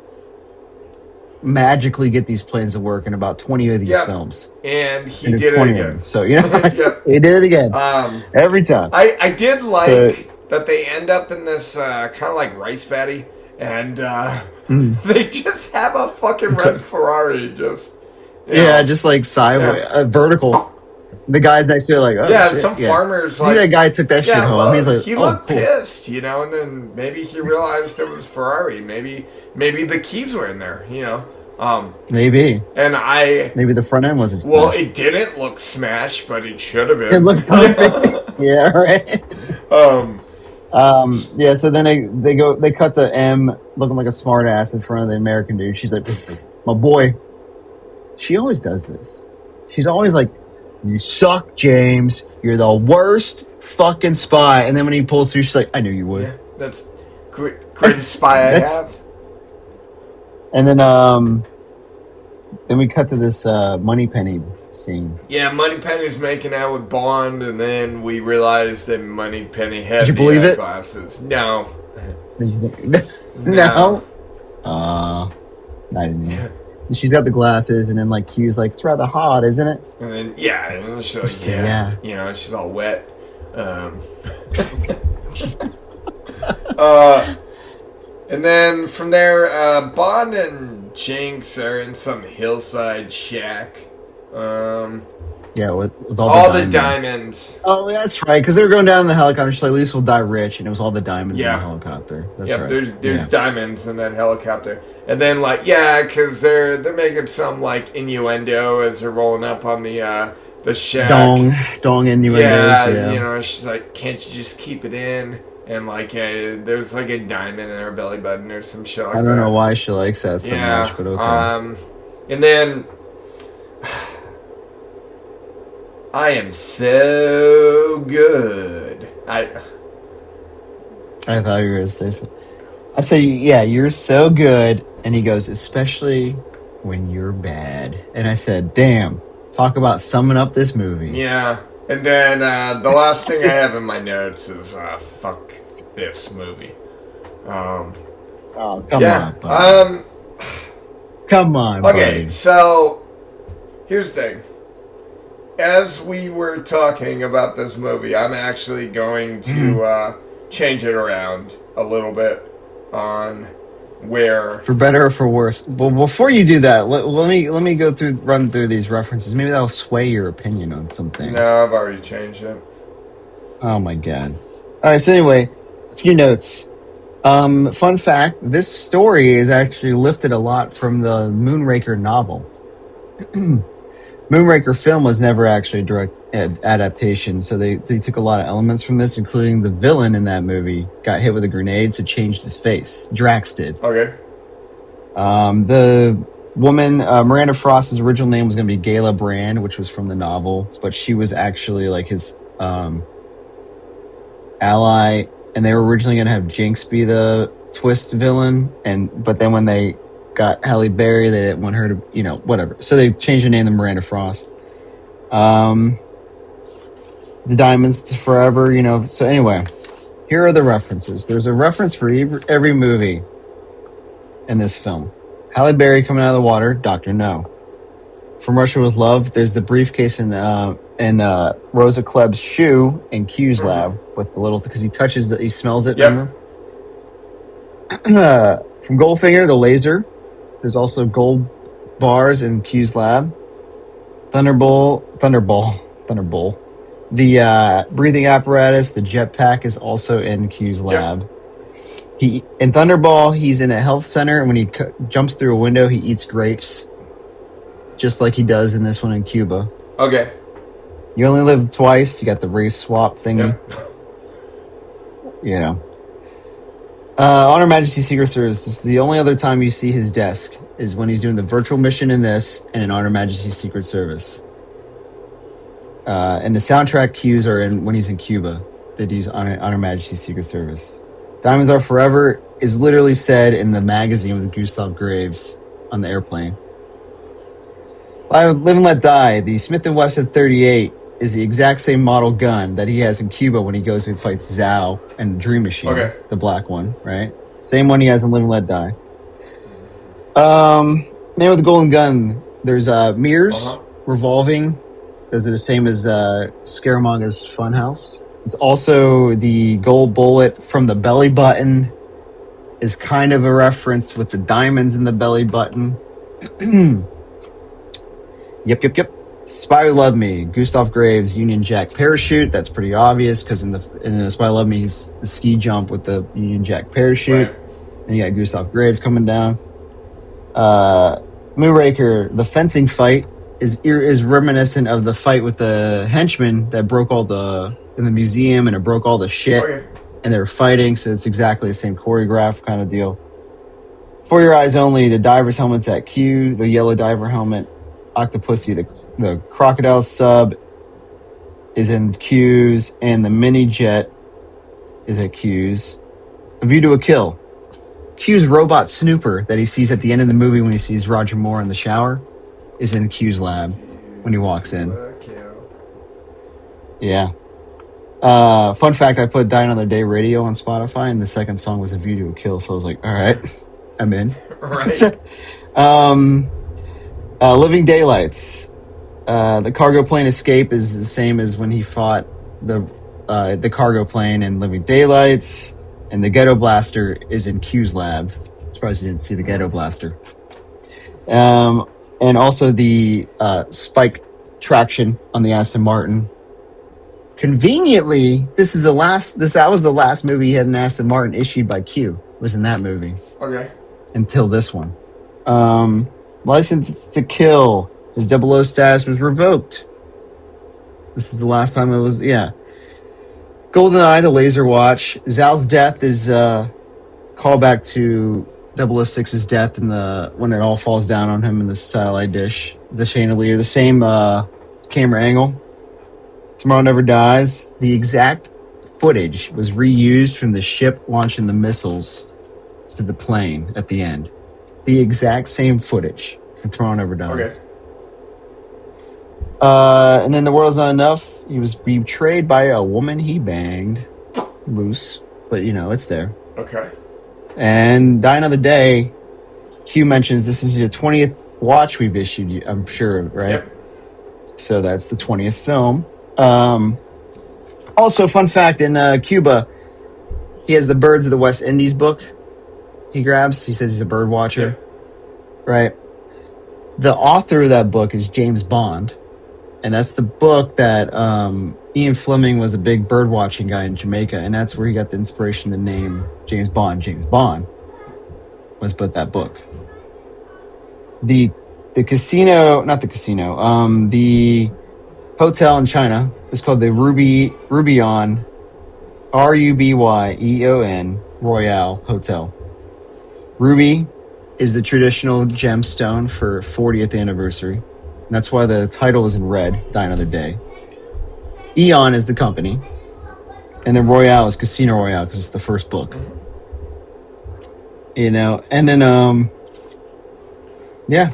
magically get these planes to work in about 20 of these films. And he did it again. So, you know, he did it again. Every time. I did like that they end up in this kind of like rice paddy. And they just have a fucking red Ferrari just... just like sideways, vertical. The guys next to it, like, oh, shit. Some farmers, like... that guy took that shit home. He's like, he looked pissed, you know, and then maybe he realized it was Ferrari. Maybe the keys were in there, you know. Maybe. And maybe the front end wasn't smashed. Well, it didn't look smashed, but it should have been. It looked perfect. Yeah, right. So then they cut to M looking like a smart ass in front of the American dude. She's like, my boy. She always does this. She's always like, you suck, James. You're the worst fucking spy. And then when he pulls through, she's like, I knew you would. Yeah, that's greatest spy I have. And then we cut to this Moneypenny scene. Yeah, Moneypenny's making out with Bond, and then we realized that Moneypenny had Did you believe it? Glasses. No. No? I didn't know. She's got the glasses, and then like Q's like, it's rather hot, isn't it? And then and she's like, you know, she's all wet. And then from there, Bond and Jinx are in some hillside shack. With all the diamonds. Oh, that's right, because they were going down in the helicopter. She's like, at least we'll die rich, and it was all the diamonds in the helicopter. That's right. There's diamonds in that helicopter. And then, like, because they're making some, like, innuendo as they're rolling up on the shack. Dong innuendos. Yeah, you know, she's like, can't you just keep it in? And, like, there's, like, a diamond in her belly button or some shit like that. I don't know why she likes that so much, but okay. And then... I am so good. I thought you were going to say something. I say, yeah, you're so good. And he goes, especially when you're bad. And I said, damn, talk about summing up this movie. Yeah. And then the last thing I have in my notes is, fuck this movie. Come on, buddy. Come on, okay, buddy. So, here's the thing. As we were talking about this movie, I'm actually going to change it around a little bit on where... For better or for worse. Well, before you do that, let me run through these references. Maybe that'll sway your opinion on some things. No, I've already changed it. Oh my god. Alright, so anyway, a few notes. Fun fact: this story is actually lifted a lot from the Moonraker novel. Moonraker film was never actually a direct adaptation, so they took a lot of elements from this, including the villain in that movie got hit with a grenade, so changed his face. Drax did. Okay. The woman, Miranda Frost's original name was going to be Gala Brand, which was from the novel, but she was actually like his ally, and they were originally going to have Jinx be the twist villain, but then when they got Halle Berry, they didn't want her to, whatever. So they changed her name to Miranda Frost. The Diamonds to Forever, So anyway, here are the references. There's a reference for every movie in this film. Halle Berry coming out of the water, Dr. No. From Russia with Love, there's the briefcase in Rosa Kleb's shoe in Q's lab with the little, because he smells it. Yep. Remember? From Goldfinger, the laser. There's also gold bars in Q's lab. Thunderball. The breathing apparatus, the jetpack, is also in Q's lab. Yep. In Thunderball, he's in a health center, and when he jumps through a window, he eats grapes, just like he does in this one in Cuba. Okay. You only live twice. You got the race swap thingy. Yep. On Her Majesty's Secret Service, this is the only other time you see his desk is when he's doing the virtual mission in this and in On Her Majesty's Secret Service. And the soundtrack cues are when he's in Cuba. They use on Her Majesty's Secret Service. Diamonds Are Forever is literally said in the magazine with Gustav Graves on the airplane. Live and Let Die, the Smith & Wesson 38 is the exact same model gun that he has in Cuba when he goes and fights Zhao and Dream Machine, the black one, right? Same one he has in Live and Let Die. Man with the Golden Gun, there's mirrors revolving. Those are the same as Scaramouche's Funhouse. It's also the gold bullet from the belly button is kind of a reference with the diamonds in the belly button. Yep. Spy Who Loved Me, Gustav Graves' Union Jack parachute. That's pretty obvious because in the Spy Who Loved Me, it's the ski jump with the Union Jack parachute. Right. And you got Gustav Graves coming down. Moonraker, the fencing fight is reminiscent of the fight with the henchmen that broke in the museum, and it broke all the shit. And they were fighting, so it's exactly the same choreograph kind of deal. For Your Eyes Only, the diver's helmet's at Q, the yellow diver helmet, Octopussy, the crocodile sub is in Q's, and the mini jet is at Q's. A View to a Kill. Q's robot snooper that he sees at the end of the movie when he sees Roger Moore in the shower is in Q's lab when he walks in. Yeah. Fun fact, I put Die Another Day Radio on Spotify, and the second song was A View to a Kill, so I was like, all right, I'm in. Right. Living Daylights. The cargo plane escape is the same as when he fought the cargo plane in Living Daylights, and the ghetto blaster is in Q's lab. Surprised you didn't see the ghetto blaster. And also the spike traction on the Aston Martin. Conveniently, that was the last movie he had an Aston Martin issued by Q. Was in that movie. Okay. Until this one. License to Kill. His 00 status was revoked. This is the last time it was, GoldenEye, the laser watch. Zal's death is a callback to 006's death when it all falls down on him in the satellite dish. The chandelier, the same camera angle. Tomorrow Never Dies. The exact footage was reused from the ship launching the missiles to the plane at the end. The exact same footage from Tomorrow Never Dies. Okay. And then The World's Not Enough. He was betrayed by a woman he banged. Loose. But, it's there. Okay. And Die Another Day, Q mentions this is your 20th watch we've issued, I'm sure, right? Yep. So that's the 20th film. Also, fun fact, in Cuba, he has the Birds of the West Indies book he grabs. He says he's a bird watcher. Yep. Right? The author of that book is James Bond. And that's the book that Ian Fleming was a big bird watching guy in Jamaica, and that's where he got the inspiration to name James Bond. James Bond was but that book. The casino, not the casino, the hotel in China is called the Rubyon, Rubyeon Royale Hotel. Ruby is the traditional gemstone for 40th anniversary. And that's why the title is in red, Die Another Day. Eon is the company. And then Royale is Casino Royale because it's the first book. You know, and then, yeah.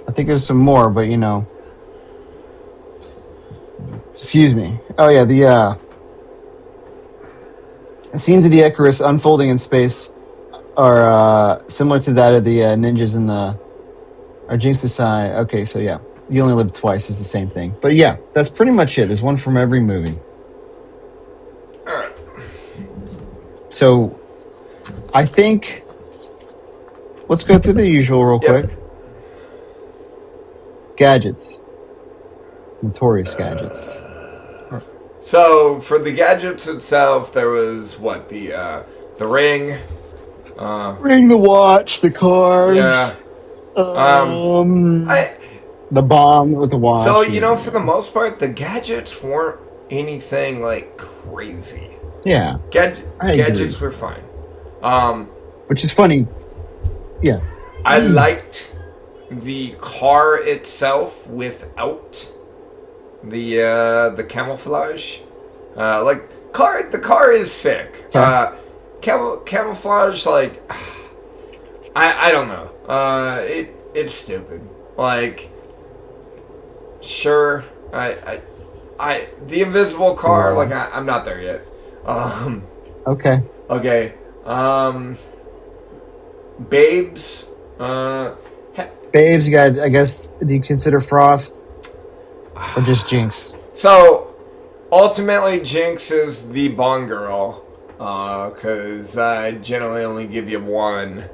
I think there's some more, but you know. Excuse me. Oh, yeah, the scenes of the Icarus unfolding in space are similar to that of the ninjas in the Jinx Decide. Okay, so yeah, You Only Live Twice is the same thing. But yeah, that's pretty much it. There's one from every movie. All right. So I think let's go through the usual real quick. Gadgets. Notorious gadgets. So for the gadgets itself, there was what the ring. Ring, the watch, the cards. Yeah. The bomb with the watch. So, you know, for the most part, the gadgets weren't anything, like, crazy. Yeah. Gadgets were fine. Which is funny. Yeah. I liked the car itself without the camouflage. The car is sick. Yeah. Camouflage, like, I don't know. It's stupid. Like, sure, the invisible car, like, I'm not there yet. Okay. Babes. Babes, you got, I guess, do you consider Frost or just Jinx? So, ultimately, Jinx is the Bond girl, because I generally only give you one.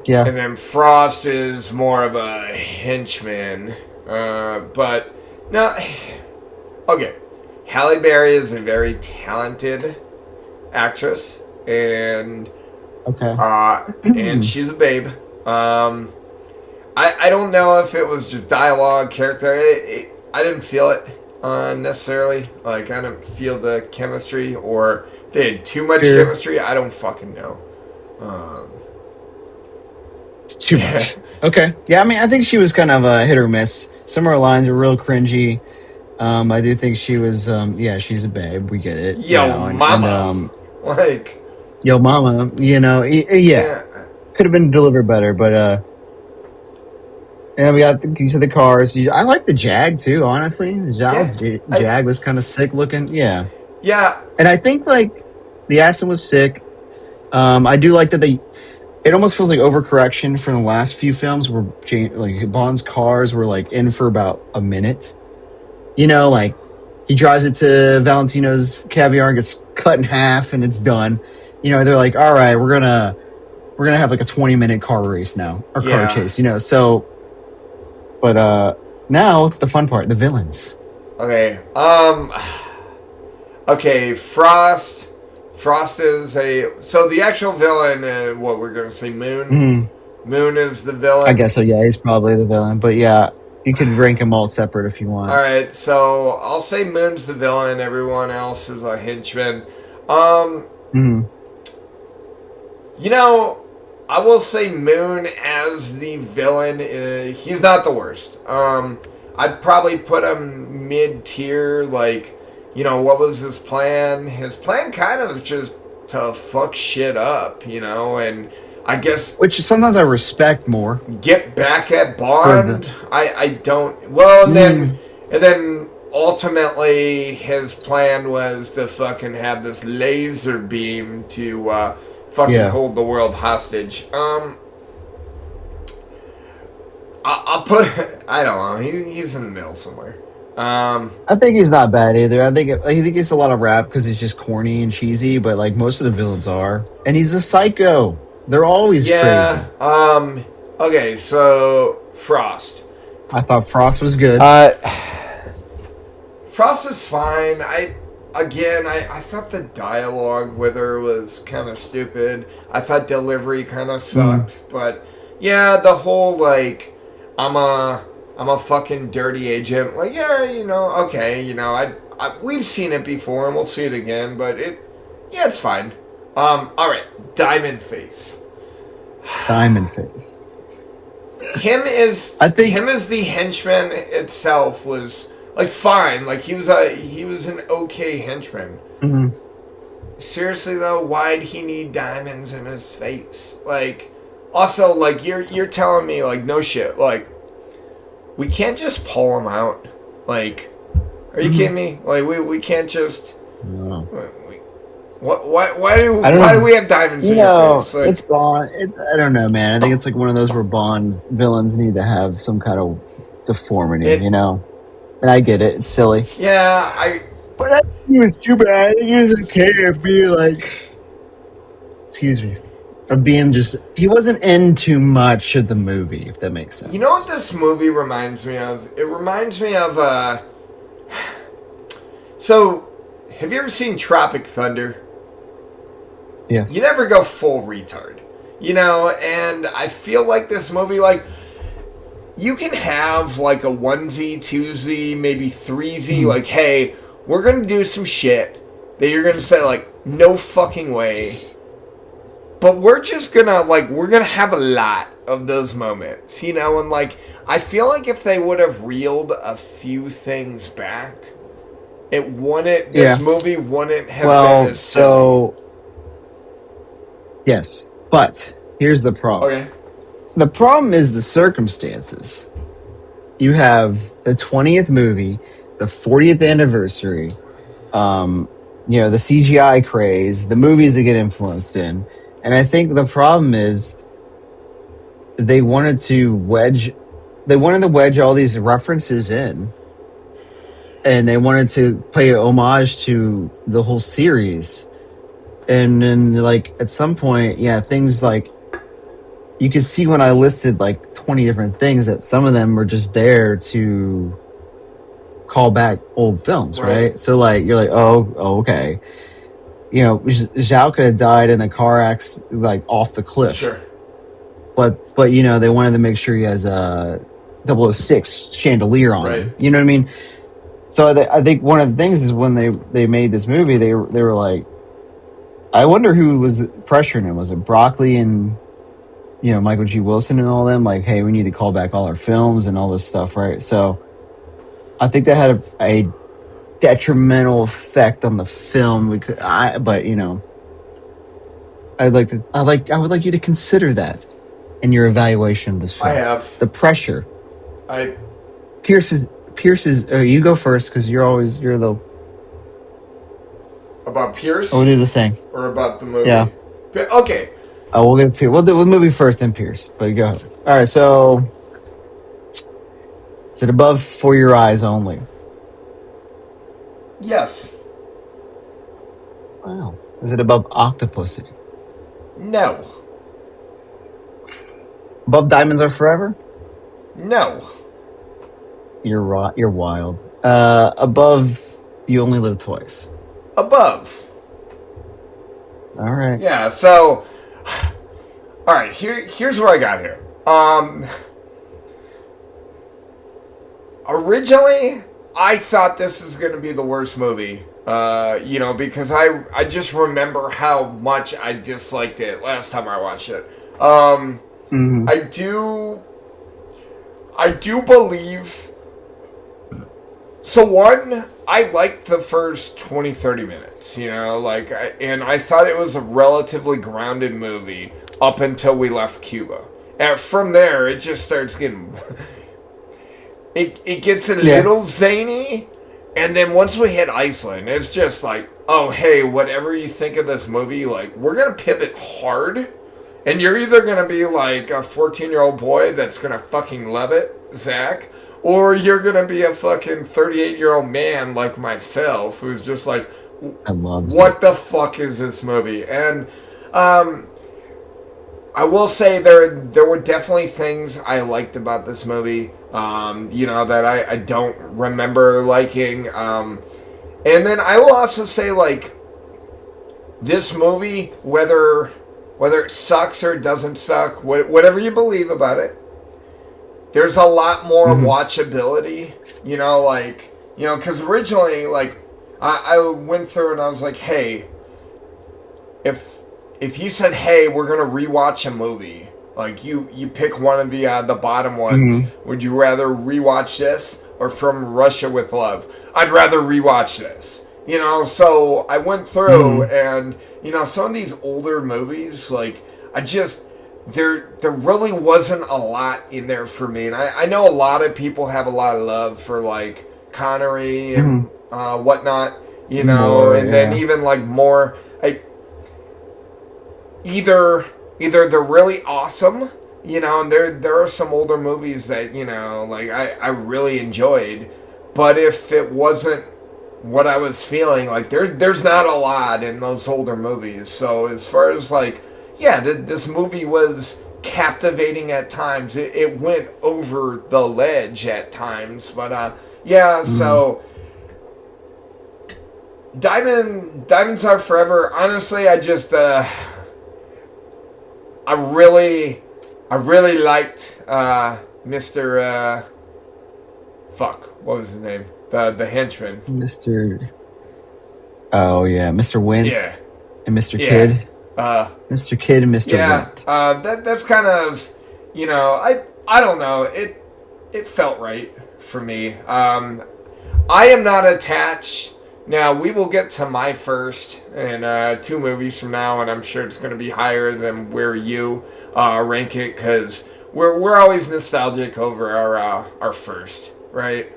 Yeah. And then Frost is more of a henchman. But, no. Okay. Halle Berry is a very talented actress. And, okay. and she's a babe. I don't know if it was just dialogue, character. I didn't feel it necessarily. Like, I didn't feel the chemistry. Or if they had too much chemistry. I don't fucking know. Too much. Okay. Yeah, I mean, I think she was kind of a hit or miss. Some of her lines are real cringy. I do think she was, she's a babe. We get it. Mama. Yo, mama, yeah. Could have been delivered better, but, and we got the cars. I like the Jag, too, honestly. The Jag was kind of sick looking. Yeah. Yeah. And I think, like, the accent was sick. I do like that it almost feels like overcorrection from the last few films where Bond's cars were like in for about a minute. You know, like he drives it to Valentino's Caviar and gets cut in half and it's done. You know, they're like, all right, we're gonna have like a 20-minute car race now or car chase. You know, so. But now it's the fun part, the villains. Okay. Okay, Frost is so the actual villain, what we're going to say, Moon? Mm-hmm. Moon is the villain? I guess so, yeah, he's probably the villain. But yeah, you could rank them all separate if you want. Alright, so I'll say Moon's the villain, everyone else is a henchman. Mm-hmm. You know, I will say Moon as the villain, he's not the worst. I'd probably put him mid-tier, like, you know, what was his plan? His plan kind of just to fuck shit up, you know, and I guess... Which sometimes I respect more. Get back at Bond? I don't... Well, and then ultimately his plan was to fucking have this laser beam to fucking hold the world hostage. I'll put... I don't know. He's in the middle somewhere. I think he's not bad either. I think he gets a lot of rap because he's just corny and cheesy, but like most of the villains are. And he's a psycho. They're always crazy. Okay, so Frost. I thought Frost was good. Frost is fine. I thought the dialogue with her was kind of stupid. I thought delivery kind of sucked. But yeah, the whole like, I'm a fucking dirty agent. Like, yeah, okay, we've seen it before and we'll see it again. But it's fine. All right, Diamond Face. Diamond Face. Him as the henchman itself was like fine. Like he was an okay henchman. Mm-hmm. Seriously though, why'd he need diamonds in his face? Like, also like you're telling me like no shit. Like, we can't just pull him out. Like, are you kidding me? Like we can't just. No. Why do we have diamonds in your face? Like, it's Bond. I don't know, man. I think it's like one of those where Bond's villains need to have some kind of deformity, And I get it. It's silly. Yeah, But I think he was too bad. I think he was okay of being like, excuse me, of being just. He wasn't in too much of the movie, if that makes sense. You know what this movie reminds me of? It reminds me of So, have you ever seen Tropic Thunder? Yes. You never go full retard. And I feel like this movie, like, you can have, like, a onesie, twosie, maybe threesie, like, hey, we're gonna do some shit that you're gonna say, like, no fucking way. But we're just gonna, like, we're gonna have a lot of those moments, and, like, I feel like if they would have reeled a few things back, this movie wouldn't have been as silly. Yes, but here's the problem. Okay. The problem is the circumstances. You have the 20th movie, the 40th anniversary, the CGI craze, the movies that get influenced in. And I think the problem is they wanted to wedge all these references in. And they wanted to pay homage to the whole series. And then, like, at some point, things like, you could see when I listed, like, 20 different things that some of them were just there to call back old films, right? So, like, you're like, oh, okay. Zhao could have died in a car accident, like, off the cliff. Sure. But they wanted to make sure he has a 006 chandelier on him. You know what I mean? So I think one of the things is when they made this movie, they were like, I wonder who was pressuring him. Was it Broccoli and Michael G. Wilson and all them? Like, hey, we need to call back all our films and all this stuff, right? So I think that had a detrimental effect on the film. I would like you to consider that in your evaluation of this film. I have the pressure. Pierce is. You go first because you're the. About Pierce? We'll do the thing. Or about the movie? Yeah. Okay. We'll get Pierce. We'll do the movie first, then Pierce. But go ahead. All right. So, is it above For Your Eyes Only? Yes. Wow. Is it above Octopussy? No. Above Diamonds Are Forever? No. You're wild. Above You Only Live Twice? Above. All right. Yeah, so all right, here's what I got here. Originally I thought this is going to be the worst movie. Because I just remember how much I disliked it last time I watched it. I do believe. So one, I liked the first 20, 30 minutes, and I thought it was a relatively grounded movie up until we left Cuba. And from there, it just starts getting, it gets a little zany, and then once we hit Iceland, it's just like, oh, hey, whatever you think of this movie, like, we're going to pivot hard, and you're either going to be like a 14-year-old boy that's going to fucking love it, Zach, or you're going to be a fucking 38-year-old man like myself who's just like, what the fuck is this movie? And I will say there were definitely things I liked about this movie. That I don't remember liking. And then I will also say, like, this movie, whether it sucks or doesn't suck, whatever you believe about it, there's a lot more watchability. Because originally, like, I went through and I was like, hey, if you said, hey, we're gonna rewatch a movie, like you pick one of the bottom ones, would you rather rewatch this or From Russia with Love? I'd rather rewatch this. So I went through and some of these older movies, like there really wasn't a lot in there for me, and I know a lot of people have a lot of love for like Connery and whatnot, then even like more. Either they're really awesome, and there are some older movies that like I really enjoyed, but if it wasn't what I was feeling, like there's not a lot in those older movies. So as far as like, this movie was captivating at times. It went over the ledge at times, but so. Diamonds Are Forever. Honestly, I really liked Mr. What was his name? The henchman. Mr. Wint. Yeah. And Mr. Kidd. Mr. Kidd and Mr. Wint. That's kind of, I don't know. It felt right for me. I am not attached. Now, we will get to my first in 2 movies from now, and I'm sure it's going to be higher than where you rank it, because we're always nostalgic over our first, right?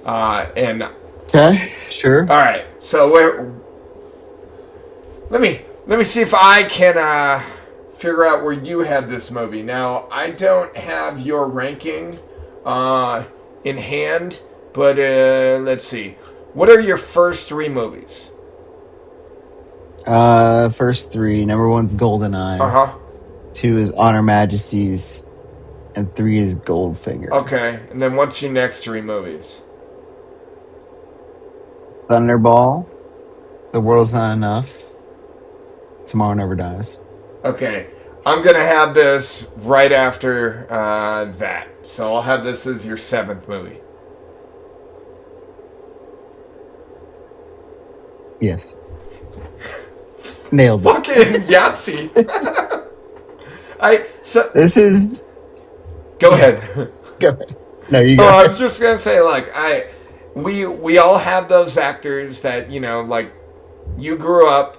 And okay, sure. All right, so let me see if I can figure out where you have this movie. Now, I don't have your ranking in hand, but let's see. What are your first 3 movies? First 3. Number 1's GoldenEye. 2 is Honor Majesty's, and 3 is Goldfinger. Okay, and then what's your next 3 movies? Thunderball, The World's Not Enough, Tomorrow Never Dies. Okay, I'm gonna have this right after that, so I'll have this as your 7th movie. Yes. Nailed it. Fucking Yahtzee. This is... Go ahead. Go ahead. No, you go. I was just gonna say, like, we all have those actors that, like, you grew up,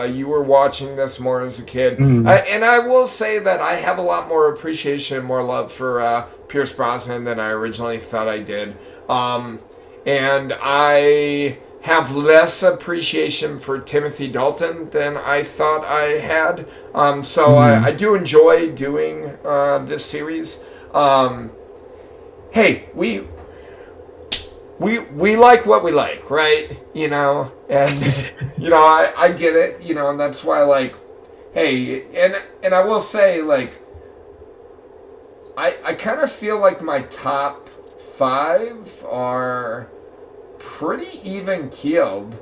you were watching this more as a kid. And I will say that I have a lot more appreciation and more love for Pierce Brosnan than I originally thought I did. And I have less appreciation for Timothy Dalton than I thought I had. So I do enjoy doing this series. Hey, we like what we like, right? And I get it, and that's why, like, hey, and I will say, like, I kind of feel like my top 5 are pretty even keeled.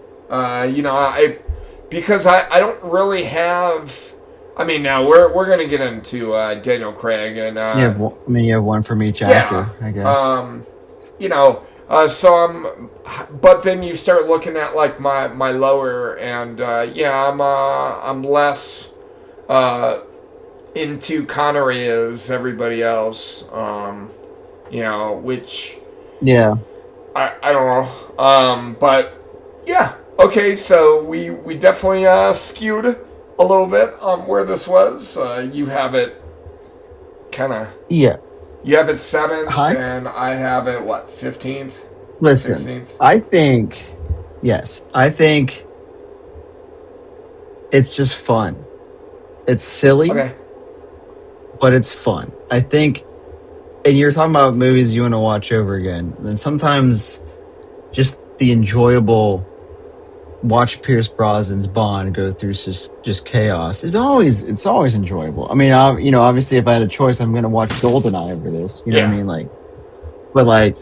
Because I don't really have. I mean, now we're gonna get into Daniel Craig and you have one from each actor, I guess. But then you start looking at like my lower, and I'm less into Connery as everybody else. Which I don't know. But yeah, okay. So we definitely skewed a little bit on where this was. You have it kind of. Yeah. You have it 7th, and I have it, 15th? Listen, 16th? I think it's just fun. It's silly, but it's fun. I think, and you're talking about movies you want to watch over again, then sometimes just the enjoyable watch Pierce Brosnan's Bond go through just chaos is always enjoyable. I mean, obviously, if I had a choice, I'm gonna watch GoldenEye over this. You know what I mean? Like, but like,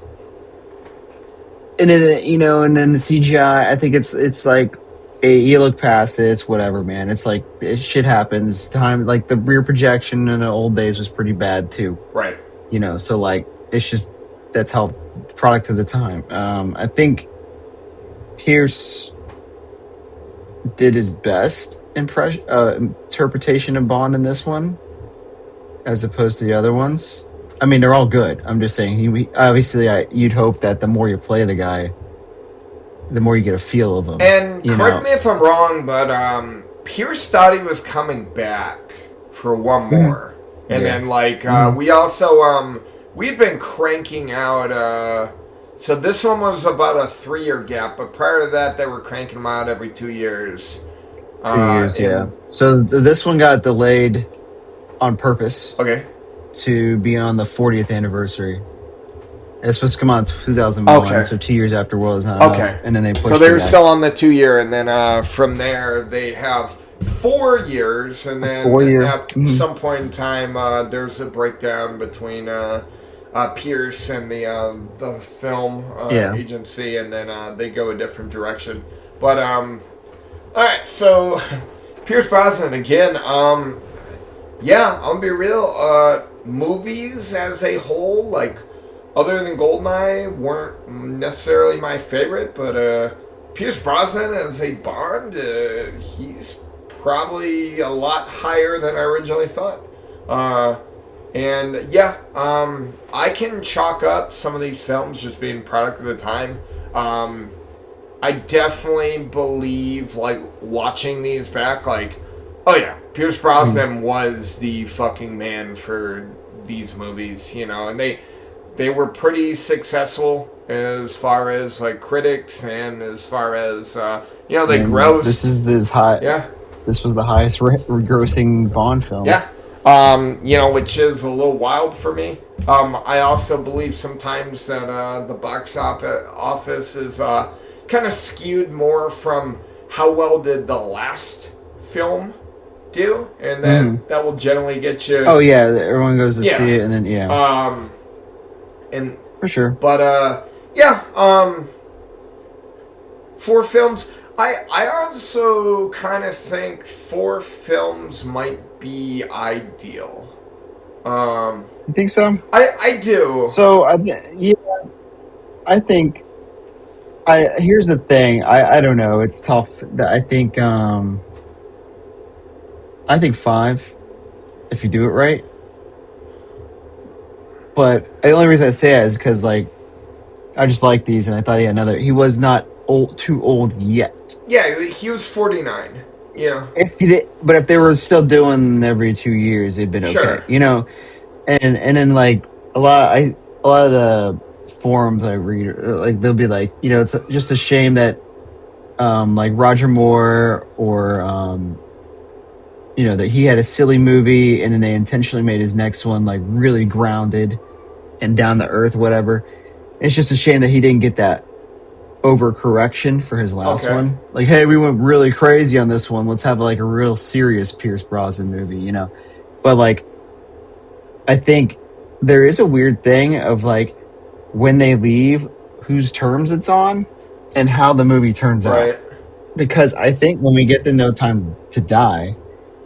and then and then the CGI. I think it's like, you look past it. It's whatever, man. It's like shit happens. Time like the rear projection in the old days was pretty bad too. Right. So like it's just that's how product of the time. I think Pierce did his best interpretation of Bond in this one, as opposed to the other ones. I mean, they're all good. I'm just saying, you'd hope that the more you play the guy, the more you get a feel of him. And correct me if I'm wrong, but Pierce thought he was coming back for one more, and then we also we've been cranking out. So this one was about a 3-year gap, but prior to that, they were cranking them out every 2 years. 2 years, yeah. So this one got delayed on purpose. Okay. To be on the 40th anniversary. It's supposed to come out in 2001, so 2 years after World Is Not Enough. And then they pushed it. So they were still on the 2-year, and then from there they have 4 years, and then at some point in time there's a breakdown between Pierce and the film agency, and then they go a different direction. But all right, so Pierce Brosnan again. I'm gonna be real. Movies as a whole, like other than Goldeneye, weren't necessarily my favorite. But Pierce Brosnan as a Bond, he's probably a lot higher than I originally thought. I can chalk up some of these films just being product of the time. I definitely believe, like, watching these back, like, oh yeah, Pierce Brosnan was the fucking man for these movies, and they were pretty successing as far as, like, critics and as far as, they grossed. This is this high. Yeah. This was the highest grossing Bond film. Yeah. Which is a little wild for me. I also believe sometimes that the box office is kind of skewed more from how well did the last film do, and then that will generally get you. Oh yeah, everyone goes to see it, and then and for sure. But 4 films. I also kind of think 4 films might be ideal. You think so? I do. So I think. Here's the thing. I don't know. It's tough. I think 5, if you do it right. But the only reason I say that is because, like, I just like these, and I thought he had another. He was not too old yet. Yeah, he was 49. Yeah. But if they were still doing every 2 years, it'd been okay. Sure. And then, like, a lot of the forums I read, like, they'll be like, it's just a shame that like Roger Moore or that he had a silly movie and then they intentionally made his next one like really grounded and down to earth, whatever. It's just a shame that he didn't get that overcorrection for his last one. Like, hey, we went really crazy on this one. Let's have like a real serious Pierce Brosnan movie, But like, I think there is a weird thing of like when they leave, whose terms it's on, and how the movie turns out. Because I think when we get to No Time to Die,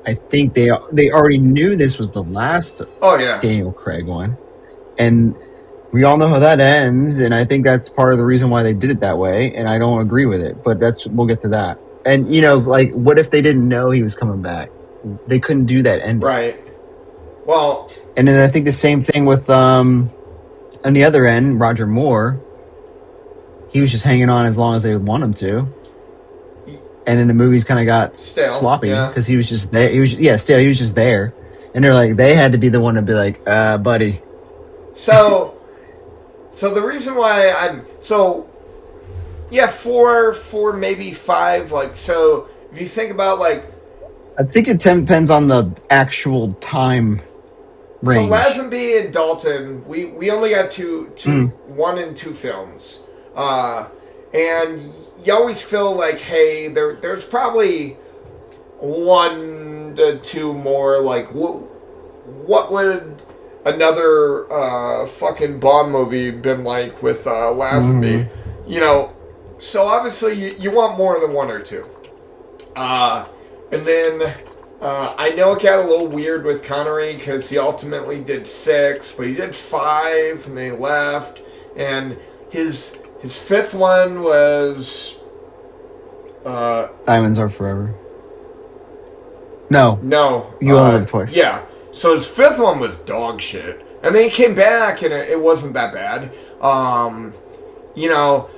I think they already knew this was the last Daniel Craig one, and we all know how that ends. And I think that's part of the reason why they did it that way. And I don't agree with it, but we'll get to that. And like, what if they didn't know he was coming back? They couldn't do that ending, right? Well, and then I think the same thing with on the other end, Roger Moore. He was just hanging on as long as they would want him to. And then the movies kind of got sloppy because he was just there. He was stale. He was just there, and they're like, they had to be the one to be like, buddy. So the reason why four, maybe 5. Like, so if you think about like, I think it depends on the actual time range. So Lazenby and Dalton, we only got 1 and 2 films. and you always feel like, hey, there's probably one to two more. Like, what would another fucking Bond movie been like with Lazenby? You know, so obviously you want more than one or two. And then I know it got a little weird with Connery because he ultimately did 6, but he did 5, and then he left. And his fifth one was Diamonds Are Forever. No, no, You Only Live Twice. Yeah, so his fifth one was dog shit, and then he came back, and it wasn't that bad. You know.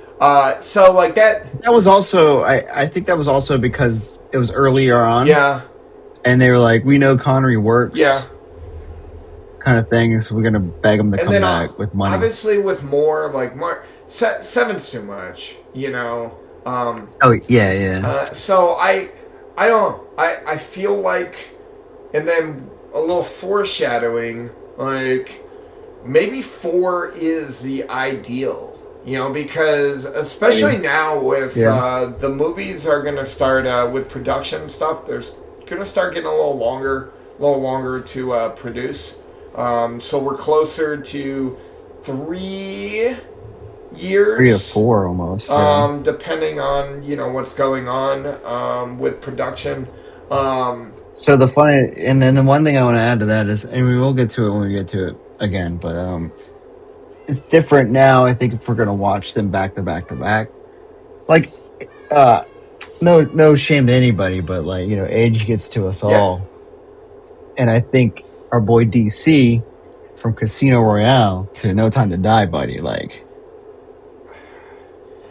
So like that. That was also, I think that was also because it was earlier on. Yeah. And they were like, we know Connery works. Yeah. Kind of thing. So we're going to beg him to come back with money. Obviously with more, like, more, 7's too much, you know? Oh, yeah. So I feel like, and then a little foreshadowing, like, maybe 4 is the ideal. You know, because especially now with the movies are going to start with production stuff, there's going to start getting a little longer to produce. So we're closer to 3 years. 3 to 4 almost. Depending on, you know, what's going on with production. So the funny, and then the one thing I want to add to that is, and we will get to it when we get to it again, but it's different now. I think if we're gonna watch them back to back to back, like, no shame to anybody, but like, you know, age gets to us all, and I think our boy DC from Casino Royale to No Time to Die, buddy, like,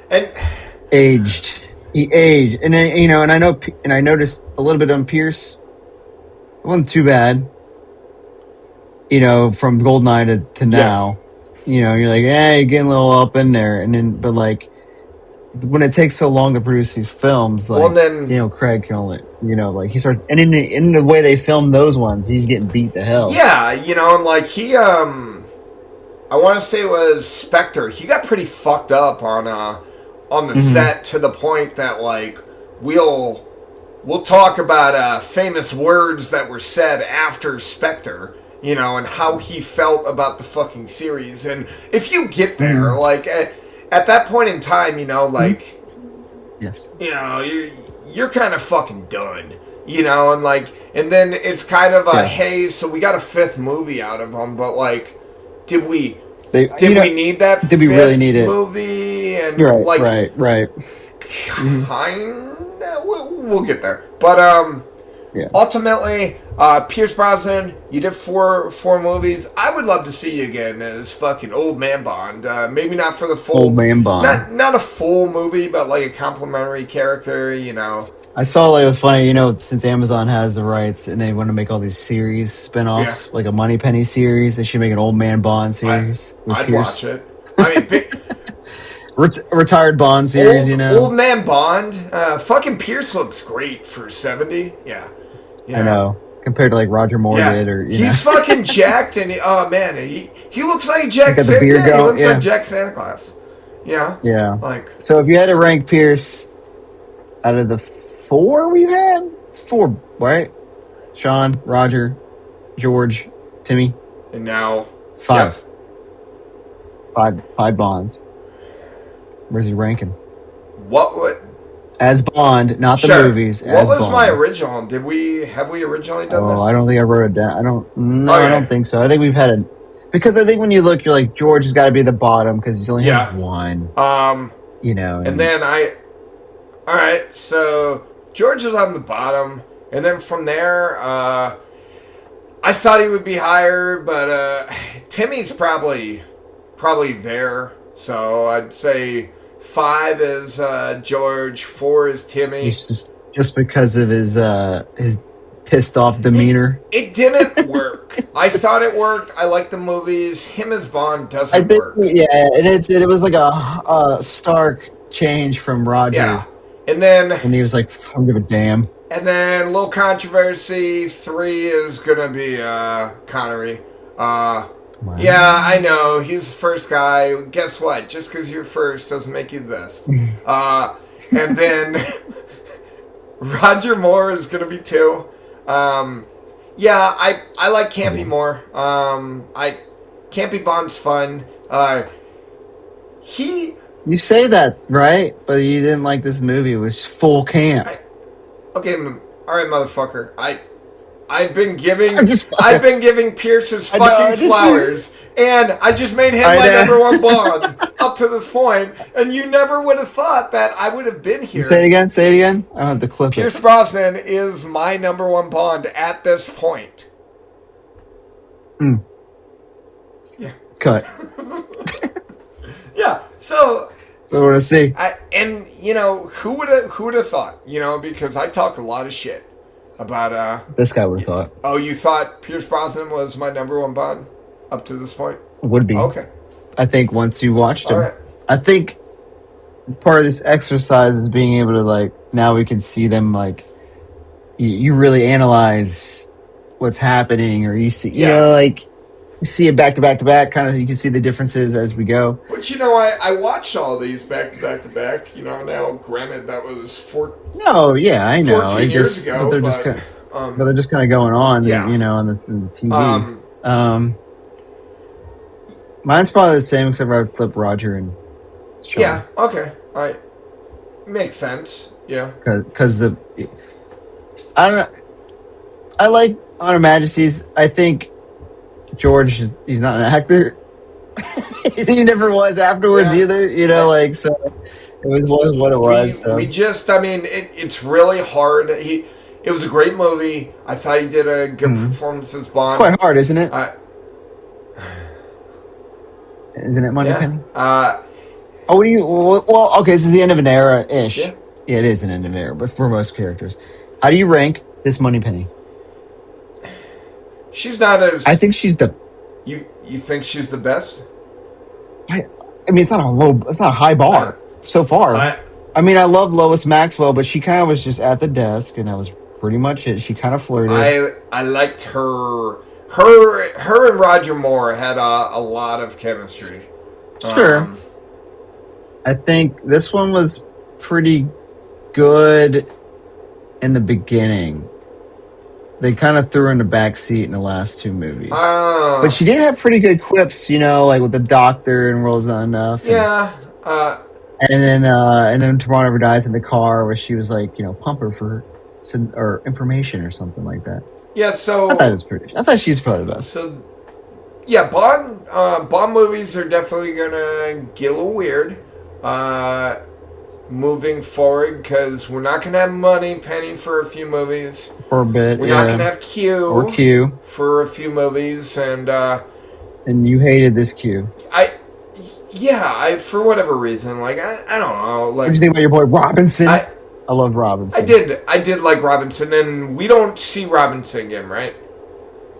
and he aged, and then, you know, and I noticed a little bit on Pierce. It wasn't too bad, you know, from Goldeneye to now. You know, you're like, you're getting a little up in there, and then, but like, when it takes so long to produce these films, like, Daniel Craig can only, you know, like, he starts, and in the way they film those ones, he's getting beat to hell. Yeah, you know, and like he, I want to say it was Spectre. He got pretty fucked up on the set to the point that, like, we'll talk about famous words that were said after Spectre. You know, and how he felt about the fucking series. And if you get there, like, at that point in time, you know, like, yes, you know, you're kind of fucking done, you know, and like, and then it's kind of hey, so we got a 5th movie out of him, but like, did we need that? Did we really need it? Movie and right. Kinda, we'll get there, but ultimately, Pierce Brosnan, you did four movies. I would love to see you again as fucking Old Man Bond. Maybe not for the full Old Man Bond, not a full movie, but like a complimentary character. You know, I saw, like, it was funny. You know, since Amazon has the rights and they want to make all these series spin-offs, like a Moneypenny series, they should make an Old Man Bond series. I'd watch it. I mean, retired Bond series, you know. Old Man Bond. Fucking Pierce looks great for 70. Yeah. You know. I know. Compared to like Roger Moore did, or he's fucking jacked, and he looks like Jack. Got the beard going. He looks like Jack Santa Claus. Yeah. Yeah. Like, so if you had to rank Pierce out of the 4 we've had, it's 4, right? Sean, Roger, George, Timmy, and now 5. 5 Bonds. Where's he ranking? What would as Bond, not the movies. What was my original? Have we originally done this? I don't think I wrote it down. I don't think so. I think we've had it because I think when you look, you're like, George has got to be the bottom because he's only had 1. You know, and then all right, so George is on the bottom, and then from there, I thought he would be higher, but Timmy's probably there. So I'd say 5 is George, 4 is Timmy. Just because of his pissed off demeanor. It didn't work. I thought it worked. I like the movies. Him as Bond doesn't work. Yeah, and it was like a stark change from Roger. Yeah, and then he was like, I don't give a damn. And then little controversy. 3 is gonna be Connery. Wow. Yeah, I know. He's the first guy. Guess what? Just because you're first doesn't make you the best. And then Roger Moore is going to be 2. Yeah, I like Campy more. Campy Bond's fun. You say that, right? But you didn't like this movie, which is full camp. Okay, all right, motherfucker. I've been giving I'm Pierce his I know, fucking flowers, and I just made him my number 1 Bond up to this point, and you never would have thought that I would have been here. Say it again. Say it again. I have to clip Pierce it. Brosnan is my number 1 Bond at this point. Yeah. Cut. Yeah. So I want to see. And you know, who would have thought? You know, because I talk a lot of shit about This guy would have thought. Oh, you thought Pierce Brosnan was my number 1 Bond up to this point? Would be. Okay. I think once you watched him. Right. I think part of this exercise is being able to, like, now we can see them, like, you really analyze what's happening, or you see, you know, like, you see it back to back to back, kind of, you can see the differences as we go. Which, you know, I watched all these back to back to back. You know, now granted that was 14 years ago, but they're just kind of, but they're just kind of going on, you know, on the TV. Mine's probably the same, except for I would flip Roger and Sean. Yeah. Okay. All right. Makes sense. Yeah. Because I don't know. I like Honor Majesty's. I think George he's not an actor. He never was afterwards either. You know, like, so it was what it was. We just, I mean, it's really hard. It was a great movie. I thought he did a good performance as Bond. It's quite hard, isn't it? Isn't it, Moneypenny? What do you? Well, okay, this is the end of an era ish. Yeah, it is an end of an era, but for most characters, how do you rank this Moneypenny? She's not as. I think she's the. You think she's the best? I mean, it's not a high bar so far. I mean, I love Lois Maxwell, but she kind of was just at the desk, and that was pretty much it. She kind of flirted. I liked her. Her and Roger Moore had a lot of chemistry. Sure. I think this one was pretty good in the beginning. They kind of threw her in the back seat in the last 2 movies. But she did have pretty good quips, you know, like with the doctor and World's Not Enough. Yeah. And then Tomorrow Never Dies in the car, where she was like, you know, pump her for some or information or something like that. Yeah, so I thought she's probably the best. So yeah, Bond movies are definitely gonna get a little weird moving forward, because we're not gonna have Moneypenny for a few movies. For a bit, we're not gonna have Q for a few movies, and you hated this Q. I for whatever reason, like I don't know, like, what'd you think about your boy Robinson? I love Robinson. I did like Robinson, and we don't see Robinson again, right?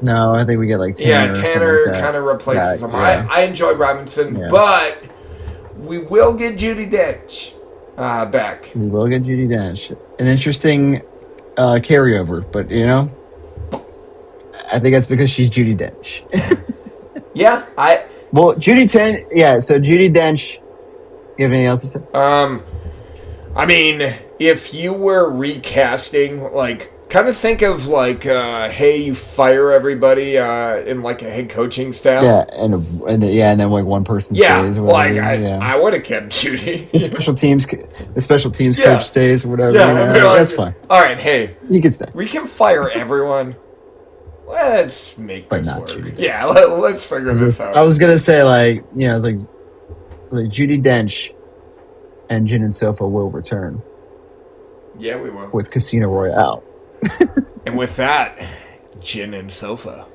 No, I think we get like Tanner. Yeah, Tanner kind of replaces him. Yeah. I enjoy Robinson, but we will get Judi Dench back. We will get Judi Dench. An interesting carryover, but you know, I think that's because she's Judi Dench. So Judi Dench. You have anything else to say? I mean, if you were recasting, like, kind of think of, like, hey, you fire everybody in, like, a head coaching staff. Yeah, and then, like, one person stays or whatever. I would have kept Judy. The special teams coach stays or whatever. Yeah, that's fine. All right, hey. You can stay. We can fire everyone. Let's make this work. Judy. Yeah, let's figure this out. I was going to say, like, you know, I was like Judi Dench and Jin and Sofa will return. Yeah, we will. With Casino Royale. And with that, Jin and Sofa.